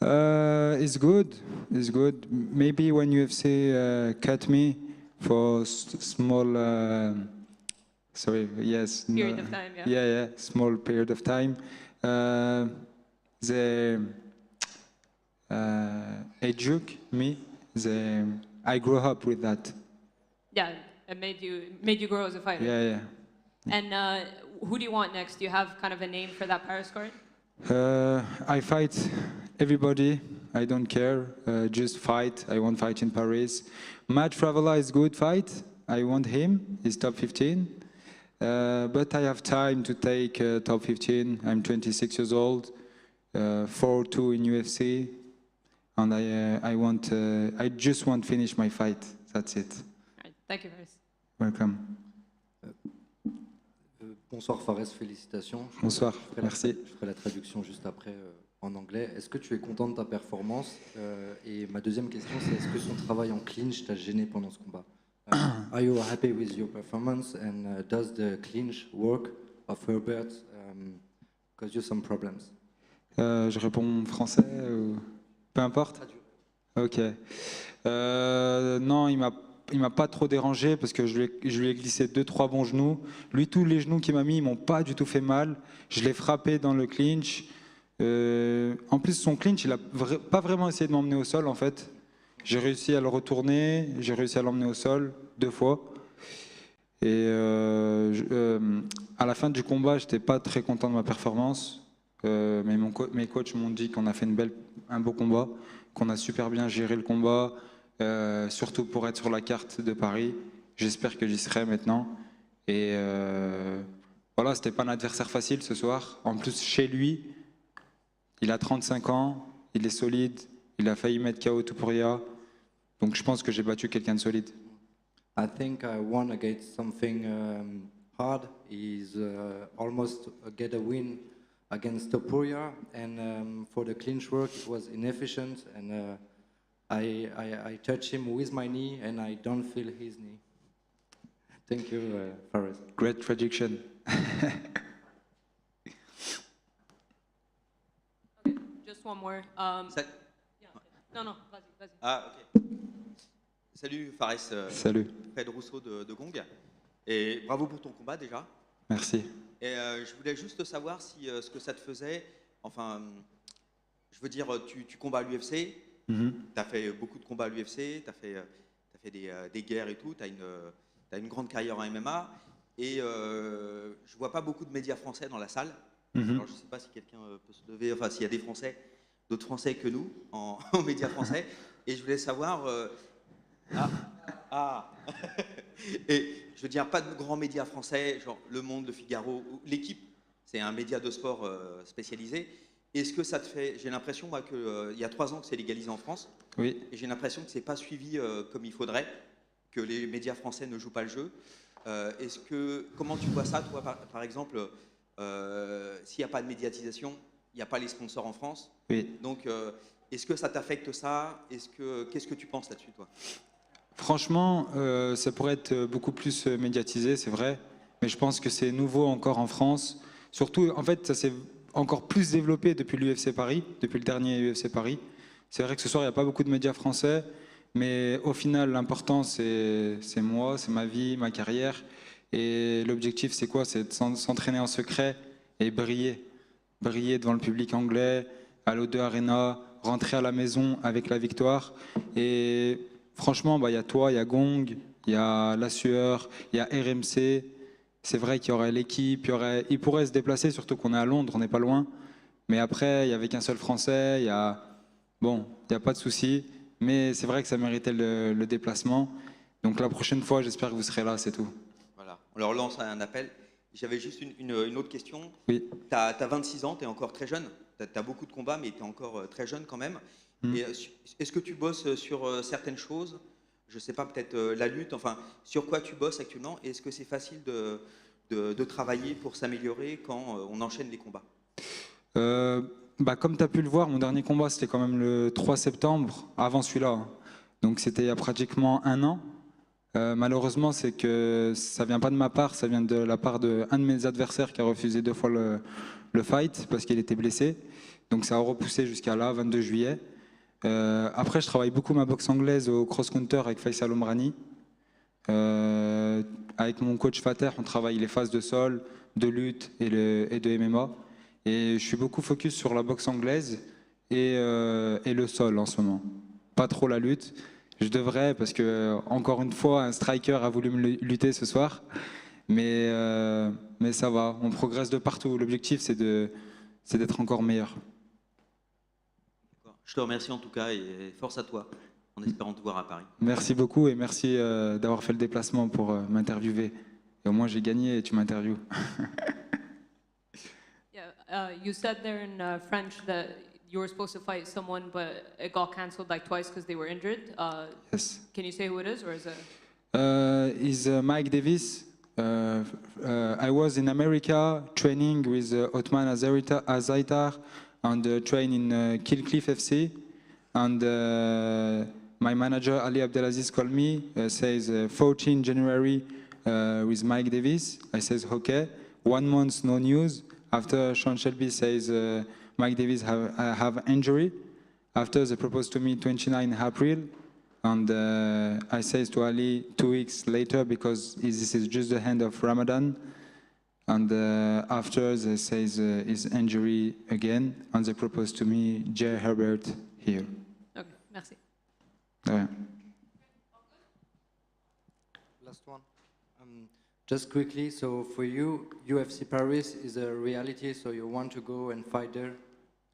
It's good. It's good. Maybe when UFC cut me for small, Period of time, yeah. Yeah, small period of time. They educate me. I grew up with that. Yeah, it made you grow as a fighter. Yeah. And who do you want next? Do you have kind of a name for that Paris card? I fight everybody. I don't care. Just fight. I won't fight in Paris. Matt Fravella is good fight. I want him. He's top 15. But I have time to take top 15. I'm 26 years old. 4-2 in UFC. And I just want to finish my fight. That's it. All right. Thank you, Fares. Welcome. Bonsoir Fares, félicitations. Bonsoir, merci. Je ferai la traduction juste après en anglais. Est-ce que tu es content de ta performance? Et ma deuxième question, c'est est-ce que son travail en clinch t'a gêné pendant ce combat? Are you happy with your performance, and does the clinch work of Herbert cause you some problems? Je réponds français ou peu importe. Ok. Non, il m'a pas trop dérangé parce que je lui ai glissé 2-3 bons genoux. Lui, tous les genoux qu'il m'a mis, ils m'ont pas du tout fait mal. Je l'ai frappé dans le clinch. En plus, son clinch, il a pas vraiment essayé de m'emmener au sol en fait. J'ai réussi à le retourner, j'ai réussi à l'emmener au sol 2 fois. Et à la fin du combat, j'étais pas très content de ma performance. Mais mes coachs m'ont dit qu'on a fait un beau combat, qu'on a super bien géré le combat, surtout pour être sur la carte de Paris. J'espère que j'y serai maintenant. Et voilà, c'était pas un adversaire facile ce soir. En plus, chez lui, il a 35 ans, il est solide, il a failli mettre KO Tybura. Donc je pense que j'ai battu quelqu'un de solide. I think I won against something hard. He's almost get a win against Tybura, and for the clinch work it was inefficient, and I touch him with my knee and I don't feel his knee. Thank you, Fares. Great traduction. Okay, just one more. Non, vas-y. Ah, ok. Salut Fares. Salut. Fred Rousseau de Gong. Et bravo pour ton combat déjà. Merci. Et je voulais juste savoir si ce que ça te faisait, enfin, Je veux dire, tu combats à l'UFC, Mhm. tu as fait beaucoup de combats à l'UFC, tu as fait des guerres et tout, tu as une grande carrière en MMA, et je vois pas beaucoup de médias français dans la salle. Mhm. Alors je sais pas si quelqu'un peut se lever, enfin s'il y a des Français, d'autres Français que nous, en médias français, et je voulais savoir... Et je veux dire, pas de grands médias français, genre Le Monde, Le Figaro, ou L'Équipe, c'est un média de sport spécialisé. Est-ce que ça te fait... J'ai l'impression, moi, qu'il y a 3 ans que c'est légalisé en France, Oui. et j'ai l'impression que c'est pas suivi comme il faudrait, que les médias français ne jouent pas le jeu. Comment tu vois ça, toi, par exemple, s'il n'y a pas de médiatisation, il n'y a pas les sponsors en France. Oui. Donc, est-ce que ça t'affecte ça? Qu'est-ce que tu penses là-dessus, toi? Franchement, ça pourrait être beaucoup plus médiatisé, c'est vrai, mais je pense que c'est nouveau encore en France. Surtout, en fait, ça s'est encore plus développé depuis l'UFC Paris, depuis le dernier UFC Paris. C'est vrai que ce soir, il n'y a pas beaucoup de médias français, mais au final, l'important, c'est moi, c'est ma vie, ma carrière. Et l'objectif, c'est quoi? C'est de s'entraîner en secret et briller. Briller devant le public anglais, à l'O2 Arena, rentrer à la maison avec la victoire. Et franchement, il y a toi, il y a Gong, il y a La Sueur, il y a RMC. C'est vrai qu'il y aurait l'équipe, il pourrait se déplacer, surtout qu'on est à Londres, on n'est pas loin. Mais après, il n'y avait qu'un seul Français, bon, il n'y a pas de souci. Mais c'est vrai que ça méritait le déplacement. Donc la prochaine fois, j'espère que vous serez là, c'est tout. Voilà, on leur lance un appel. J'avais juste une autre question. Oui. Tu as 26 ans, tu es encore très jeune. Tu as beaucoup de combats, mais tu es encore très jeune quand même. Et est-ce que tu bosses sur certaines choses? Je ne sais pas, peut-être la lutte, enfin, sur quoi tu bosses actuellement? Et est-ce que c'est facile de travailler pour s'améliorer quand on enchaîne les combats? Comme tu as pu le voir, mon dernier combat, c'était quand même le 3 septembre, avant celui-là. Hein. Donc c'était il y a pratiquement 1 an. Malheureusement, c'est que ça vient pas de ma part, ça vient de la part d'un de mes adversaires qui a refusé 2 fois le fight parce qu'il était blessé. Donc ça a repoussé jusqu'à là, 22 juillet. Après, je travaille beaucoup ma boxe anglaise au cross-counter avec Faisal Omrani. Avec mon coach Fater, on travaille les phases de sol, de lutte et de MMA. Et je suis beaucoup focus sur la boxe anglaise et le sol en ce moment. Pas trop la lutte. Je devrais parce que, encore une fois, un striker a voulu me lutter ce soir. Mais ça va, on progresse de partout. L'objectif, c'est d'être encore meilleur. Je te remercie en tout cas et force à toi, en espérant te voir à Paris. Merci beaucoup et merci d'avoir fait le déplacement pour m'interviewer. Et au moins, j'ai gagné et tu m'interviews. Yeah, you said there in French that you were supposed to fight someone, but it got cancelled like twice because they were injured. Yes. Can you say who it is, or is it? Is Mike Davis. I was in America training with Usman Azaitar and train in Killcliff FC. And my manager Ali Abdelaziz called me, says 14 January with Mike Davis. I says okay. 1 month no news. After Sean Shelby says Mike Davis have injury. After they proposed to me 29 April. And I says to Ali 2 weeks later because this is just the end of Ramadan. And after they says his injury again, and they proposed to me Jay Herbert here. Okay, merci. Ouais. Last one. Just quickly, so for you, UFC Paris is a reality, so you want to go and fight there?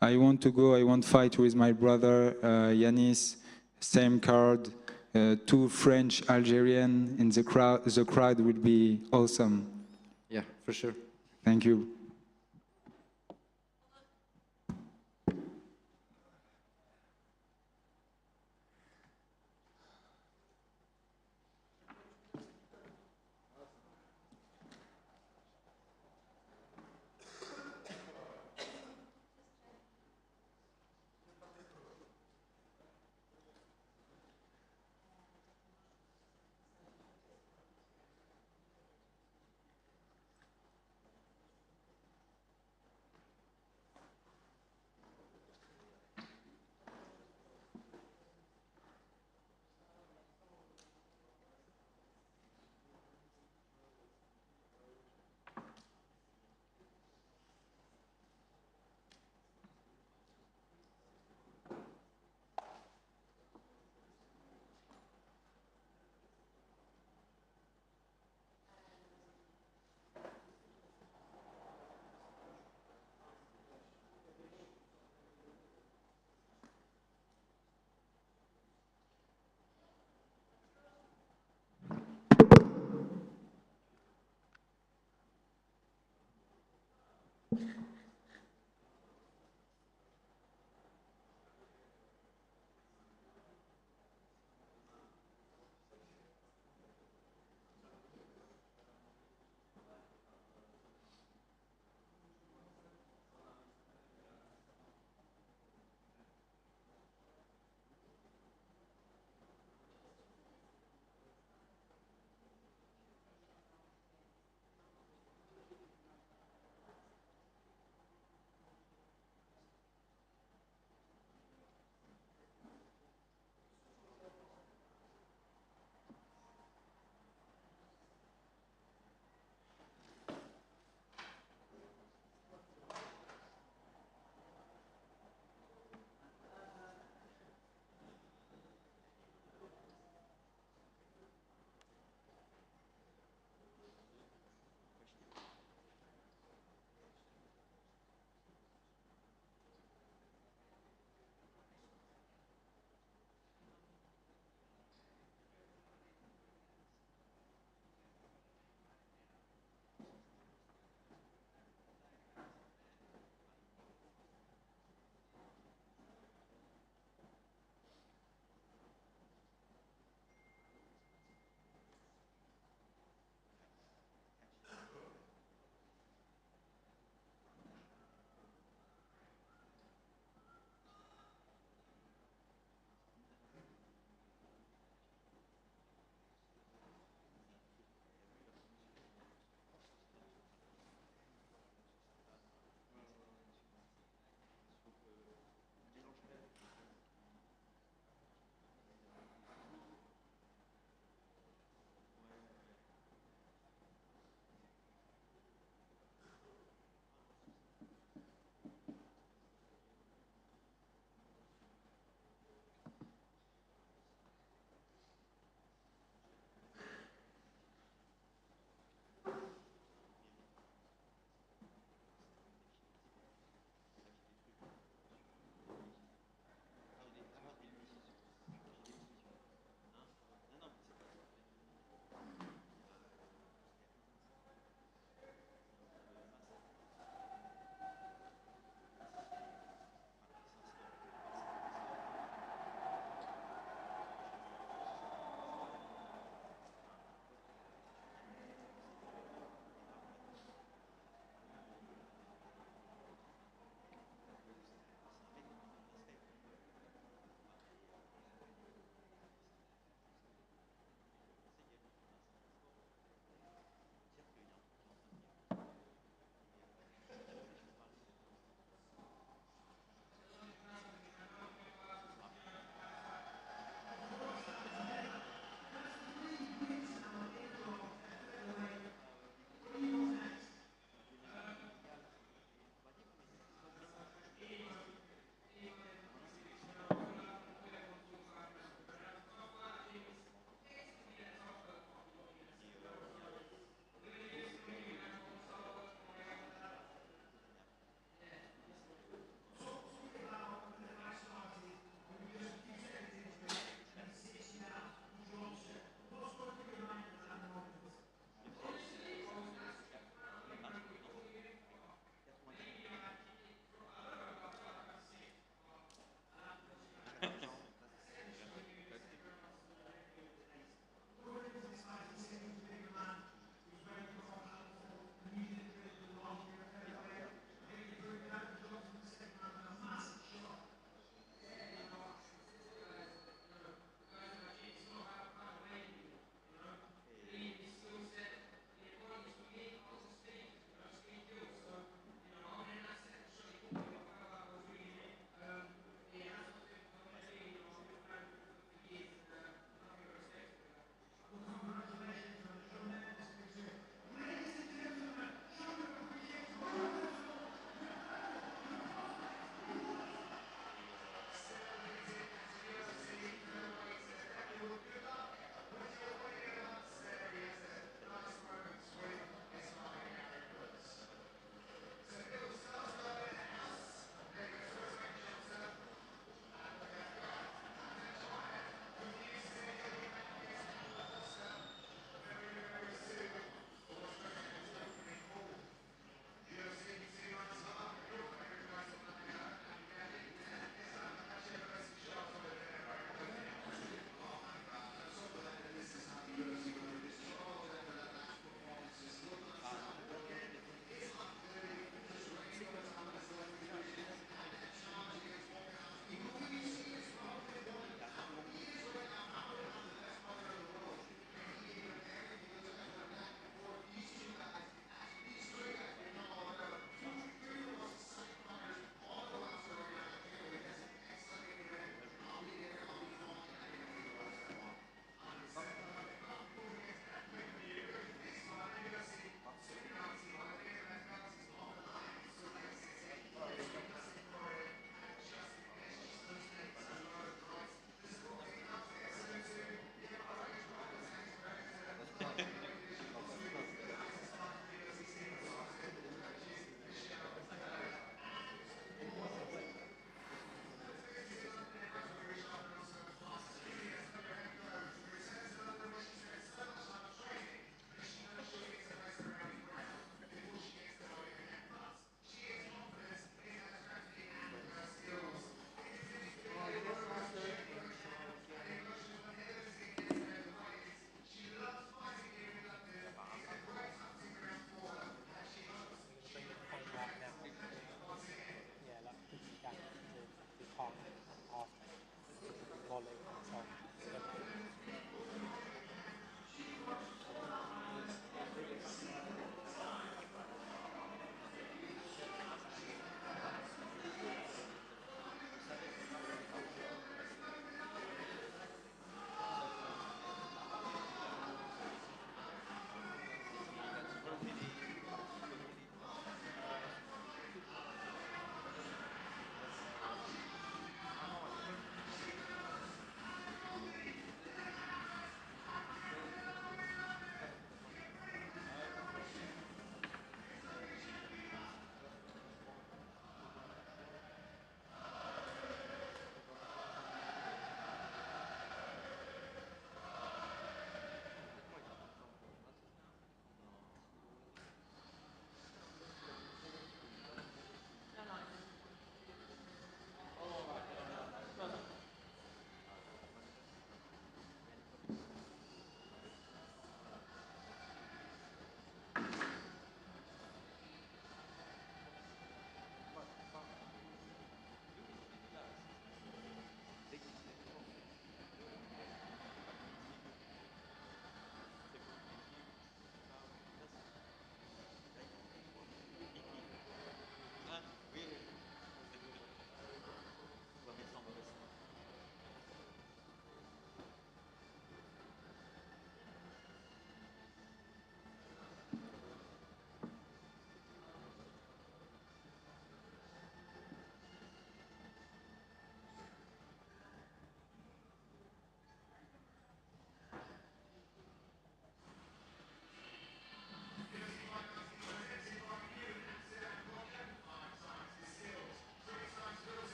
I want to go, I want to fight with my brother Yanis, same card, 2 French, Algerian in the crowd. The crowd will be awesome. Yeah, for sure. Thank you.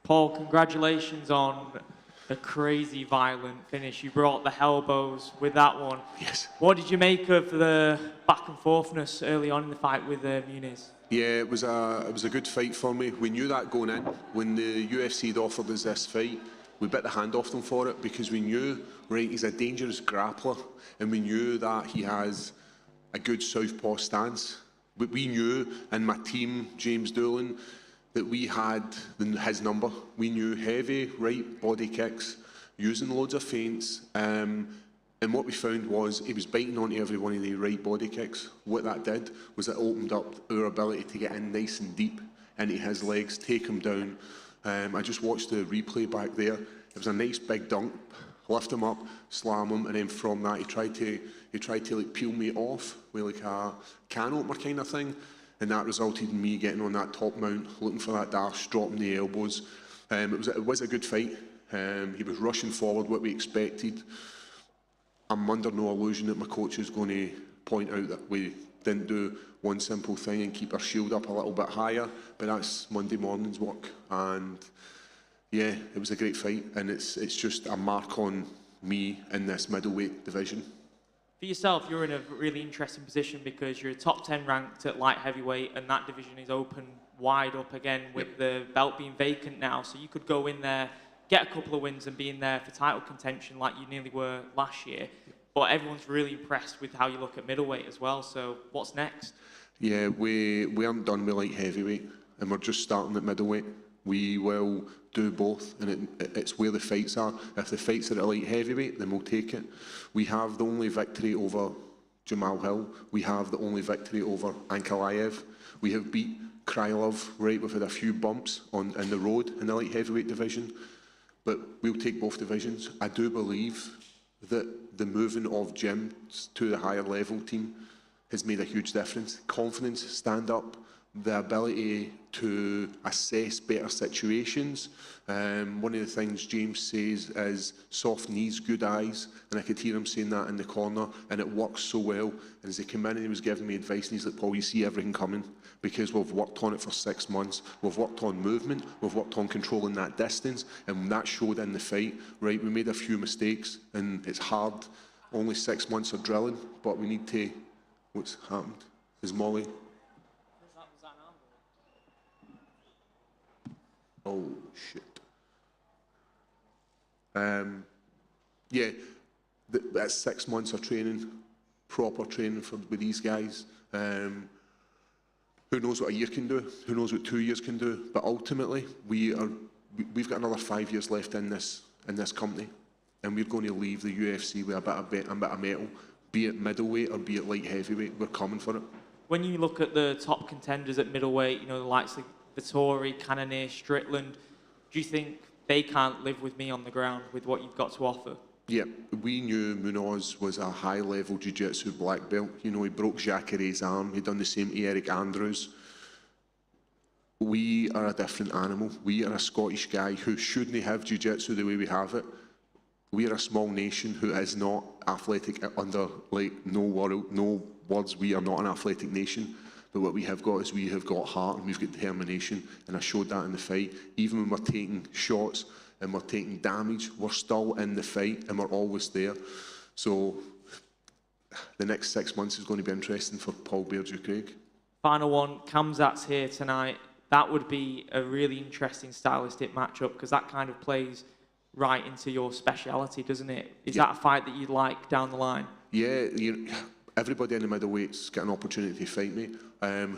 Paul, congratulations on the crazy violent finish. You brought the elbows with that one. Yes. What did you make of the back and forthness early on in the fight with Muniz? Yeah, it was a good fight for me. We knew that going in. When the UFC had offered us this fight, we bit the hand off them for it because we knew, right, he's a dangerous grappler, and we knew that he has a good southpaw stance. But we knew, and my team, James Doolan, that we had his number. We knew heavy right body kicks, using loads of feints, and what we found was he was biting onto every one of the right body kicks. What that did was it opened up our ability to get in nice and deep into his legs, take him down. I just watched the replay back there. It was a nice big dunk, lift him up, slam him, and then from that he tried to like peel me off with like a can opener kind of thing, and that resulted in me getting on that top mount, looking for that dash, dropping the elbows. It was a good fight. He was rushing forward, what we expected. I'm under no illusion that my coach is going to point out that we didn't do one simple thing and keep our shield up a little bit higher, but that's Monday morning's work. And yeah, it was a great fight, and it's just a mark on me in this middleweight division. For yourself, you're in a really interesting position because you're top 10 ranked at light heavyweight, and that division is open wide up again with the belt being vacant now. So you could go in there, get a couple of wins and be in there for title contention like you nearly were last year. But everyone's really impressed with how you look at middleweight as well. So what's next? Yeah, we aren't done with light heavyweight, and we're just starting at middleweight. We will do both, and it's where the fights are. If the fights are at light heavyweight, then we'll take it. We have the only victory over Jamal Hill. We have the only victory over Ankalaev. We have beat Krylov, right? We've had a few bumps in the road in the light heavyweight division, but we'll take both divisions. I do believe that the moving of Jim to the higher level team has made a huge difference. Confidence, stand up, the ability to assess better situations. One of the things James says is soft knees, good eyes, and I could hear him saying that in the corner, and it works so well. And as he came in and he was giving me advice, and he's like, Paul, you see everything coming, because we've worked on it for 6 months. We've worked on movement, we've worked on controlling that distance, and that showed in the fight, right? We made a few mistakes, and it's hard, only 6 months of drilling, but we need to, what's happened? Is Molly? Oh, shit. Yeah, that's 6 months of training, proper training with these guys. Who knows what a year can do? Who knows what 2 years can do? But ultimately, we've got another 5 years left in this company, and we're going to leave the UFC with a bit of metal, be it middleweight or be it light heavyweight. We're coming for it. When you look at the top contenders at middleweight, you know, the likes of Vittori, Cannonier, Strickland, do you think they can't live with me on the ground with what you've got to offer? Yeah, we knew Munoz was a high-level jiu-jitsu black belt. You know, he broke Jacare's arm. He'd done the same to Eric Andrews. We are a different animal. We are a Scottish guy who shouldn't have jiu-jitsu the way we have it. We are a small nation who is not athletic under, like, no words. We are not an athletic nation. But what we have got is we have got heart and we've got determination, and I showed that in the fight. Even when we're taking shots and we're taking damage, we're still in the fight and we're always there. So the next 6 months is going to be interesting for Paul Beardew-Craig. Final one, Khamzat's here tonight. That would be a really interesting stylistic matchup because that kind of plays right into your speciality, doesn't it? Is that a fight that you'd like down the line? Yeah, everybody in the middleweights get an opportunity to fight me.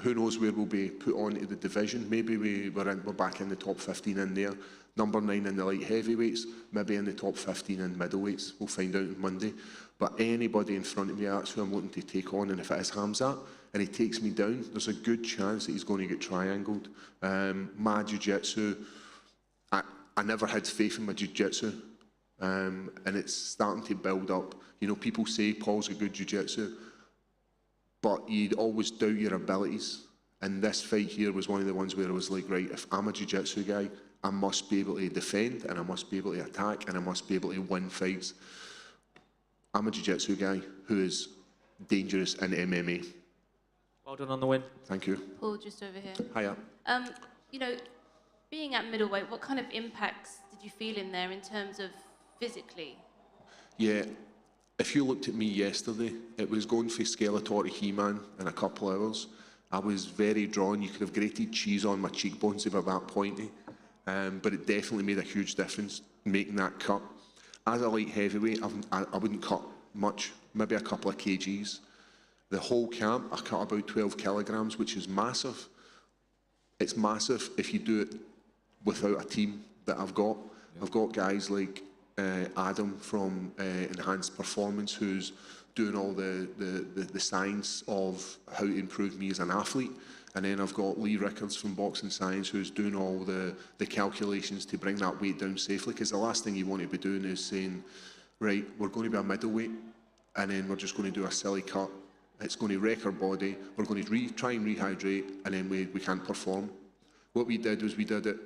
Who knows where we'll be put on to the division. Maybe we're back in the top 15 in there. Number 9 in the light heavyweights, maybe in the top 15 in middleweights. We'll find out on Monday. But anybody in front of me, that's who I'm looking to take on. And if it is Khamzat and he takes me down, there's a good chance that he's going to get triangled. My jiu-jitsu, I never had faith in my jiu-jitsu. And it's starting to build up. You know, people say Paul's a good jiu-jitsu, but you'd always doubt your abilities. And this fight here was one of the ones where I was like, right, if I'm a jiu-jitsu guy, I must be able to defend, and I must be able to attack, and I must be able to win fights. I'm a jiu-jitsu guy who is dangerous in MMA. Well done on the win. Thank you. Paul, just over here. Hiya. You know, being at middleweight, what kind of impacts did you feel in there in terms of physically? Yeah, if you looked at me yesterday, it was going for Skeletor to He-Man in a couple of hours. I was very drawn. You could have grated cheese on my cheekbones if they were that pointy. But it definitely made a huge difference making that cut. As a light heavyweight, I wouldn't cut much, maybe a couple of kgs. The whole camp, I cut about 12 kilograms, which is massive. It's massive if you do it without a team that I've got. I've got guys like Adam from Enhanced Performance, who's doing all the science of how to improve me as an athlete. And then I've got Lee Rickards from Boxing Science, who's doing all the calculations to bring that weight down safely. Because the last thing you want to be doing is saying, right, we're going to be a middleweight, and then we're just going to do a silly cut. It's going to wreck our body. We're going to try and rehydrate, and then we can't perform. What we did was we did it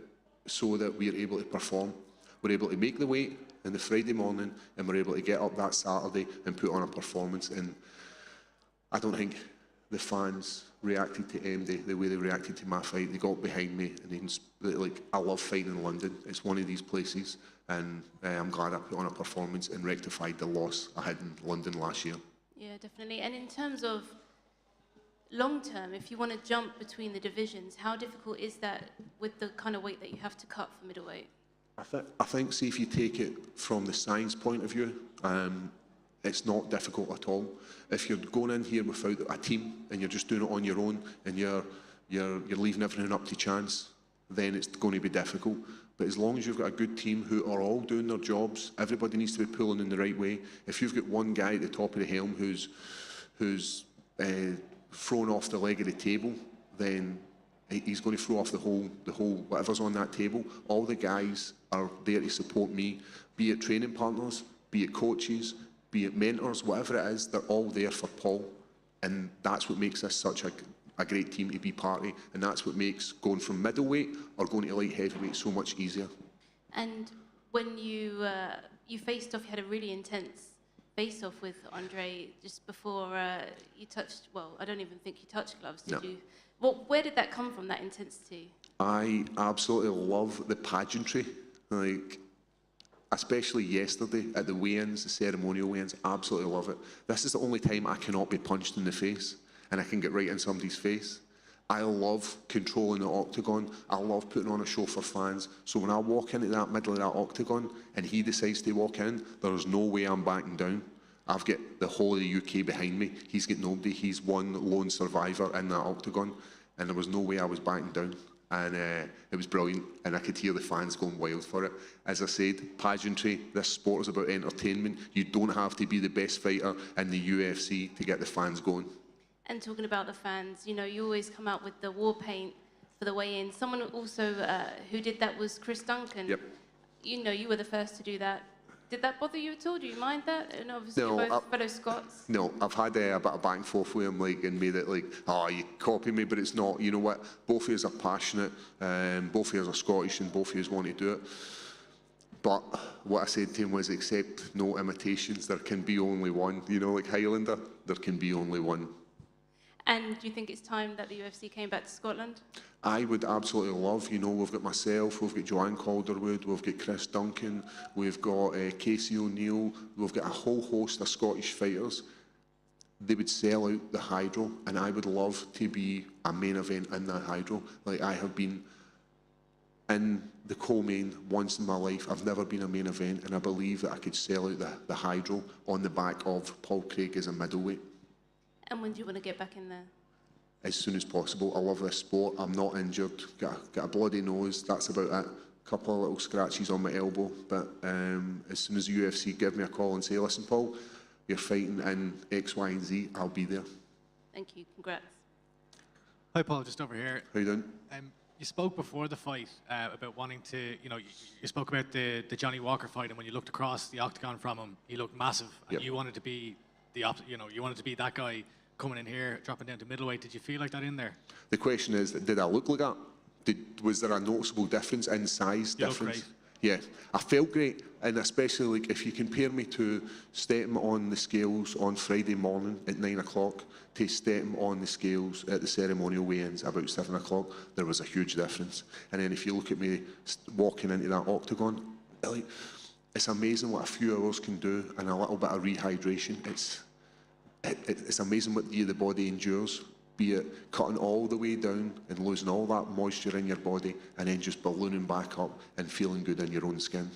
so that we are able to perform. We're able to make the weight on the Friday morning, and we're able to get up that Saturday and put on a performance. And I don't think the fans reacted to MD the way they reacted to my fight. They got behind me, and I love fighting in London. It's one of these places, and I'm glad I put on a performance and rectified the loss I had in London last year. Yeah, definitely. And in terms of long term, if you want to jump between the divisions, how difficult is that with the kind of weight that you have to cut for middleweight? I think, see, if you take it from the science point of view, it's not difficult at all. If you're going in here without a team and you're just doing it on your own and you're leaving everything up to chance, then it's going to be difficult. But as long as you've got a good team who are all doing their jobs, everybody needs to be pulling in the right way. If you've got one guy at the top of the helm who's thrown off the leg of the table, then he's going to throw off the whole whatever's on that table. All the guys are there to support me, be it training partners, be it coaches, be it mentors, whatever it is, they're all there for Paul. And that's what makes us such a great team to be part of, and that's what makes going from middleweight or going to light heavyweight so much easier. And when you faced off, you had a really intense face-off with Andre just before you touched, well, I don't even think you touched gloves, did you? Where did that come from, that intensity? I absolutely love the pageantry, like, especially yesterday at the weigh-ins, the ceremonial weigh-ins, absolutely love it. This is the only time I cannot be punched in the face and I can get right in somebody's face. I love controlling the octagon. I love putting on a show for fans. So when I walk into that middle of that octagon and he decides to walk in, there's no way I'm backing down. I've got the whole of the UK behind me. He's got nobody. He's one lone survivor in that octagon, and there was no way I was backing down. And it was brilliant, and I could hear the fans going wild for it. As I said, pageantry, this sport is about entertainment. You don't have to be the best fighter in the UFC to get the fans going. And talking about the fans, you know, you always come out with the war paint for the weigh-in. Someone also who did that was Chris Duncan. Yep. You know, you were the first to do that. Did that bother you at all? Do you mind that? And obviously you're both fellow Scots. No, I've had a bit of back and forth with him, like, and made it like, oh, you copy me, but it's not. You know what? Both of us are passionate, both of us are Scottish, and both of us want to do it. But what I said to him was, accept no imitations. There can be only one. You know, like Highlander, there can be only one. And do you think it's time that the UFC came back to Scotland? I would absolutely love, you know, we've got myself, we've got Joanne Calderwood, we've got Chris Duncan, we've got Casey O'Neill, we've got a whole host of Scottish fighters. They would sell out the Hydro, and I would love to be a main event in that Hydro. Like, I have been in the co-main once in my life. I've never been a main event, and I believe that I could sell out the Hydro on the back of Paul Craig as a middleweight. And when do you want to get back in there? As soon as possible. I love this sport. I'm not injured. Got a bloody nose. That's about it. A couple of little scratches on my elbow. But as soon as the UFC give me a call and say, listen, Paul, you're fighting in X, Y, and Z, I'll be there. Thank you. Congrats. Hi, Paul. Just over here. How you doing? You spoke before the fight about wanting to, you know, you spoke about the Johnny Walker fight, and when you looked across the octagon from him, he looked massive, and Yep. you wanted to be the opposite. You know, you wanted to be that guy coming in here, dropping down to middleweight. Did you feel like that in there? The question is, did I look like that? Was there a noticeable difference in size? You look great. Yeah, I felt great, and especially like if you compare me to stepping on the scales on Friday morning at 9 o'clock to stepping on the scales at the ceremonial weigh-ins about 7 o'clock, there was a huge difference. And then if you look at me walking into that octagon, like, it's amazing what a few hours can do and a little bit of rehydration. It's amazing what the body endures, be it cutting all the way down and losing all that moisture in your body and then just ballooning back up and feeling good in your own skin.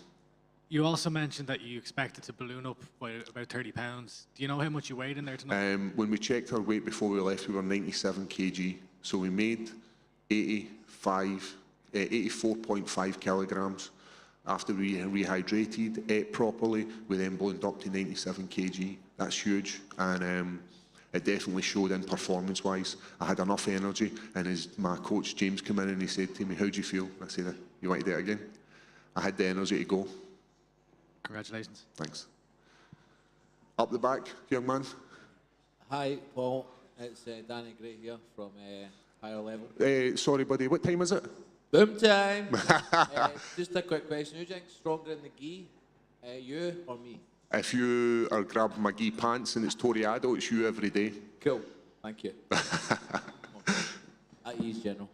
You also mentioned that you expected to balloon up by about 30 pounds. Do you know how much you weighed in there tonight? When we checked our weight before we left, we were 97 kg. So we made 84.5 kilograms. After we rehydrated, ate properly, we then ballooned up to 97 kg. That's huge. And it definitely showed in performance-wise. I had enough energy, and as my coach James came in and he said to me, "How do you feel?" I said, "You want to do it again?" I had the energy to go. Congratulations. Thanks. Up the back, young man. Hi, Paul. It's Danny Gray here from Higher Level. Sorry, buddy. What time is it? Boom time. Just a quick question. Who do you think's stronger in the gi? You or me? If you are grabbing my gi pants and it's Toriado, it's you every day. Cool. Thank you. At ease, General.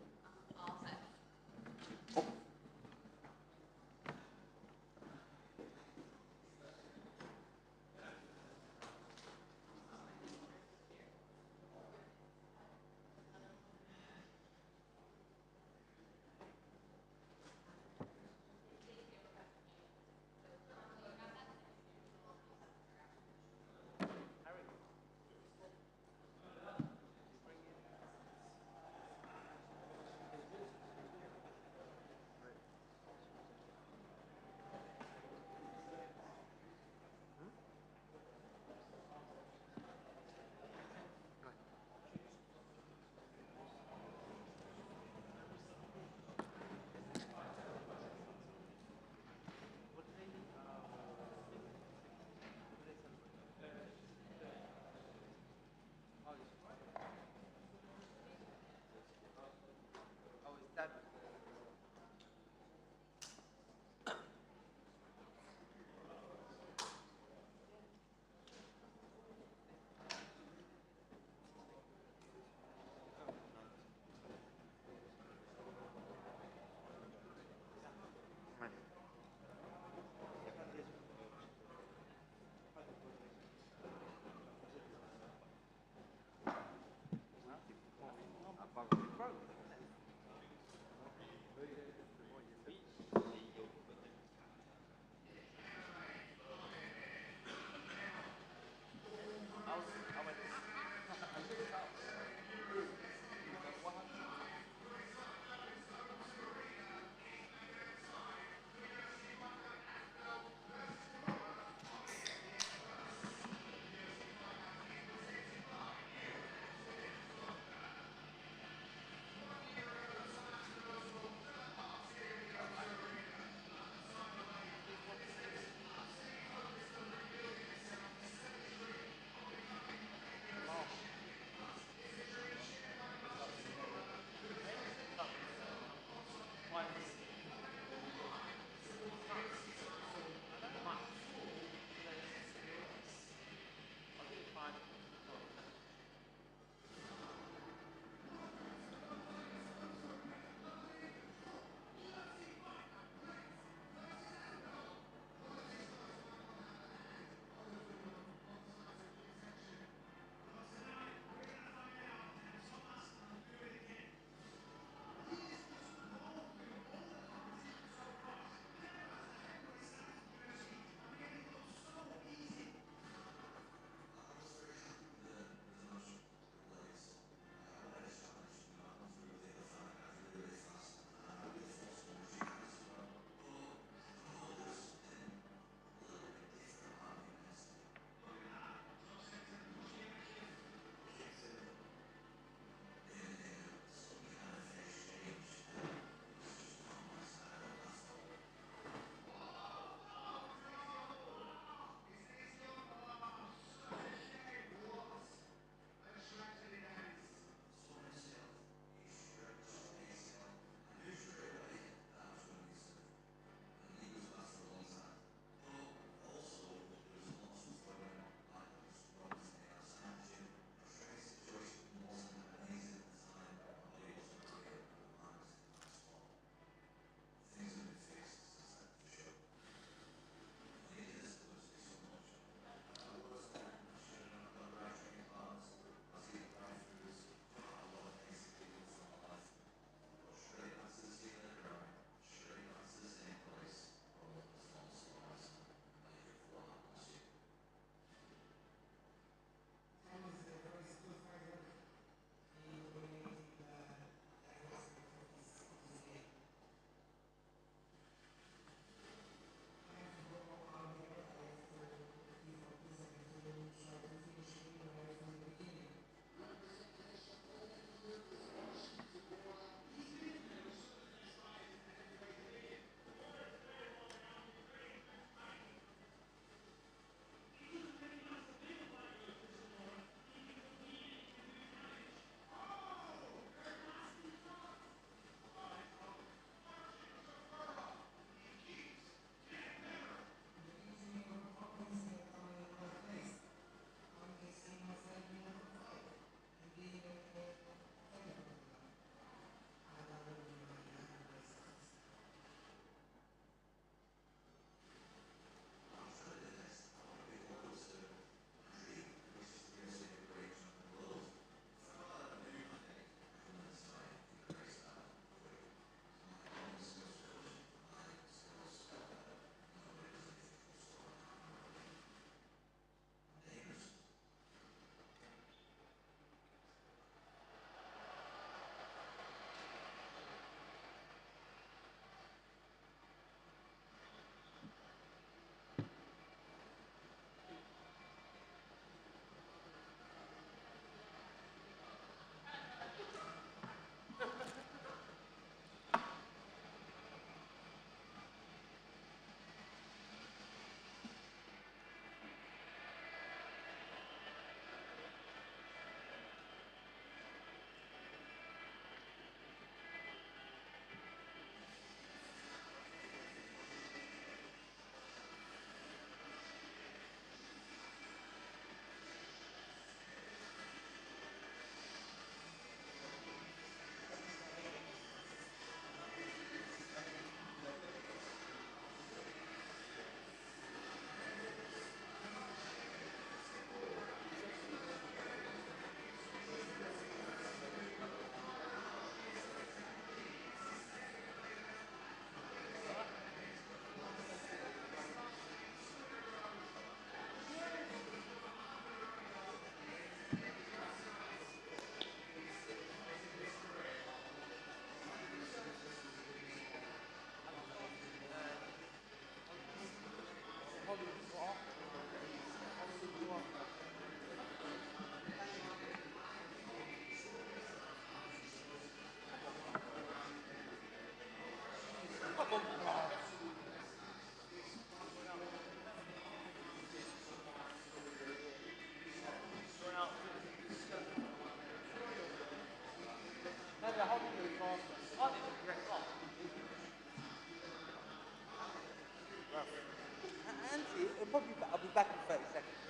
I'll be back in 30 seconds.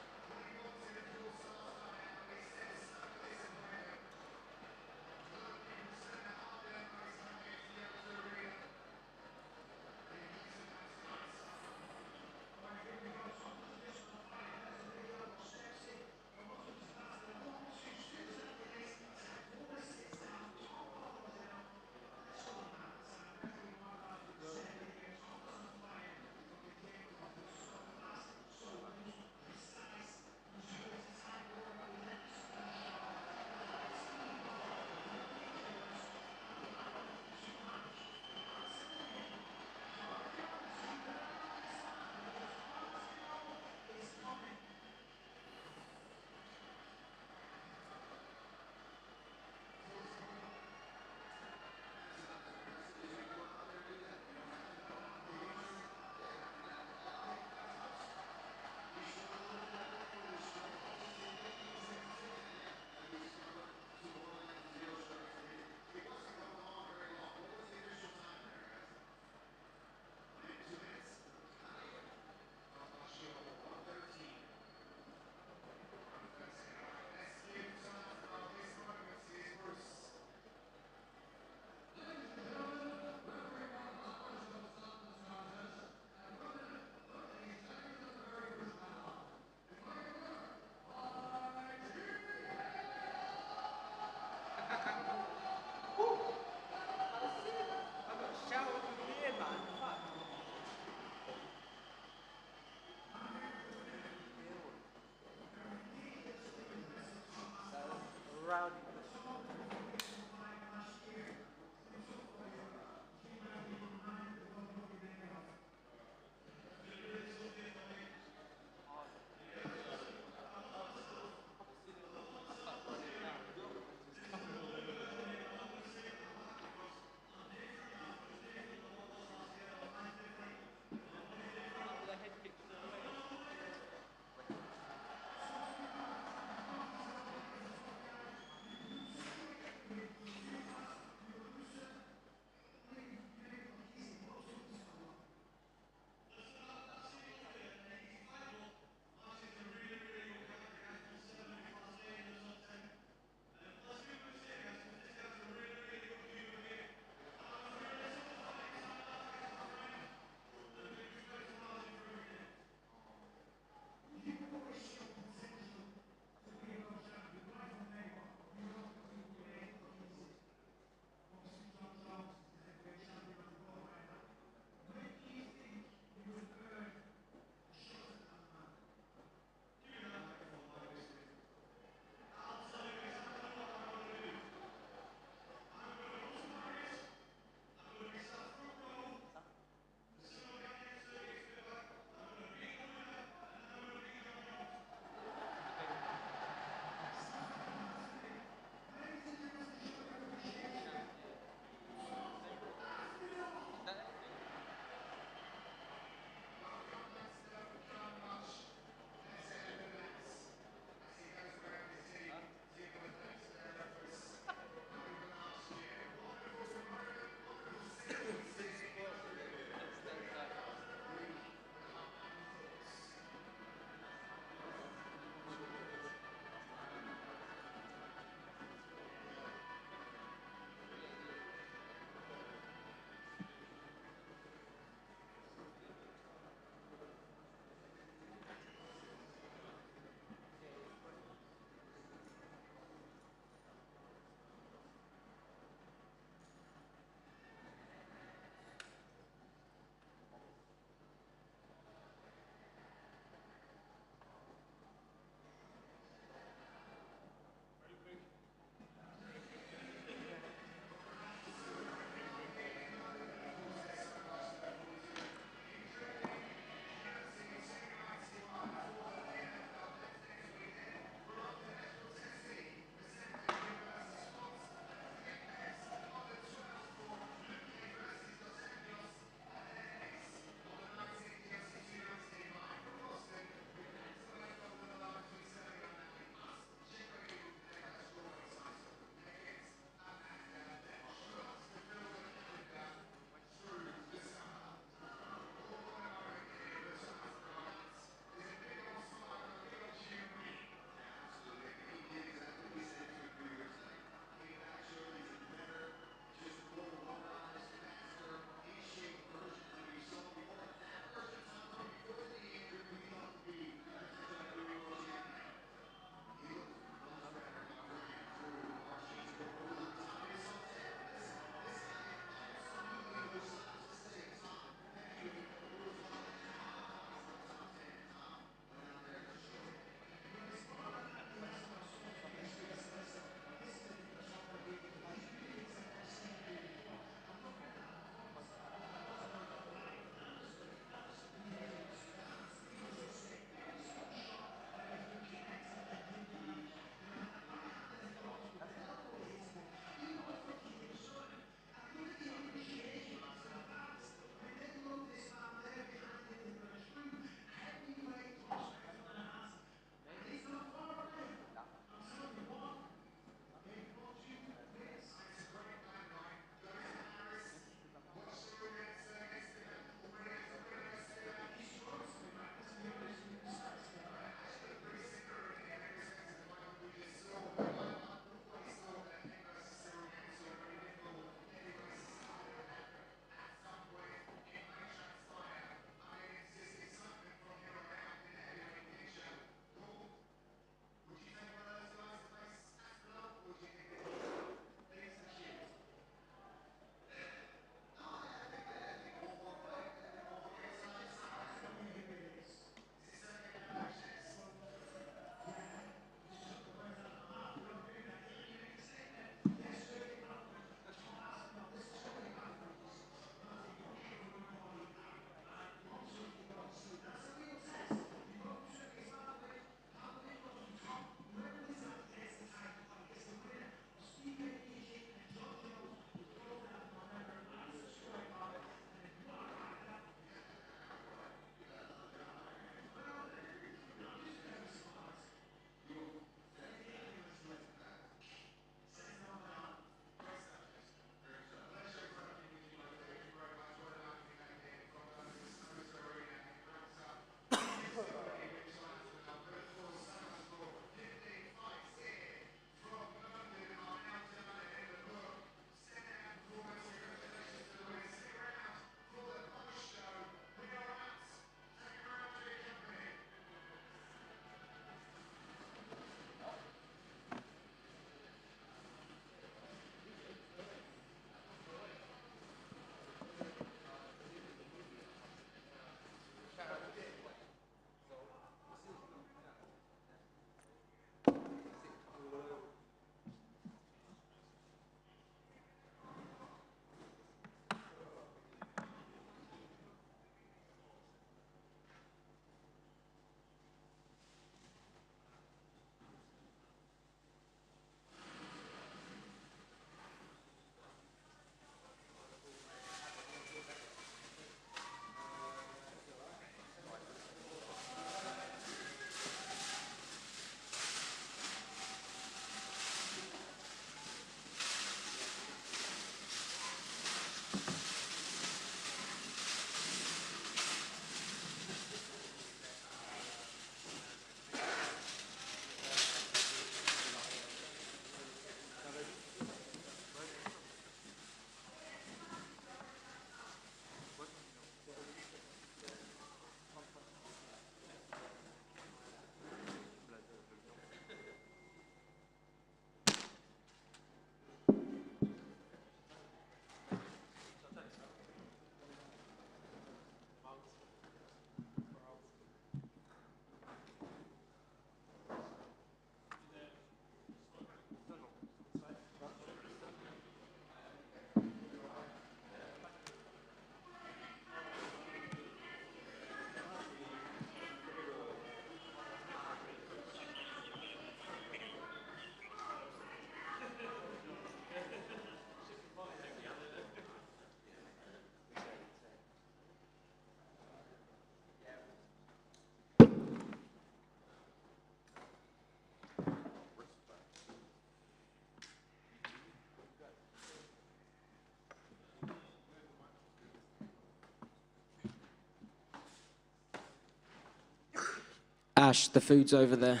Ash, the food's over there.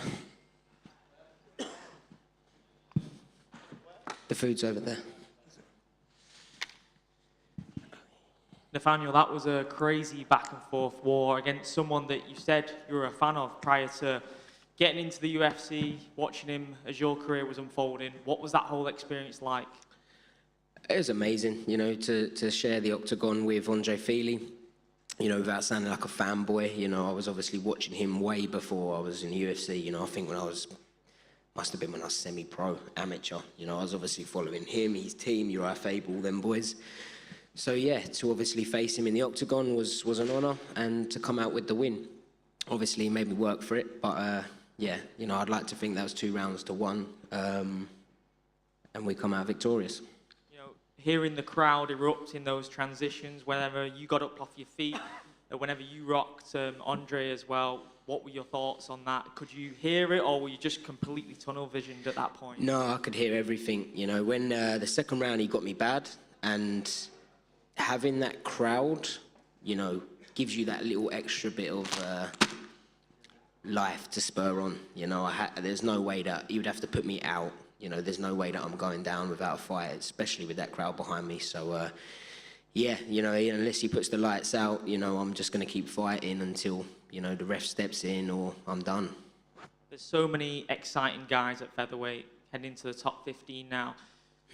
The food's over there. Nathaniel, that was a crazy back and forth war against someone that you said you were a fan of prior to getting into the UFC, watching him as your career was unfolding. What was that whole experience like? It was amazing, you know, to share the octagon with Andre Fili. You know, without sounding like a fanboy, you know, I was obviously watching him way before I was in the UFC. You know, I think must have been when I was semi-pro, amateur. You know, I was obviously following him, his team, Uriah Faber, all them boys. So yeah, to obviously face him in the octagon was an honour, and to come out with the win. Obviously, he made me work for it, but yeah, you know, I'd like to think that was 2 rounds to 1, and we come out victorious. You know, hearing the crowd erupt in those transitions, whenever you got up off your feet, whenever you rocked Andre as well, what were your thoughts on that? Could you hear it, or were you just completely tunnel visioned at that point? No, I could hear everything. You know, when the second round he got me bad, and having that crowd, you know, gives you that little extra bit of life to spur on. You know, there's no way that he would have to put me out. You know, there's no way that I'm going down without a fight, especially with that crowd behind me. So, yeah, you know, unless he puts the lights out, you know, I'm just going to keep fighting until, you know, the ref steps in or I'm done. There's so many exciting guys at featherweight heading into the top 15 now.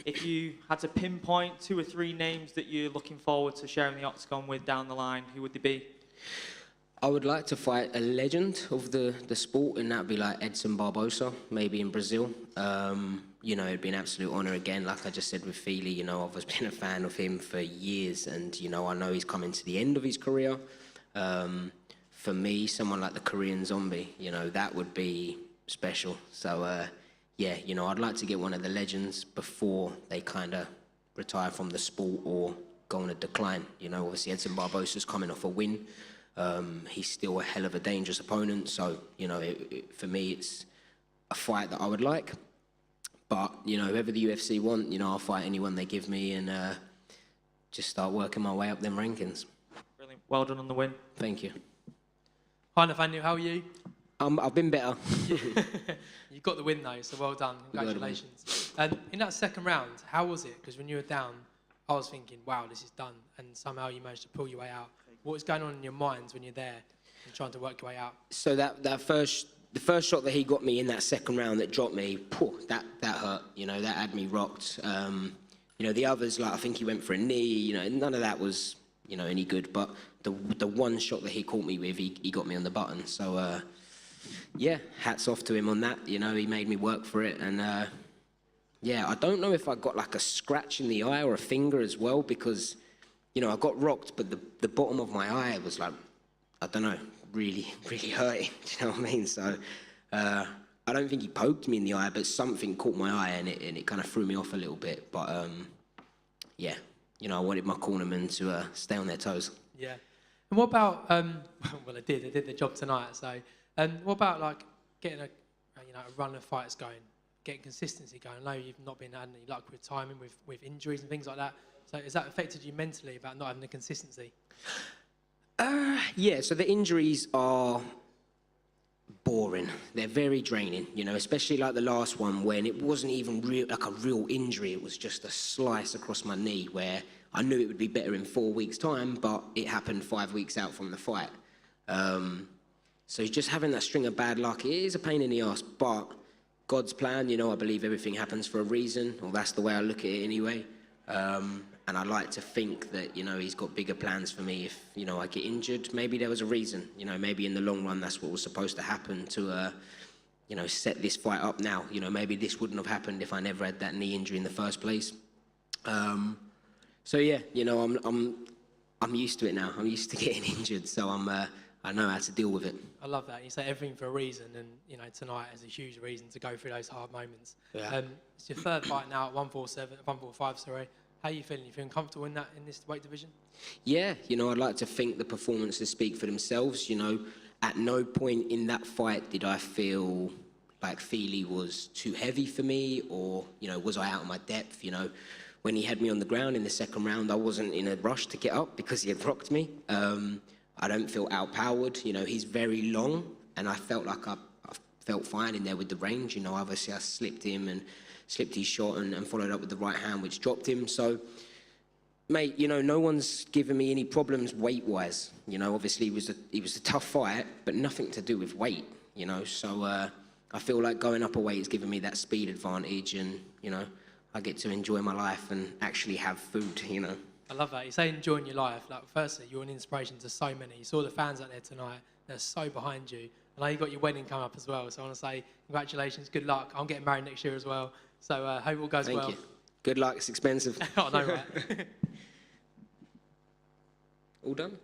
If you had to pinpoint 2 or 3 names that you're looking forward to sharing the octagon with down the line, who would they be? I would like to fight a legend of the sport, and that would be like Edson Barbosa, maybe in Brazil. You know, it'd be an absolute honour again. Like I just said with Fili, you know, I've been a fan of him for years, and, you know, I know he's coming to the end of his career. For me, someone like the Korean Zombie, you know, that would be special. So, yeah, you know, I'd like to get one of the legends before they kind of retire from the sport or go on a decline. You know, obviously Edson Barbosa's coming off a win. He's still a hell of a dangerous opponent. So, you know, for me, it's a fight that I would like. But, you know, whoever the UFC want, you know, I'll fight anyone they give me and just start working my way up them rankings. Brilliant. Well done on the win. Thank you. Hi, Nathaniel. How are you? I've been better. You got the win, though, so well done. Congratulations. And in that second round, how was it? Because when you were down, I was thinking, wow, this is done. And somehow you managed to pull your way out. What was going on in your minds when you're there and trying to work your way out? So the first shot that he got me in that second round that dropped me, that hurt. You know, that had me rocked. You know, the others, like I think he went for a knee. You know, none of that was, you know, any good. But the one shot that he caught me with, he got me on the button. So yeah, hats off to him on that. You know, he made me work for it. And yeah, I don't know if I got like a scratch in the eye or a finger as well, because, you know, I got rocked, but the bottom of my eye was like, I don't know, really, really hurting. Do you know what I mean? So I don't think he poked me in the eye, but something caught my eye and it kind of threw me off a little bit. But yeah, you know, I wanted my cornermen to stay on their toes. Yeah. And what about, well, I did the job tonight. So what about like getting a run of fights going, getting consistency going? I know you've not been had any luck with timing, with injuries and things like that. So has that affected you mentally about not having the consistency? Yeah, so the injuries are boring. They're very draining, you know, especially like the last one when it wasn't even like a real injury. It was just a slice across my knee where I knew it would be better in 4 weeks' time, but it happened 5 weeks out from the fight. So just having that string of bad luck, it is a pain in the ass, but God's plan, you know, I believe everything happens for a reason, or that's the way I look at it anyway. And I like to think that, you know, he's got bigger plans for me. If, you know, I get injured, maybe there was a reason. You know, maybe in the long run, that's what was supposed to happen to, you know, set this fight up now. You know, maybe this wouldn't have happened if I never had that knee injury in the first place. So yeah, you know, I'm used to it now. I'm used to getting injured, so I know how to deal with it. I love that. You say everything for a reason, and, you know, tonight is a huge reason to go through those hard moments. Yeah. It's your third fight now at 145, sorry. How are you feeling? You feeling comfortable in this weight division? Yeah, you know, I'd like to think the performances speak for themselves. You know, at no point in that fight did I feel like Fili was too heavy for me, or, you know, was I out of my depth? You know, when he had me on the ground in the second round, I wasn't in a rush to get up because he had rocked me. I don't feel outpowered. You know, he's very long, and I felt like I felt fine in there with the range. You know, obviously I slipped him and slipped his shot and followed up with the right hand, which dropped him. So, mate, you know, no one's given me any problems weight-wise. You know, obviously it was a tough fight, but nothing to do with weight, you know. So I feel like going up a weight has given me that speed advantage, and, you know, I get to enjoy my life and actually have food, you know. I love that. You say enjoying your life. Like, firstly, you're an inspiration to so many. You saw the fans out there tonight. They're so behind you. I know you got your wedding coming up as well, so I want to say congratulations, good luck. I'm getting married next year as well, so hope it all goes well. Thank you. Good luck. It's expensive. I know, right? All done?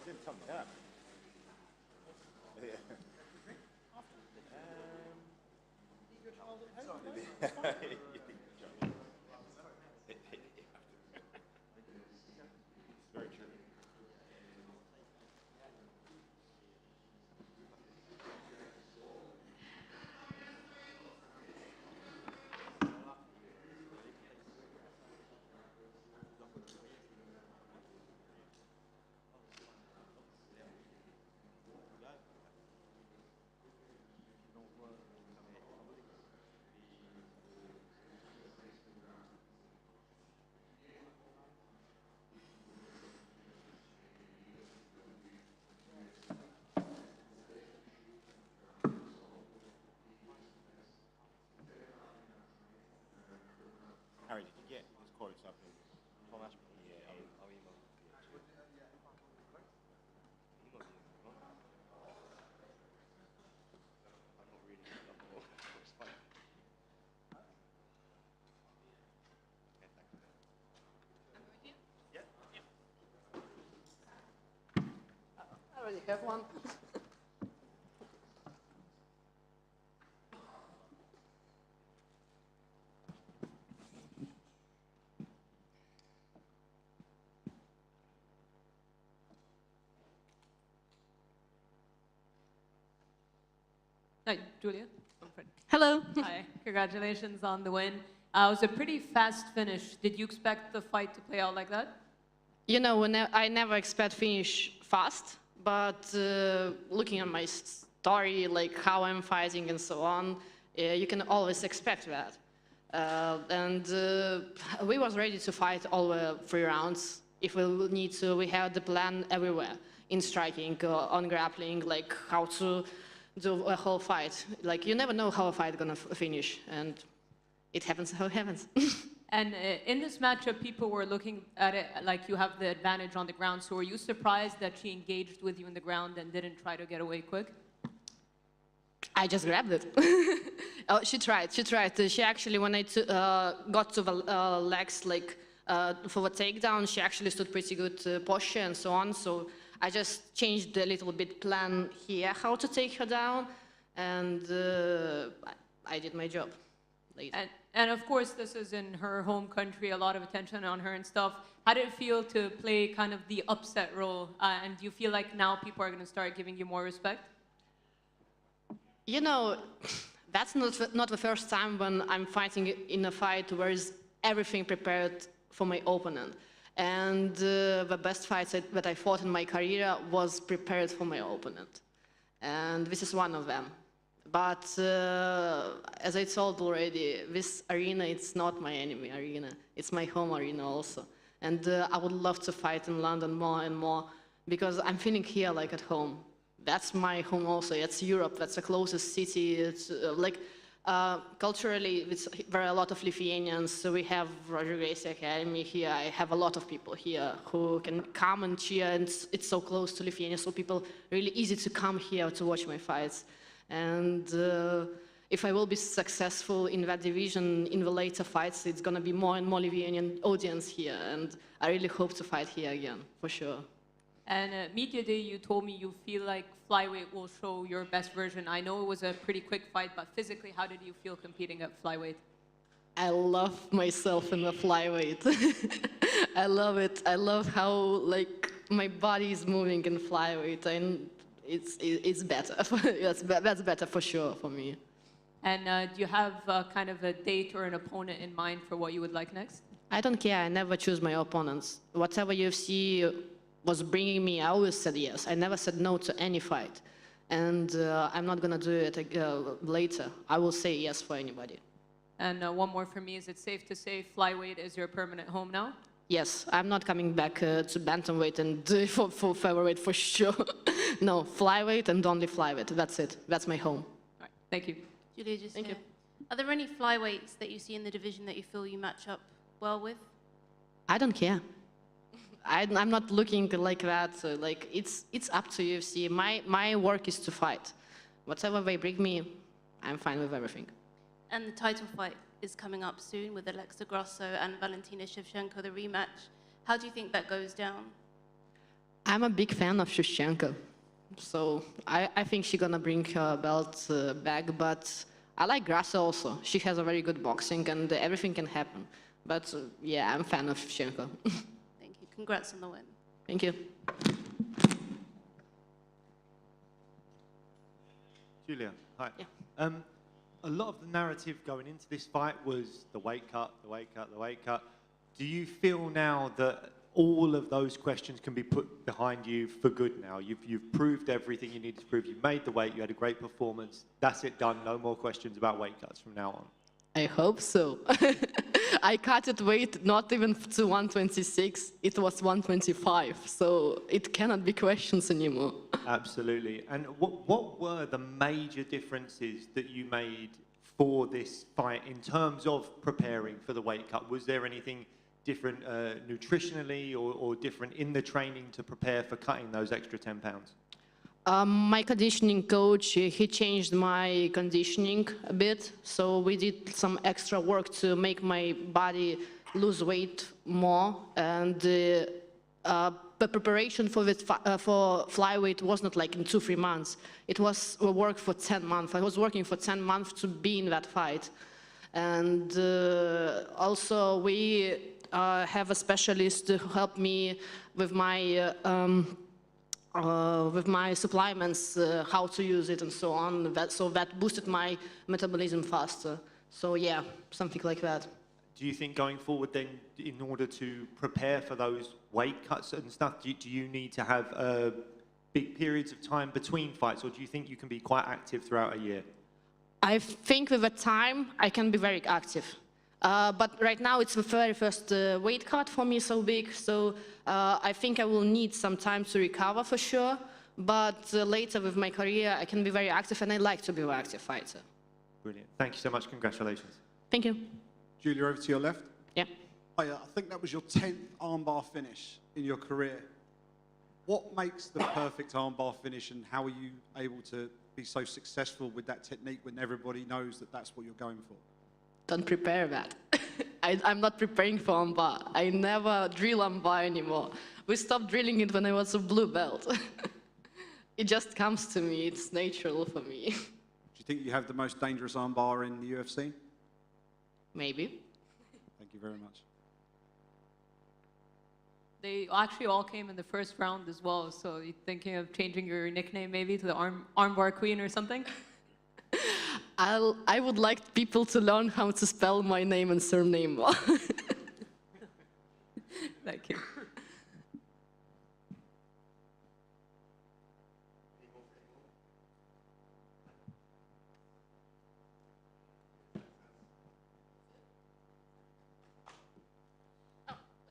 Didn't tell me that. Very true. Harry, did you get his quotes up in Tom Aspinall? Yeah, I'll email you. I'm not reading it up more. It's fine. Okay, thanks. Yeah, yeah. I already have one. Hi, Julia. Hello. Hi. Congratulations on the win. It was a pretty fast finish. Did you expect the fight to play out like that? You know, I never expect finish fast, but looking at my story, like how I'm fighting and so on, you can always expect that. We was ready to fight all the 3 rounds. If we need to, we have the plan everywhere, in striking, on grappling, like how to do a whole fight. Like you never know how a fight gonna finish, and it happens how it happens. And in this matchup, people were looking at it like you have the advantage on the ground. So were you surprised that she engaged with you in the ground and didn't try to get away quick? I just grabbed it. Oh, she tried. She actually, when I got to the legs, like for the takedown, she actually stood pretty good posture and so on. So I just changed a little bit plan here, how to take her down, and I did my job later. And of course, this is in her home country, a lot of attention on her and stuff. How did it feel to play kind of the upset role? And do you feel like now people are going to start giving you more respect? You know, that's not the first time when I'm fighting in a fight where is everything prepared for my opponent. And the best fights that I fought in my career was prepared for my opponent. And this is one of them. But as I told already, this arena, it's not my enemy arena. It's my home arena also. And I would love to fight in London more and more because I'm feeling here like at home. That's my home also. It's Europe. That's the closest city. It's culturally, there are a lot of Lithuanians. So we have Roger Gracie Academy here. I have a lot of people here who can come and cheer. And it's so close to Lithuania, so people really easy to come here to watch my fights. And if I will be successful in that division in the later fights, it's going to be more and more Lithuanian audience here. And I really hope to fight here again, for sure. And media day, you told me you feel like flyweight will show your best version. I know it was a pretty quick fight, but physically, how did you feel competing at flyweight? I love myself in the flyweight. I love it. I love how like my body is moving in flyweight, and it's better. That's better for sure for me. And do you have kind of a date or an opponent in mind for what you would like next? I don't care. I never choose my opponents. Whatever UFC was bringing me, I always said yes. I never said no to any fight. And I'm not going to do it later. I will say yes for anybody. And one more for me. Is it safe to say flyweight is your permanent home now? Yes. I'm not coming back to bantamweight and for featherweight for sure. No, flyweight and only flyweight. That's it. That's my home. All right. Thank you. Julia, just Thank you. Are there any flyweights that you see in the division that you feel you match up well with? I don't care. I'm not looking like that. So like it's up to UFC. My work is to fight. Whatever they bring me, I'm fine with everything. And the title fight is coming up soon with Alexa Grasso and Valentina Shevchenko, the rematch. How do you think that goes down? I'm a big fan of Shevchenko. So I think she's gonna bring her belt back, but I like Grasso also. She has a very good boxing and everything can happen. But yeah, I'm a fan of Shevchenko. Thank you. Congrats on the win. Thank you. Julia, hi. Yeah. A lot of the narrative going into this fight was the weight cut, the weight cut, the weight cut. Do you feel now that all of those questions can be put behind you for good now? You've proved everything you needed to prove. You made the weight, you had a great performance. That's it, done. No more questions about weight cuts from now on. I hope so. I cut it weight not even to 126. It was 125. So it cannot be questions anymore. Absolutely. And what were the major differences that you made for this fight in terms of preparing for the weight cut? Was there anything different nutritionally or different in the training to prepare for cutting those extra 10 pounds? My conditioning coach, he changed my conditioning a bit. So we did some extra work to make my body lose weight more. And the preparation for flyweight was not like in 2-3 months. It was a work for 10 months. I was working for 10 months to be in that fight. And also we have a specialist to help me with my with my supplements, how to use it and so on. So that boosted my metabolism faster. So yeah, something like that. Do you think going forward then, in order to prepare for those weight cuts and stuff, do you need to have big periods of time between fights, or do you think you can be quite active throughout a year? I think with the time, I can be very active. But right now, it's the very first weight cut for me, so big. So I think I will need some time to recover for sure. But later with my career, I can be very active, and I like to be an active fighter. Brilliant. Thank you so much. Congratulations. Thank you. Julia, over to your left. Yeah. I think that was your 10th armbar finish in your career. What makes the perfect armbar finish, and how are you able to be so successful with that technique when everybody knows that that's what you're going for? Don't prepare that. I'm not preparing for armbar. I never drill armbar anymore. We stopped drilling it when I was a blue belt. It just comes to me. It's natural for me. Do you think you have the most dangerous armbar in the UFC? Maybe. Thank you very much. They actually all came in the first round as well, so you're thinking of changing your nickname maybe to the Armbar Queen or something? I would like people to learn how to spell my name and surname well. Thank you.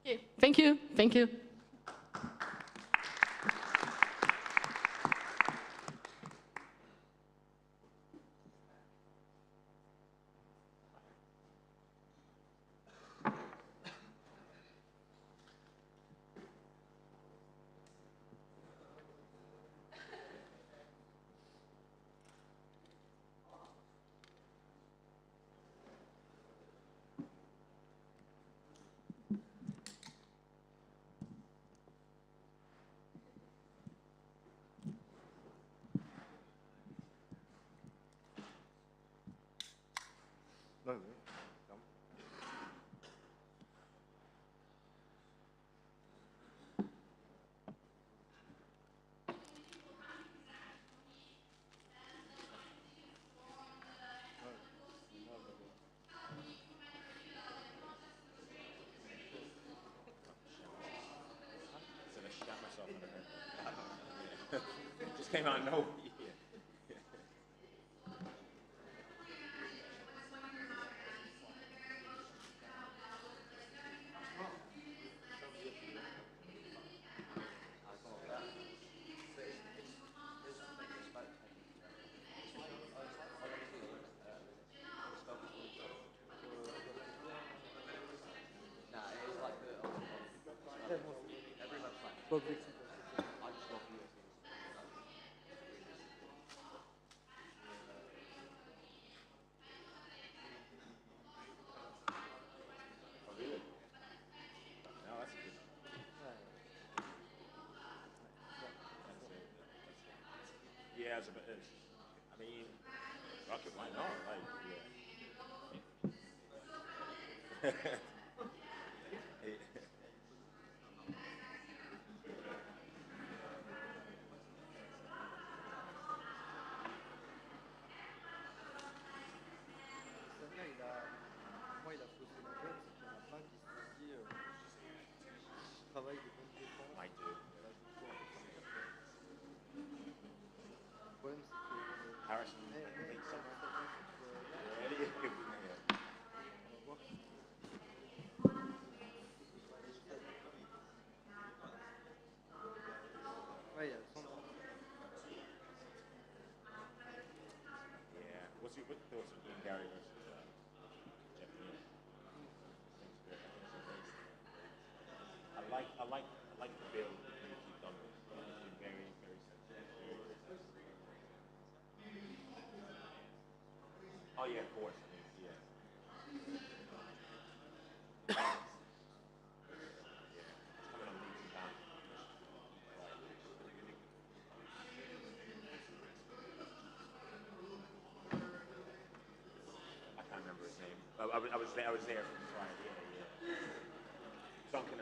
Okay. Thank you. Thank you. Just came out of nowhere. Yeah, it's a bit. I mean, fuck it, why not? Like, yeah. Harrison, yeah. What's your thoughts on Gary versus Jeff Neal? I like the build that you've done. It's been very, very sensitive. Oh yeah, of course. I mean, yeah. Coming on leaps and bounds. I can't remember his name. I was there from Friday. Yeah. Duncan.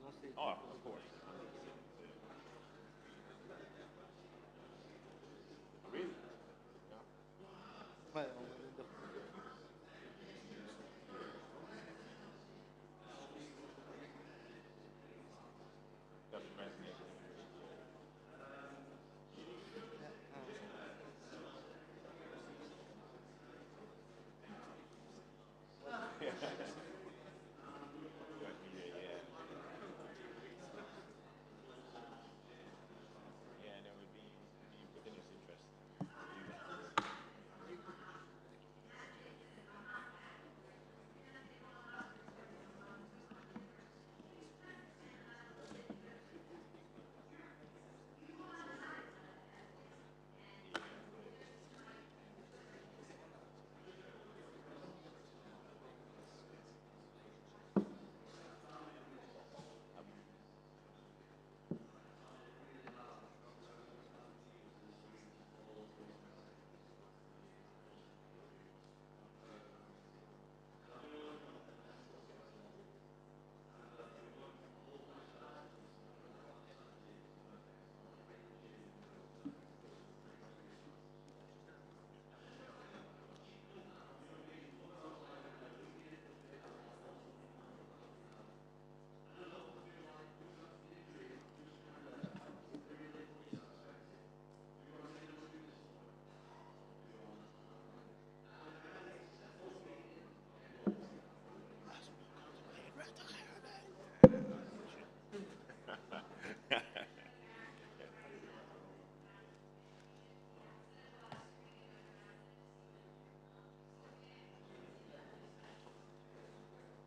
Oh, of course. Really? Ouais, on va le dire. Doesn't resonate. Yeah, no, it would be within his interest.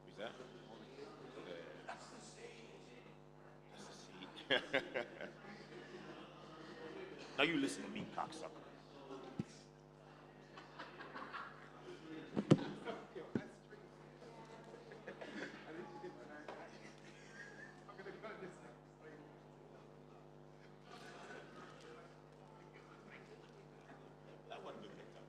Who's that? That's the seat. Now you listen to me, cocksucker. That wasn't good picked up.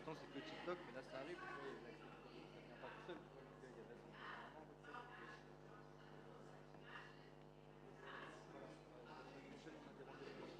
Pourtant, c'est que TikTok, mais là, ça arrive. Tu vois, il y a l'accès de ça vient pas tout seul. Tu vois, le gars, il y avait son maman, tu sais. Michel, on a des rendez-vous.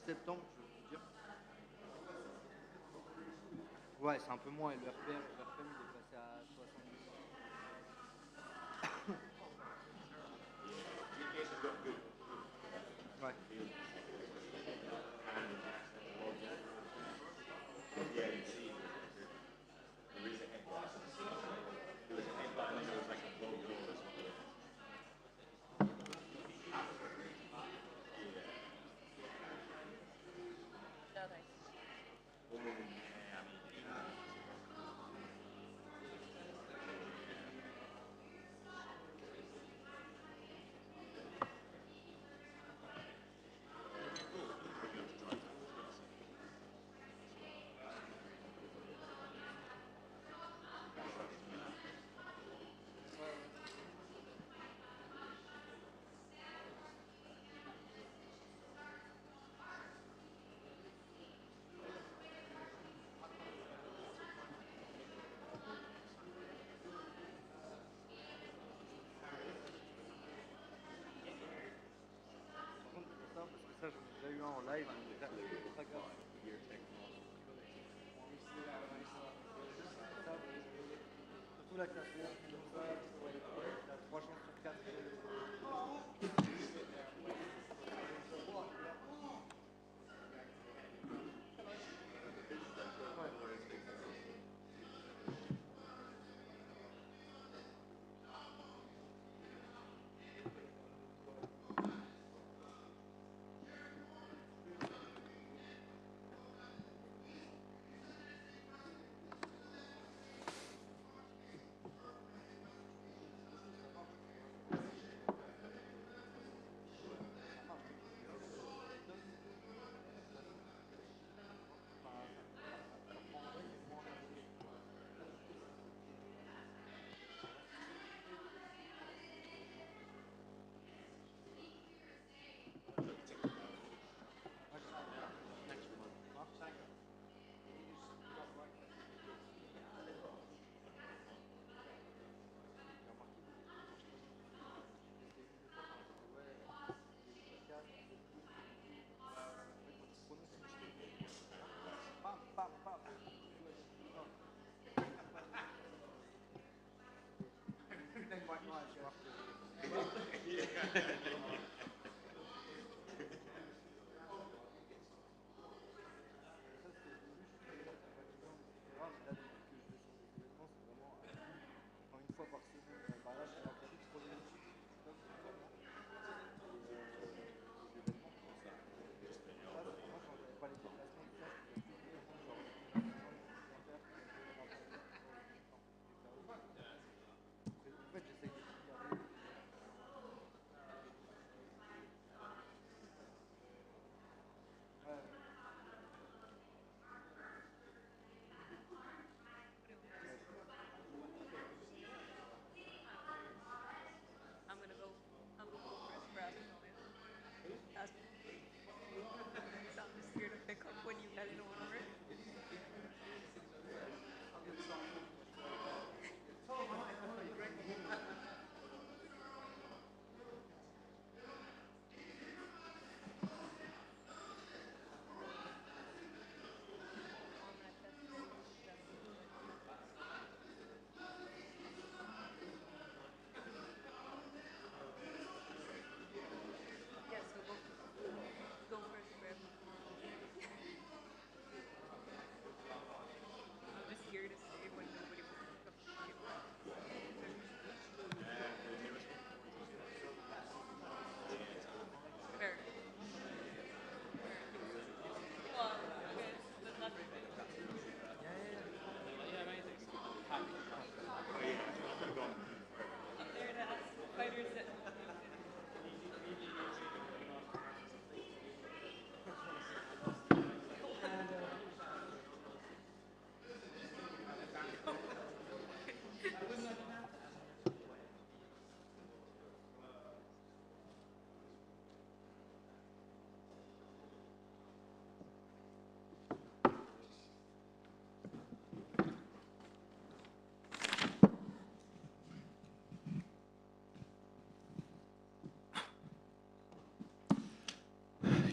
septembre, je veux dire. Ouais, c'est un peu moins. Et le RPM, il est passé à 70. Ouais. Ça, j'en ai déjà eu un en live, donc là, c'est pas grave. Surtout la classe comme ça, t'as 3 chances sur 4.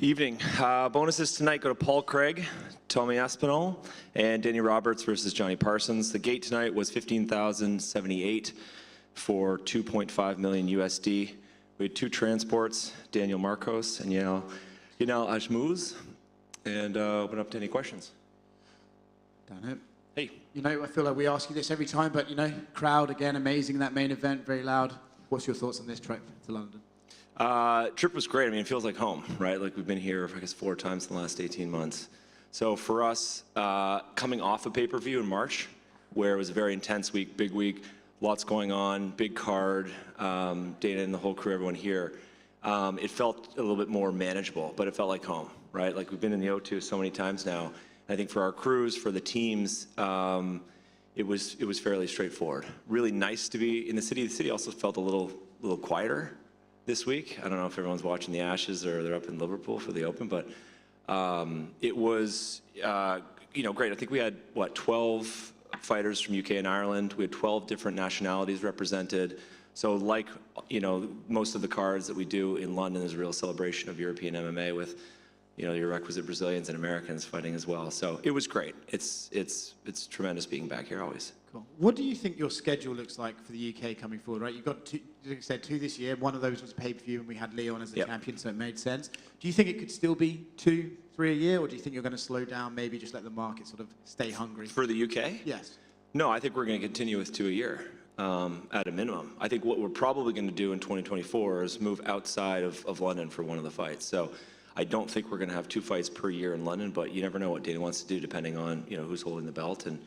Evening. Bonuses tonight go to Paul Craig, Tommy Aspinall, and Danny Roberts versus Johnny Parsons. The gate tonight was 15,078 for 2.5 million USD. We had 2 transports, Daniel Marcos and Yanal Ajmuz, and open up to any questions. Done it. Hey. You know, I feel like we ask you this every time, but you know, crowd again, amazing in that main event, very loud. What's your thoughts on this trip to London? Trip was great. I mean, it feels like home, right? Like we've been here, I guess, 4 times in the last 18 months. So for us, coming off a pay-per-view in March, where it was a very intense week, big week, lots going on, big card, Dana and the whole crew, everyone here, it felt a little bit more manageable, but it felt like home, right? Like we've been in the O2 so many times now. I think for our crews, for the teams, it was fairly straightforward. Really nice to be in the city. The city also felt a little quieter this week. I don't know if everyone's watching the Ashes or they're up in Liverpool for the Open, but it was great. I think we had 12 fighters from UK and Ireland. We had 12 different nationalities represented. So like most of the cards that we do in London is a real celebration of European MMA with your requisite Brazilians and Americans fighting as well. So it was great. It's tremendous being back here always. Cool. What do you think your schedule looks like for the UK coming forward, right? You've got 2, like you said, 2 this year. One of those was pay-per-view and we had Leon as the champion, so it made sense. Do you think it could still be 2, 3 a year, or do you think you're going to slow down, maybe just let the market sort of stay hungry? For the UK? Yes. No, I think we're going to continue with 2 a year at a minimum. I think what we're probably going to do in 2024 is move outside of London for one of the fights. So I don't think we're going to have 2 fights per year in London, but you never know what Dana wants to do depending on who's holding the belt and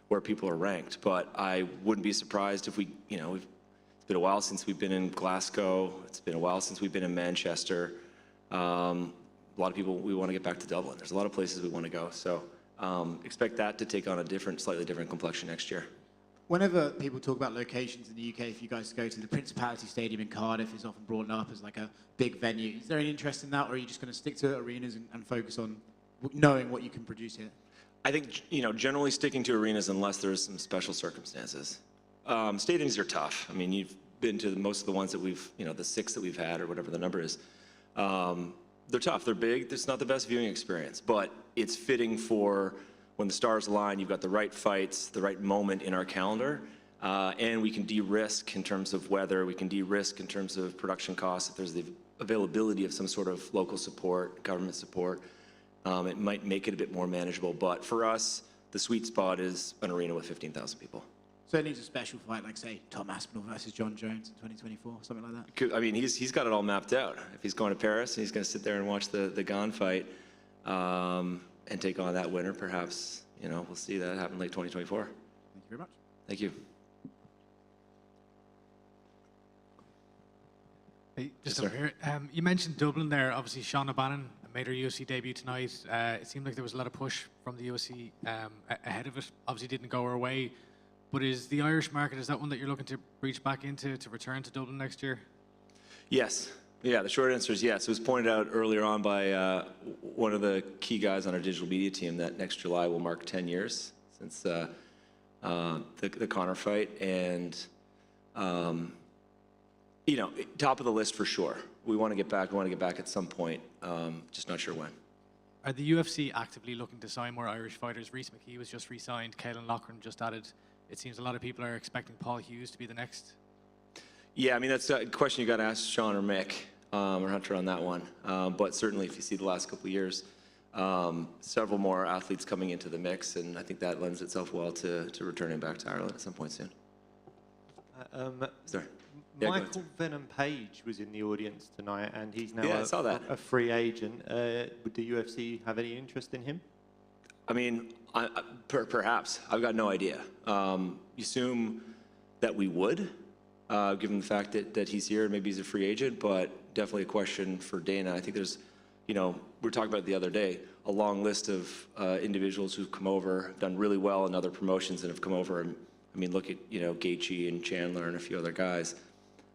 where people are ranked. But I wouldn't be surprised if it's been a while since we've been in Glasgow. It's been a while since we've been in Manchester. A lot of people, we want to get back to Dublin. There's a lot of places we want to go. So expect that to take on a slightly different complexion next year. Whenever people talk about locations in the UK, if you guys go to the Principality Stadium in Cardiff, is often brought up as like a big venue. Is there any interest in that, or are you just going to stick to arenas and focus on knowing what you can produce here? I think, generally sticking to arenas unless there's some special circumstances. Stadiums are tough. I mean, you've been to most of the ones that we've, the 6 that we've had or whatever the number is. They're tough, they're big. It's not the best viewing experience, but it's fitting for when the stars align, you've got the right fights, the right moment in our calendar. And we can de-risk in terms of weather, we can de-risk in terms of production costs. If there's the availability of some sort of local support, government support, it might make it a bit more manageable. But for us, the sweet spot is an arena with 15,000 people. So it needs a special fight, like say Tom Aspinall versus John Jones in 2024, something like that. I mean, he's got it all mapped out. If he's going to Paris, he's going to sit there and watch the Gane fight and take on that winner, perhaps. You know, we'll see that happen late 2024. Thank you very much. Thank you. Hey, just Yes, over here. You mentioned Dublin there. Obviously, Sean O'Bannon made her UFC debut tonight. It seemed like there was a lot of push from the UFC ahead of it. Obviously, didn't go her way. But is the Irish market, is that one that you're looking to reach back into to return to Dublin next year? Yes. Yeah, the short answer is yes. It was pointed out earlier on by one of the key guys on our digital media team that next July will mark 10 years since the Conor fight. And, you know, top of the list for sure. We want to get back. We want to get back at some point, just not sure when. Are the UFC actively looking to sign more Irish fighters? Rhys McKee was just re-signed. Caelan Loughran just added. It seems a lot of people are expecting Paul Hughes to be the next. Yeah, I mean, that's a question you got to ask Sean or Mick or Hunter on that one. But certainly, if you see the last couple of years, several more athletes coming into the mix, and I think that lends itself well to returning back to Ireland at some point soon. Sorry. Yeah, Michael Venom Page was in the audience tonight, and he's now I saw that. a free agent. Would the UFC have any interest in him? I mean, perhaps. I've got no idea. You assume that we would, given the fact that he's here and maybe he's a free agent, but definitely a question for Dana. I think there's, you know, we were talking about it the other day, a long list of individuals who've come over, have done really well in other promotions and have come over. And, I mean, look at, you know, Gaethje and Chandler and a few other guys.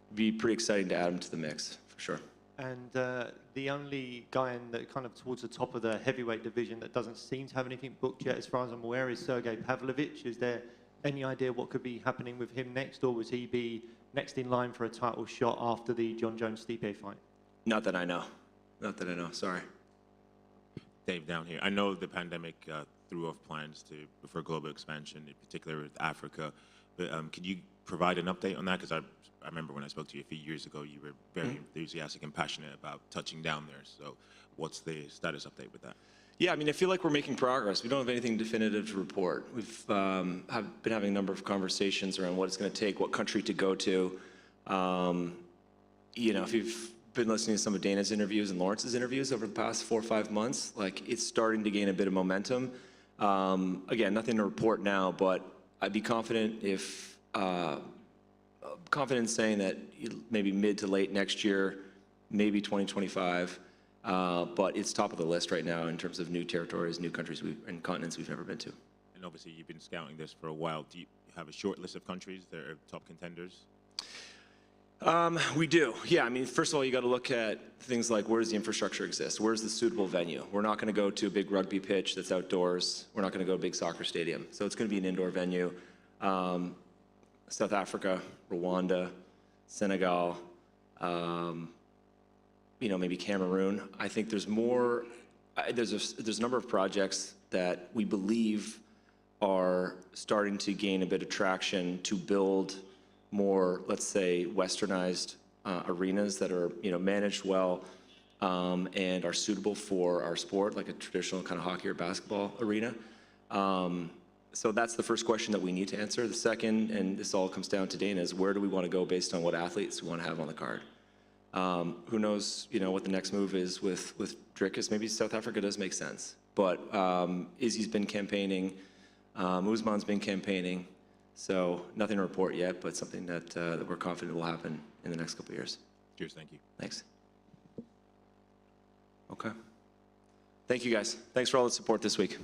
It'd be pretty exciting to add them to the mix, for sure. And the only guy in the kind of towards the top of the heavyweight division that doesn't seem to have anything booked yet, as far as I'm aware, is Sergey Pavlovich. Is there any idea what could be happening with him next, or would he be next in line for a title shot after the John Jones-Stipe fight? Not that I know. Not that I know. Sorry. Dave, down here. I know the pandemic threw off plans for global expansion, in particular with Africa. But could you provide an update on that? Because I remember when I spoke to you a few years ago, you were very enthusiastic and passionate about touching down there. So what's the status update with that? Yeah, I mean, I feel like we're making progress. We don't have anything definitive to report. We've been having a number of conversations around what it's going to take, what country to go to. You know, if you've been listening to some of Dana's interviews and Lawrence's interviews over the past 4 or 5 months, like, it's starting to gain a bit of momentum. Again, nothing to report now, but I'd be confident if confident saying that maybe mid to late next year, maybe 2025. But it's top of the list right now in terms of new territories, new countries and continents we've never been to. And obviously, you've been scouting this for a while. Do you have a short list of countries that are top contenders? We do. Yeah, I mean, first of all, you got to look at things like, where does the infrastructure exist? Where's the suitable venue? We're not going to go to a big rugby pitch that's outdoors. We're not going to go to a big soccer stadium. So it's going to be an indoor venue. South Africa, Rwanda, Senegal, you know, maybe Cameroon. I think there's more, there's a number of projects that we believe are starting to gain a bit of traction to build more, let's say, westernized arenas that are, you know, managed well and are suitable for our sport, like a traditional kind of hockey or basketball arena. So that's the first question that we need to answer. The second, and this all comes down to Dana, is where do we want to go based on what athletes we want to have on the card? Who knows, you know, what the next move is with Dricus. Maybe South Africa does make sense. But Izzy's been campaigning. Usman's been campaigning. So nothing to report yet, but something that we're confident will happen in the next couple of years. Cheers, thank you. Thanks. Okay. Thank you, guys. Thanks for all the support this week.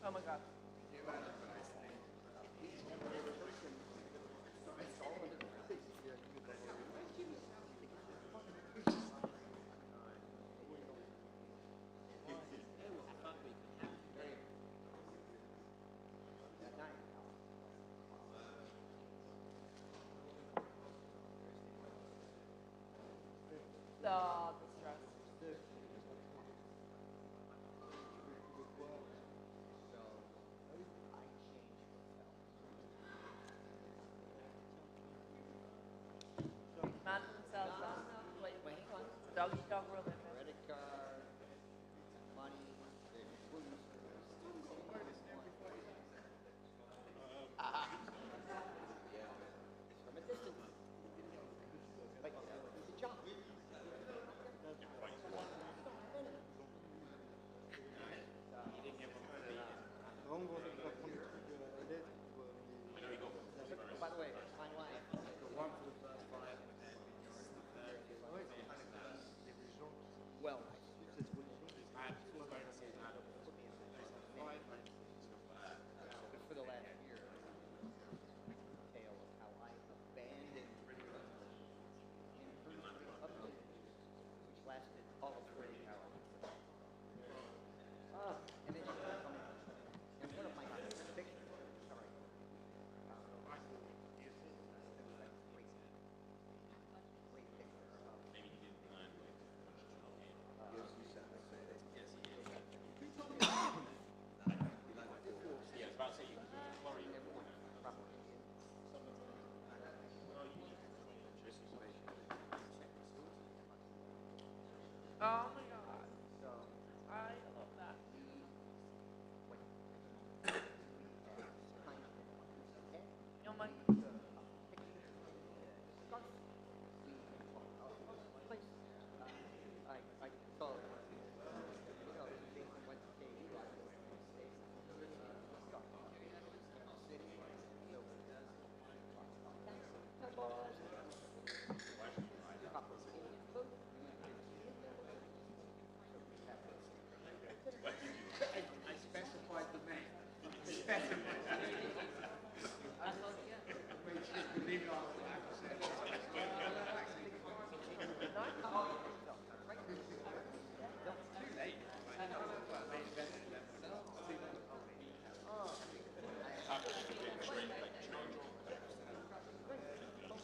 Oh my God. Oh, the stress. Man themselves up. Wait, hang on. It's a dog eat dog world. Credit card, money, from a distance. Like, it's a job. By the way, fine wine. Well, for the last year, tale of how I abandoned which lasted all of 48 hours. And then she started coming in front of my picture. Sorry. Great picture of maybe he didn't plan Oh my God. I love that. Oh my. I saw it. Jason went to KU. I specified the name.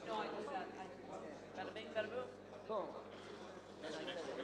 No, I do that. Bada bing, bada boom. Boom. And I said,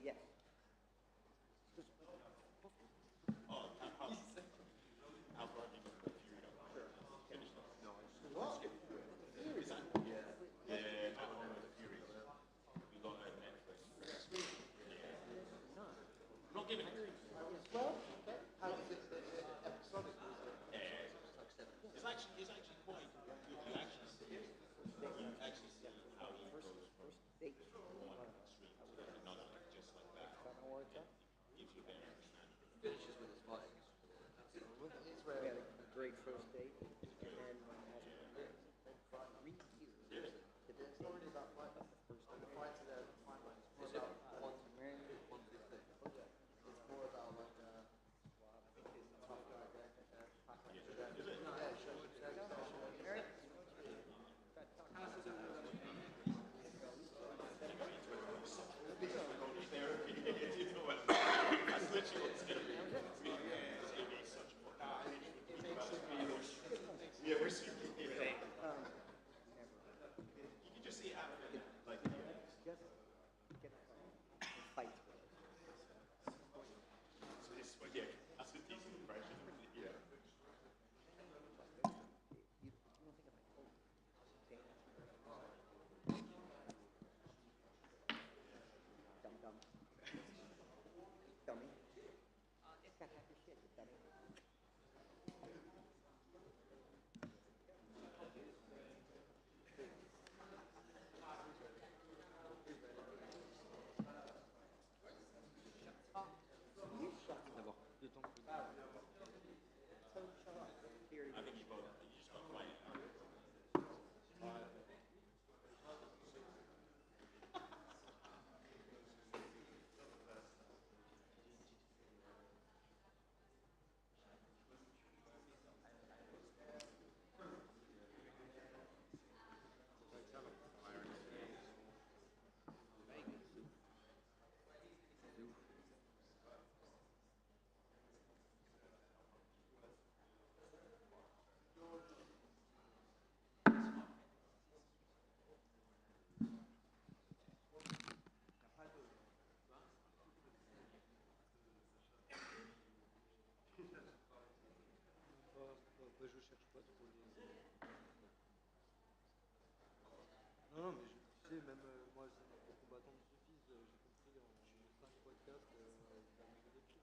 Yes. Finishes with his fight. It's really a great first date, and then my husband 3 years to the day. The fights that is it one to marry, one to stay. It's more about like I think he's a tough guy. Yeah, show respect. Yeah, we're super. You can just see after, like, Just get fight. yeah, that's a decent impression. Yeah. Dumb. Dummy. Got half your shit, you dummy. D'abord, le temps que I think you both, you just got fight. Je cherche pas trop les... Non, mais tu sais, même moi, les combattants me suffisent. J'ai compris en 5 podcasts, il a mis des prix.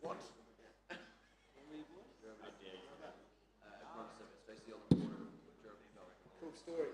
Cool story.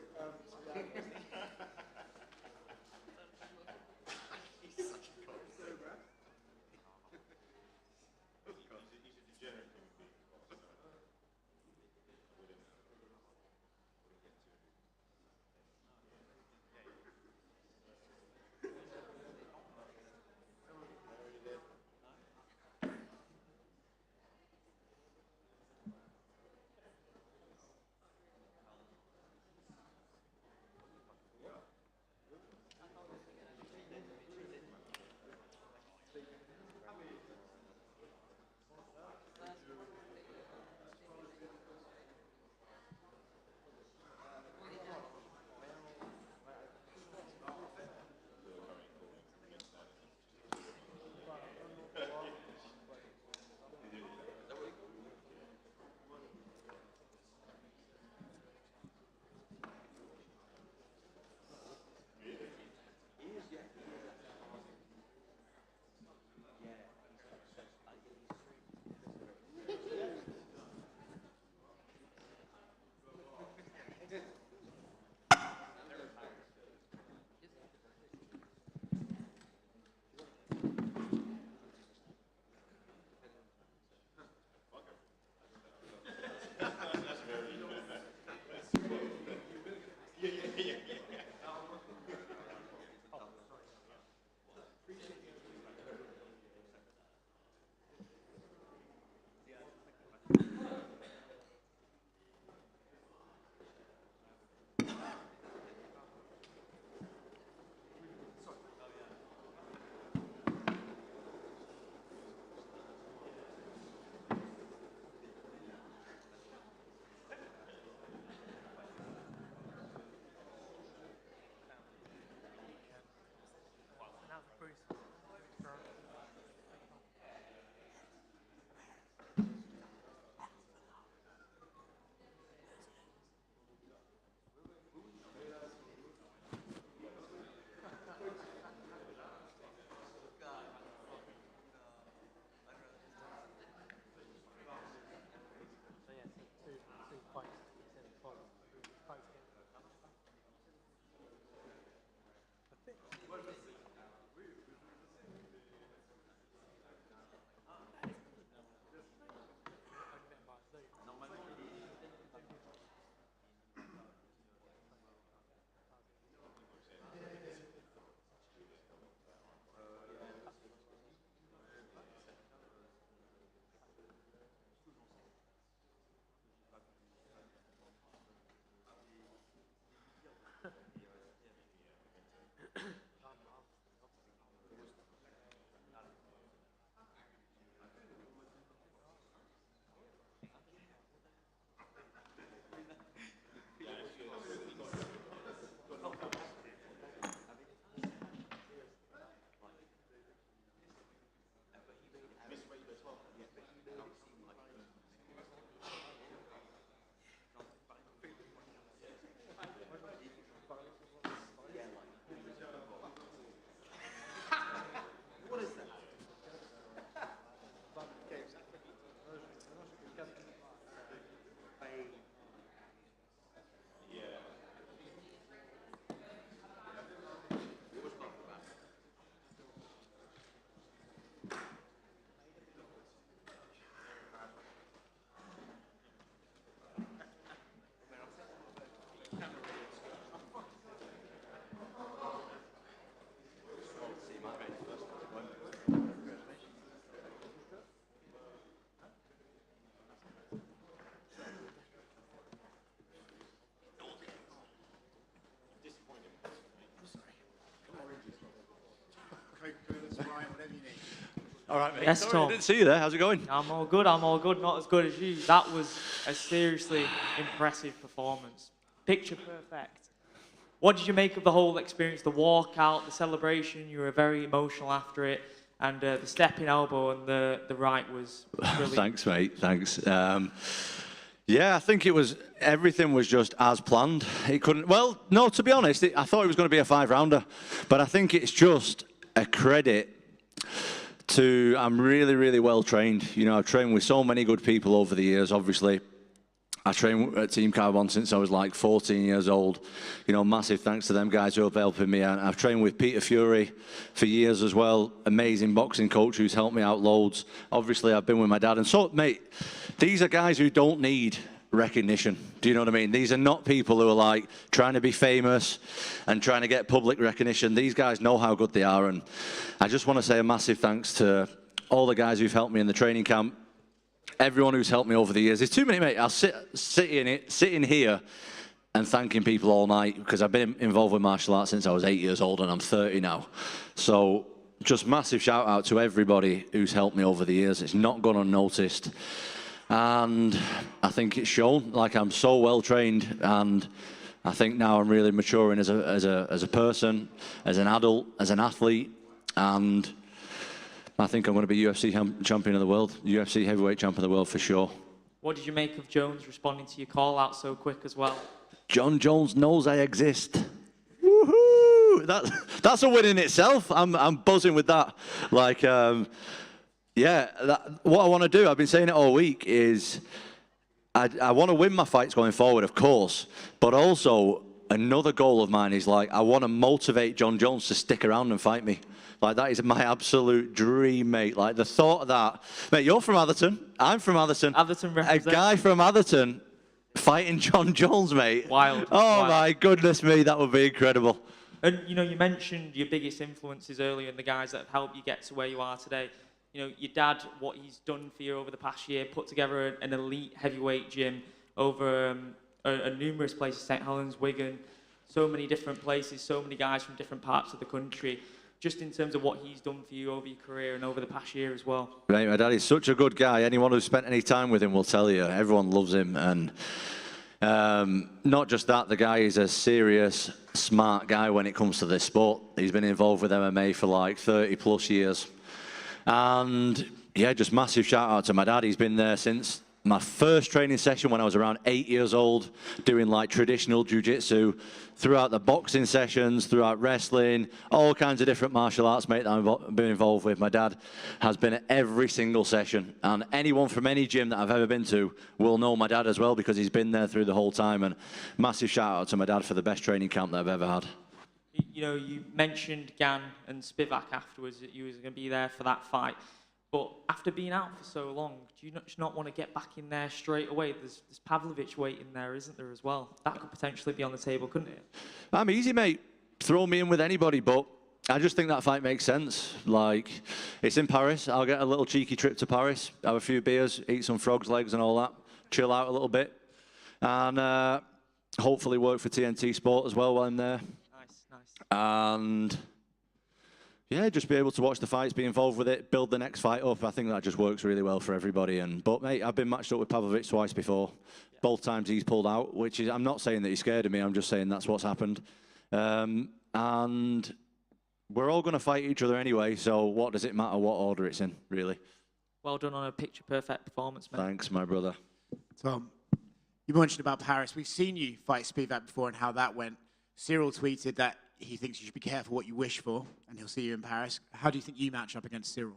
All right, mate. Yes, Sorry, Tom. I didn't see you there. How's it going? I'm all good. I'm all good. Not as good as you. That was a seriously impressive performance. Picture perfect. What did you make of the whole experience? The walkout, the celebration. You were very emotional after it, and the stepping elbow and the right was brilliant. Thanks, mate. Thanks. Yeah, I think everything was just as planned. It couldn't. Well, no. To be honest, I thought it was going to be a 5-rounder, but I think it's just a credit I'm really, really well trained. You know, I've trained with so many good people over the years, obviously. I trained at Team Carbon since I was like 14 years old. You know, massive thanks to them guys who have helping me. And I've trained with Peter Fury for years as well. Amazing boxing coach who's helped me out loads. Obviously, I've been with my dad. And so, mate, these are guys who don't need recognition. Do you know what I mean? These are not people who are like trying to be famous and trying to get public recognition. These guys know how good they are. And I just want to say a massive thanks to all the guys who've helped me in the training camp. Everyone who's helped me over the years. There's too many, mate. I'll sitting here and thanking people all night because I've been involved with martial arts since I was 8 years old and I'm 30 now. So just massive shout out to everybody who's helped me over the years. It's not gone unnoticed. And I think it's shown. Like, I'm so well trained, and I think now I'm really maturing as a person, as an adult, as an athlete, and I think I'm going to be UFC champion of the world, UFC heavyweight champion of the world for sure. What did you make of Jones responding to your call out so quick as well? John Jones knows I exist. Woohoo! That's a win in itself. I'm buzzing with that. Like, yeah, what I want to do, I've been saying it all week, is I want to win my fights going forward, of course, but also another goal of mine is, like, I want to motivate John Jones to stick around and fight me. Like, that is my absolute dream, mate. Like, the thought of that. Mate, you're from Atherton. I'm from Atherton. Atherton represents. A guy from Atherton fighting John Jones, mate. Wild. Oh, Wild. my goodness me, that would be incredible. And, you know, you mentioned your biggest influences earlier and the guys that have helped you get to where you are today. You know, your dad, what he's done for you over the past year, put together an elite heavyweight gym over numerous places, St. Helens, Wigan, so many different places, so many guys from different parts of the country. Just in terms of what he's done for you over your career and over the past year as well. Right, my dad is such a good guy. Anyone who's spent any time with him will tell you. Everyone loves him. And not just that, the guy is a serious, smart guy when it comes to this sport. He's been involved with MMA for like 30 plus years. And yeah, just massive shout out to my dad. He's been there since my first training session when I was around 8 years old, doing like traditional jiu-jitsu, throughout the boxing sessions, throughout wrestling, all kinds of different martial arts, mate, that I've been involved with. My dad has been at every single session, and anyone from any gym that I've ever been to will know my dad as well because he's been there through the whole time. And massive shout out to my dad for the best training camp that I've ever had. You know, you mentioned Gan and Spivak afterwards that you was going to be there for that fight. But after being out for so long, do you not want to get back in there straight away? There's Pavlovich waiting there, isn't there, as well? That could potentially be on the table, couldn't it? I'm easy, mate. Throw me in with anybody, but I just think that fight makes sense. Like, it's in Paris. I'll get a little cheeky trip to Paris, have a few beers, eat some frog's legs and all that, chill out a little bit, and hopefully work for TNT Sport as well while I'm there. Nice. And yeah, just be able to watch the fights, be involved with it, build the next fight up. I think that just works really well for everybody. But mate, I've been matched up with Pavlovich twice before. Yeah. Both times he's pulled out, which is, I'm not saying that he's scared of me, I'm just saying that's what's happened. And we're all going to fight each other anyway, so what does it matter what order it's in, really? Well done on a picture-perfect performance, mate. Thanks, my brother. Tom, you mentioned about Paris. We've seen you fight Spivak before and how that went. Cyril tweeted that he thinks you should be careful what you wish for, and he'll see you in Paris. How do you think you match up against Cyril?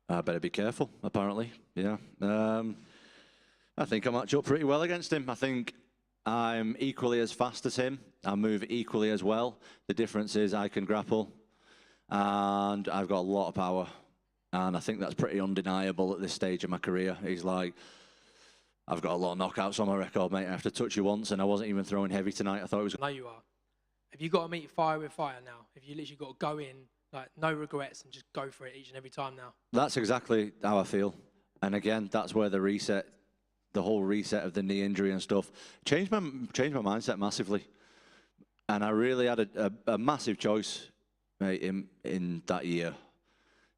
I better be careful, apparently, yeah. I think I match up pretty well against him. I think I'm equally as fast as him. I move equally as well. The difference is I can grapple, and I've got a lot of power. And I think that's pretty undeniable at this stage of my career. He's like, I've got a lot of knockouts on my record, mate. I have to touch you once, and I wasn't even throwing heavy tonight. I thought it was... I know you are. Have you got to meet fire with fire now? Have you literally got to go in, like, no regrets and just go for it each and every time now? That's exactly how I feel. And again, that's where the reset, the whole reset of the knee injury and stuff, changed my mindset massively. And I really had a massive choice, mate, in that year,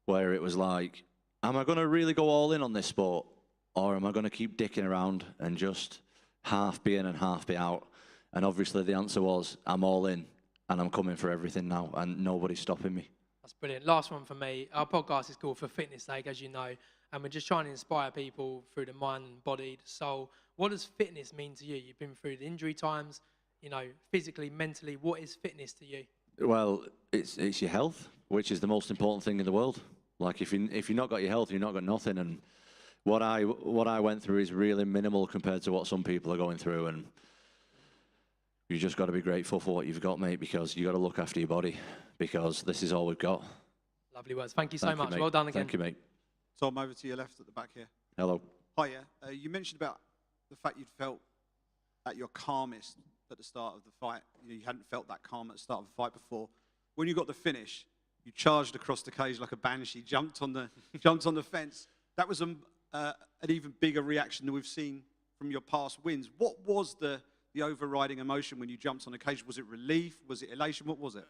where it was like, am I going to really go all in on this sport? Or am I going to keep dicking around and just half be in and half be out? And obviously the answer was, I'm all in and I'm coming for everything now and nobody's stopping me. That's brilliant. Last one for me. Our podcast is called For Fitness Sake, as you know, and we're just trying to inspire people through the mind and body, the soul. What does fitness mean to you? You've been through the injury times, you know, physically, mentally. What is fitness to you? Well, it's your health, which is the most important thing in the world. Like if you've not got your health, you've not got nothing. And what I went through is really minimal compared to what some people are going through. And you just got to be grateful for what you've got, mate, because you got to look after your body, because this is all we've got. Lovely words. Thank you so Thank you, much. mate. Well done again. Thank you, mate. Tom, over to your left at the back here. Hello. Hiya. You mentioned about the fact you'd felt at your calmest at the start of the fight. You hadn't felt that calm at the start of a fight before. When you got the finish, you charged across the cage like a banshee, jumped on the fence. That was an even bigger reaction than we've seen from your past wins. What was the overriding emotion when you jumped on the cage? Was it relief? Was it elation? What was it?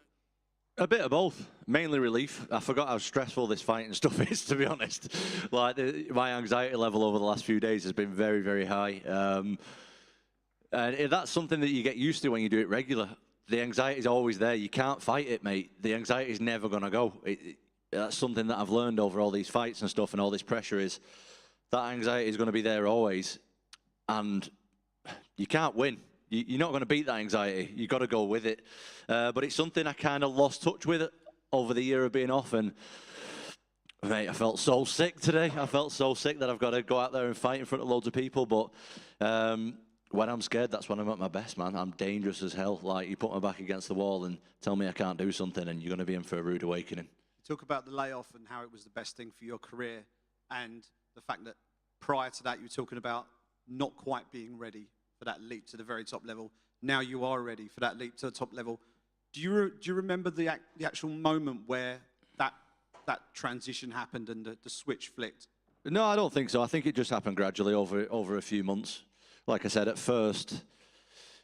A bit of both. Mainly relief. I forgot how stressful this fighting stuff is, to be honest. Like my anxiety level over the last few days has been very, very high. And that's something that you get used to when you do it regular. The anxiety is always there. You can't fight it, mate. The anxiety is never going to go. That's something that I've learned over all these fights and stuff, and all this pressure is that anxiety is going to be there always. And you can't win. You're not going to beat that anxiety. You've got to go with it. But it's something I kind of lost touch with over the year of being off. And, mate, I felt so sick today. I felt so sick that I've got to go out there and fight in front of loads of people. But when I'm scared, that's when I'm at my best, man. I'm dangerous as hell. Like, you put my back against the wall and tell me I can't do something, and you're going to be in for a rude awakening. You talk about the layoff and how it was the best thing for your career, and the fact that prior to that you were talking about not quite being ready for that leap to the very top level. Now you are ready for that leap to the top level. Do you remember the actual moment where that transition happened and the switch flicked? No, I don't think so. I think it just happened gradually over a few months. Like I said, at first,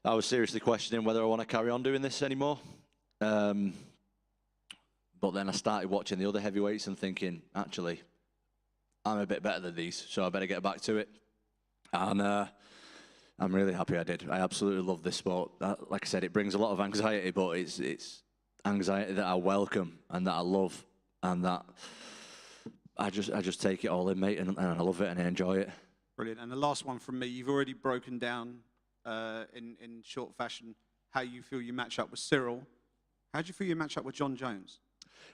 I was seriously questioning whether I want to carry on doing this anymore. But then I started watching the other heavyweights and thinking, actually, I'm a bit better than these, so I better get back to it. And I'm really happy I did. I absolutely love this sport. Like I said, it brings a lot of anxiety, but it's anxiety that I welcome and that I love, and that I just take it all in, mate, and I love it and I enjoy it. Brilliant. And the last one from me, you've already broken down in short fashion how you feel you match up with Cyril. How do you feel you match up with John Jones?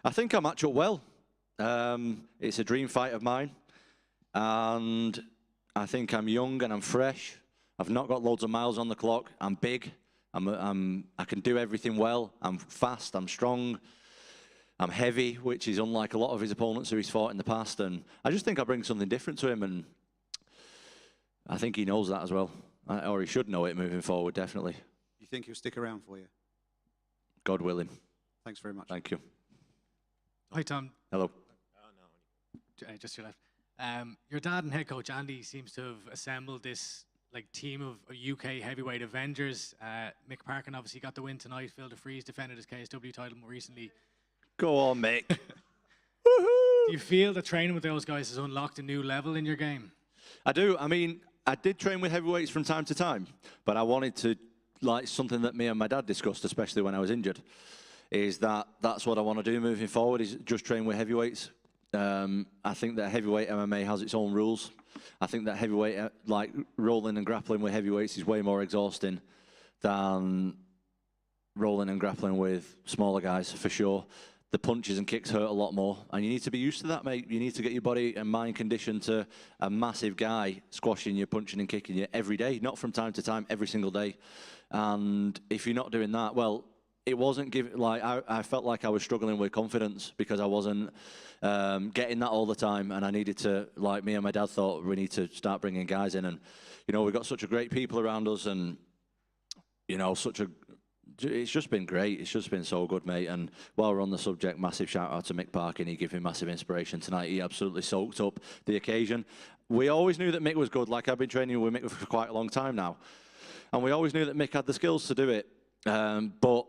I think I match up well. It's a dream fight of mine, and I think I'm young and I'm fresh. I've not got loads of miles on the clock. I'm big. I can do everything well. I'm fast. I'm strong. I'm heavy, which is unlike a lot of his opponents who he's fought in the past. And I just think I bring something different to him, and I think he knows that as well, or he should know it moving forward, definitely. You think he'll stick around for you? God willing. Thanks very much. Thank you. Hi, Tom. Hello. Just your left. Your dad and head coach Andy seems to have assembled this team of UK heavyweight Avengers. Mick Parkin obviously got the win tonight. Phil DeFries defended his KSW title more recently. Go on, Mick. Do you feel that training with those guys has unlocked a new level in your game? I do. I mean, I did train with heavyweights from time to time, but I wanted to, something that me and my dad discussed, especially when I was injured, is that's what I want to do moving forward, is just train with heavyweights. I think that heavyweight MMA has its own rules. I think that heavyweight, rolling and grappling with heavyweights is way more exhausting than rolling and grappling with smaller guys, for sure. The punches and kicks hurt a lot more, and you need to be used to that, mate. You need to get your body and mind conditioned to a massive guy squashing you, punching and kicking you every day, not from time to time, every single day. And if you're not doing that, well, it wasn't I felt like I was struggling with confidence because I wasn't getting that all the time, and I needed to, me and my dad thought, we need to start bringing guys in, and we've got such a great people around us, and it's just been great. It's just been so good, mate. And while we're on the subject, massive shout out to Mick Parkin. He gave me massive inspiration tonight. He absolutely soaked up the occasion. We always knew that Mick was good. I've been training with Mick for quite a long time now, and we always knew that Mick had the skills to do it. But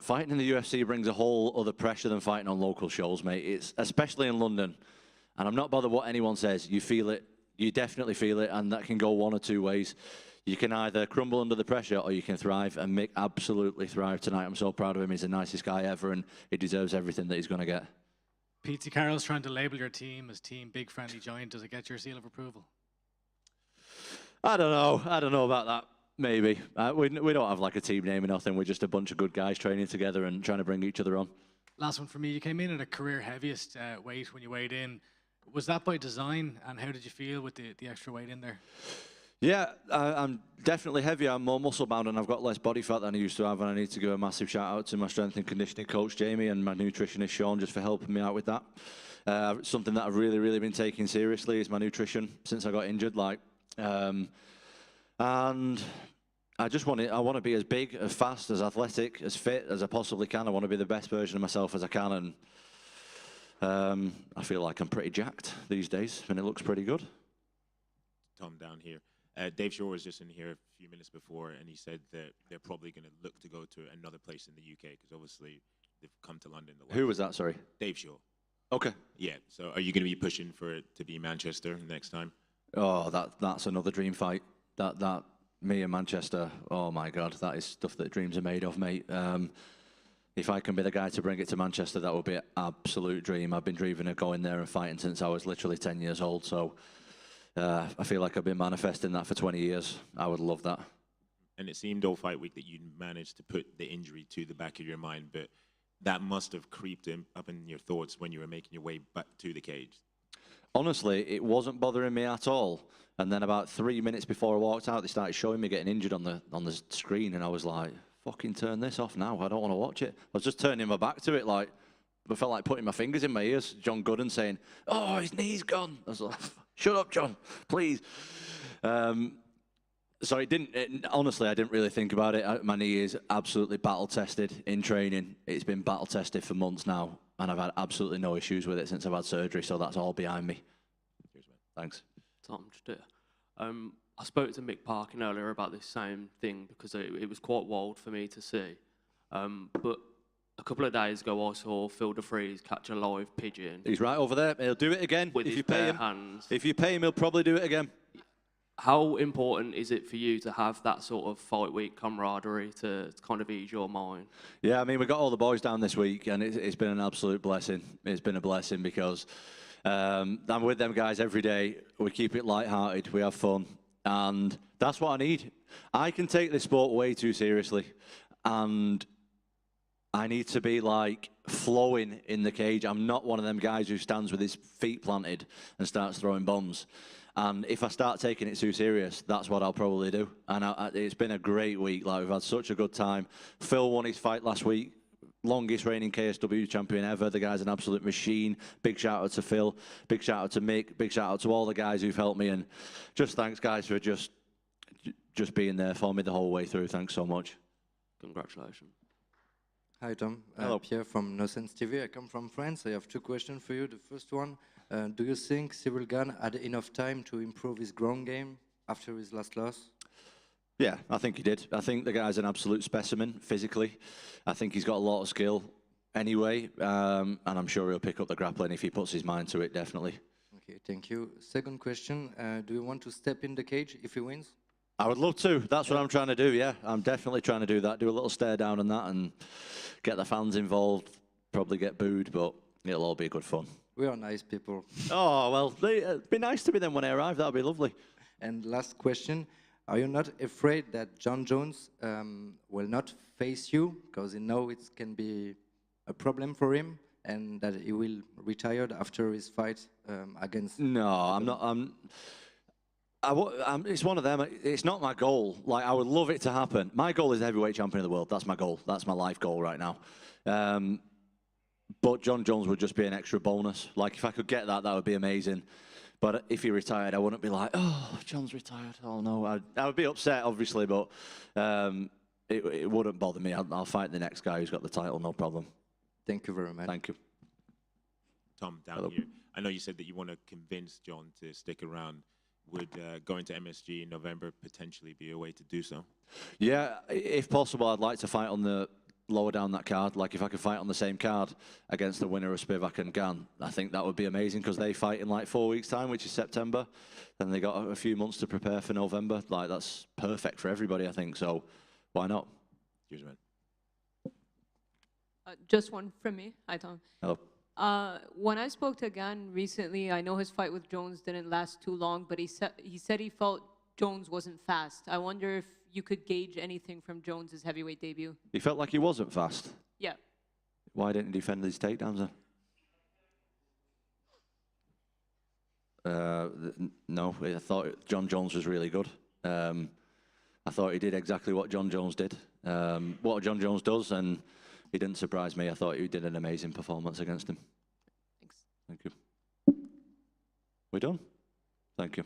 fighting in the UFC brings a whole other pressure than fighting on local shows, mate. It's especially in London, and I'm not bothered what anyone says. You feel it. You definitely feel it, and that can go one or two ways. You can either crumble under the pressure or you can thrive, and Mick absolutely thrived tonight. I'm so proud of him. He's the nicest guy ever, and he deserves everything that he's going to get. Pete Carroll's trying to label your team as Team Big Friendly Giant. Does it get your seal of approval? I don't know. I don't know about that. Maybe. We don't have a team name or nothing. We're just a bunch of good guys training together and trying to bring each other on. last one for me. You came in at a career heaviest weight when you weighed in. Was that by design, and how did you feel with the extra weight in there? Yeah, I'm definitely heavier. I'm more muscle bound, and I've got less body fat than I used to have. And I need to give a massive shout out to my strength and conditioning coach Jamie and my nutritionist Sean just for helping me out with that. Something that I've really been taking seriously is my nutrition since I got injured. And I want to be as big, as fast, as athletic, as fit as I possibly can. I want to be the best version of myself as I can, and I feel like I'm pretty jacked these days, and it looks pretty good. Tom down here. Dave Shore was just in here a few minutes before, and he said that they're probably going to look to go to another place in the UK because obviously they've come to London. Who was that? Sorry. Dave Shore. Okay. Yeah. So are you going to be pushing for it to be Manchester next time? Oh, that's another dream fight. That me and Manchester. Oh my God, that is stuff that dreams are made of, mate. If I can be the guy to bring it to Manchester, that would be an absolute dream. I've been dreaming of going there and fighting since I was literally 10 years old. So. I feel like I've been manifesting that for 20 years. I would love that. And it seemed all fight week that you managed to put the injury to the back of your mind, but that must have creeped up in your thoughts when you were making your way back to the cage. Honestly, it wasn't bothering me at all. And then about 3 minutes before I walked out, they started showing me getting injured on the screen, and I was like, fucking turn this off now. I don't want to watch it. I was just turning my back to it, like, I felt like putting my fingers in my ears. John Gooden saying, oh, his knee's gone. I was like, shut up, John, please. So honestly, I didn't really think about it. My knee is absolutely battle-tested in training. It's been battle-tested for months now, and I've had absolutely no issues with it since I've had surgery, so that's all behind me. Cheers, man. Thanks. Tom, just I spoke to Mick Parkin earlier about this same thing because it was quite wild for me to see. But a couple of days ago, I saw Phil DeFries catch a live pigeon. He's right over there. He'll do it again. With his bare hands. If you pay him, he'll probably do it again. How important is it for you to have that sort of fight week camaraderie to kind of ease your mind? Yeah, I mean, we got all the boys down this week, and it's been an absolute blessing. It's been a blessing because I'm with them guys every day. We keep it lighthearted. We have fun. And that's what I need. I can take this sport way too seriously. And I need to be like flowing in the cage. I'm not one of them guys who stands with his feet planted and starts throwing bombs. And if I start taking it too serious, that's what I'll probably do. And it's been a great week. Like, we've had such a good time. Phil won his fight last week. Longest reigning KSW champion ever. The guy's an absolute machine. Big shout out to Phil. Big shout out to Mick. Big shout out to all the guys who've helped me. And just thanks, guys, for just being there for me the whole way through. Thanks so much. Congratulations. Hi, Tom. Hello. Pierre from No Sense TV. I come from France. I have two questions for you. The first one, do you think Cyril Gane had enough time to improve his ground game after his last loss? Yeah, I think he did. I think the guy's an absolute specimen physically. I think he's got a lot of skill anyway, and I'm sure he'll pick up the grappling if he puts his mind to it, definitely. Okay, thank you. Second question, do you want to step in the cage if he wins? I would love to. That's what I'm trying to do, yeah. I'm definitely trying to do that. Do a little stare down on that and get the fans involved. Probably get booed, but it'll all be good fun. We are nice people. Oh, well, it'd be nice to be them when I arrive. That would be lovely. And last question, are you not afraid that John Jones will not face you? Because you know it can be a problem for him and that he will retire after his fight against... No, I'm not... it's one of them. It's not my goal. Like, I would love it to happen. My goal is heavyweight champion of the world. That's my goal. That's my life goal right now. But John Jones would just be an extra bonus. Like, if I could get that, that would be amazing. But if he retired, I wouldn't be like, oh, John's retired. Oh, no. I would be upset, obviously, but it wouldn't bother me. I'll fight the next guy who's got the title, no problem. Thank you very much. Thank you. Tom, down here. I know you said that you want to convince John to stick around. Would going to MSG in November potentially be a way to do so? Yeah, if possible, I'd like to fight on the lower down that card. Like, if I could fight on the same card against the winner of Spivak and Gane, I think that would be amazing because they fight in like 4 weeks' time, which is September. Then they got a few months to prepare for November. Like, that's perfect for everybody, I think. So, why not? Cheers, man. Just one from me. Hi, Tom. Hello. When I spoke to Gane recently, I know his fight with Jones didn't last too long, but he said he felt Jones wasn't fast. I wonder if you could gauge anything from Jones's heavyweight debut. He felt like he wasn't fast. Yeah. Why didn't he defend his takedowns then? No, I thought John Jones was really good. I thought he did exactly what John Jones did, what John Jones does, and he didn't surprise me. I thought he did an amazing performance against him. Thanks. Thank you. We're done? Thank you.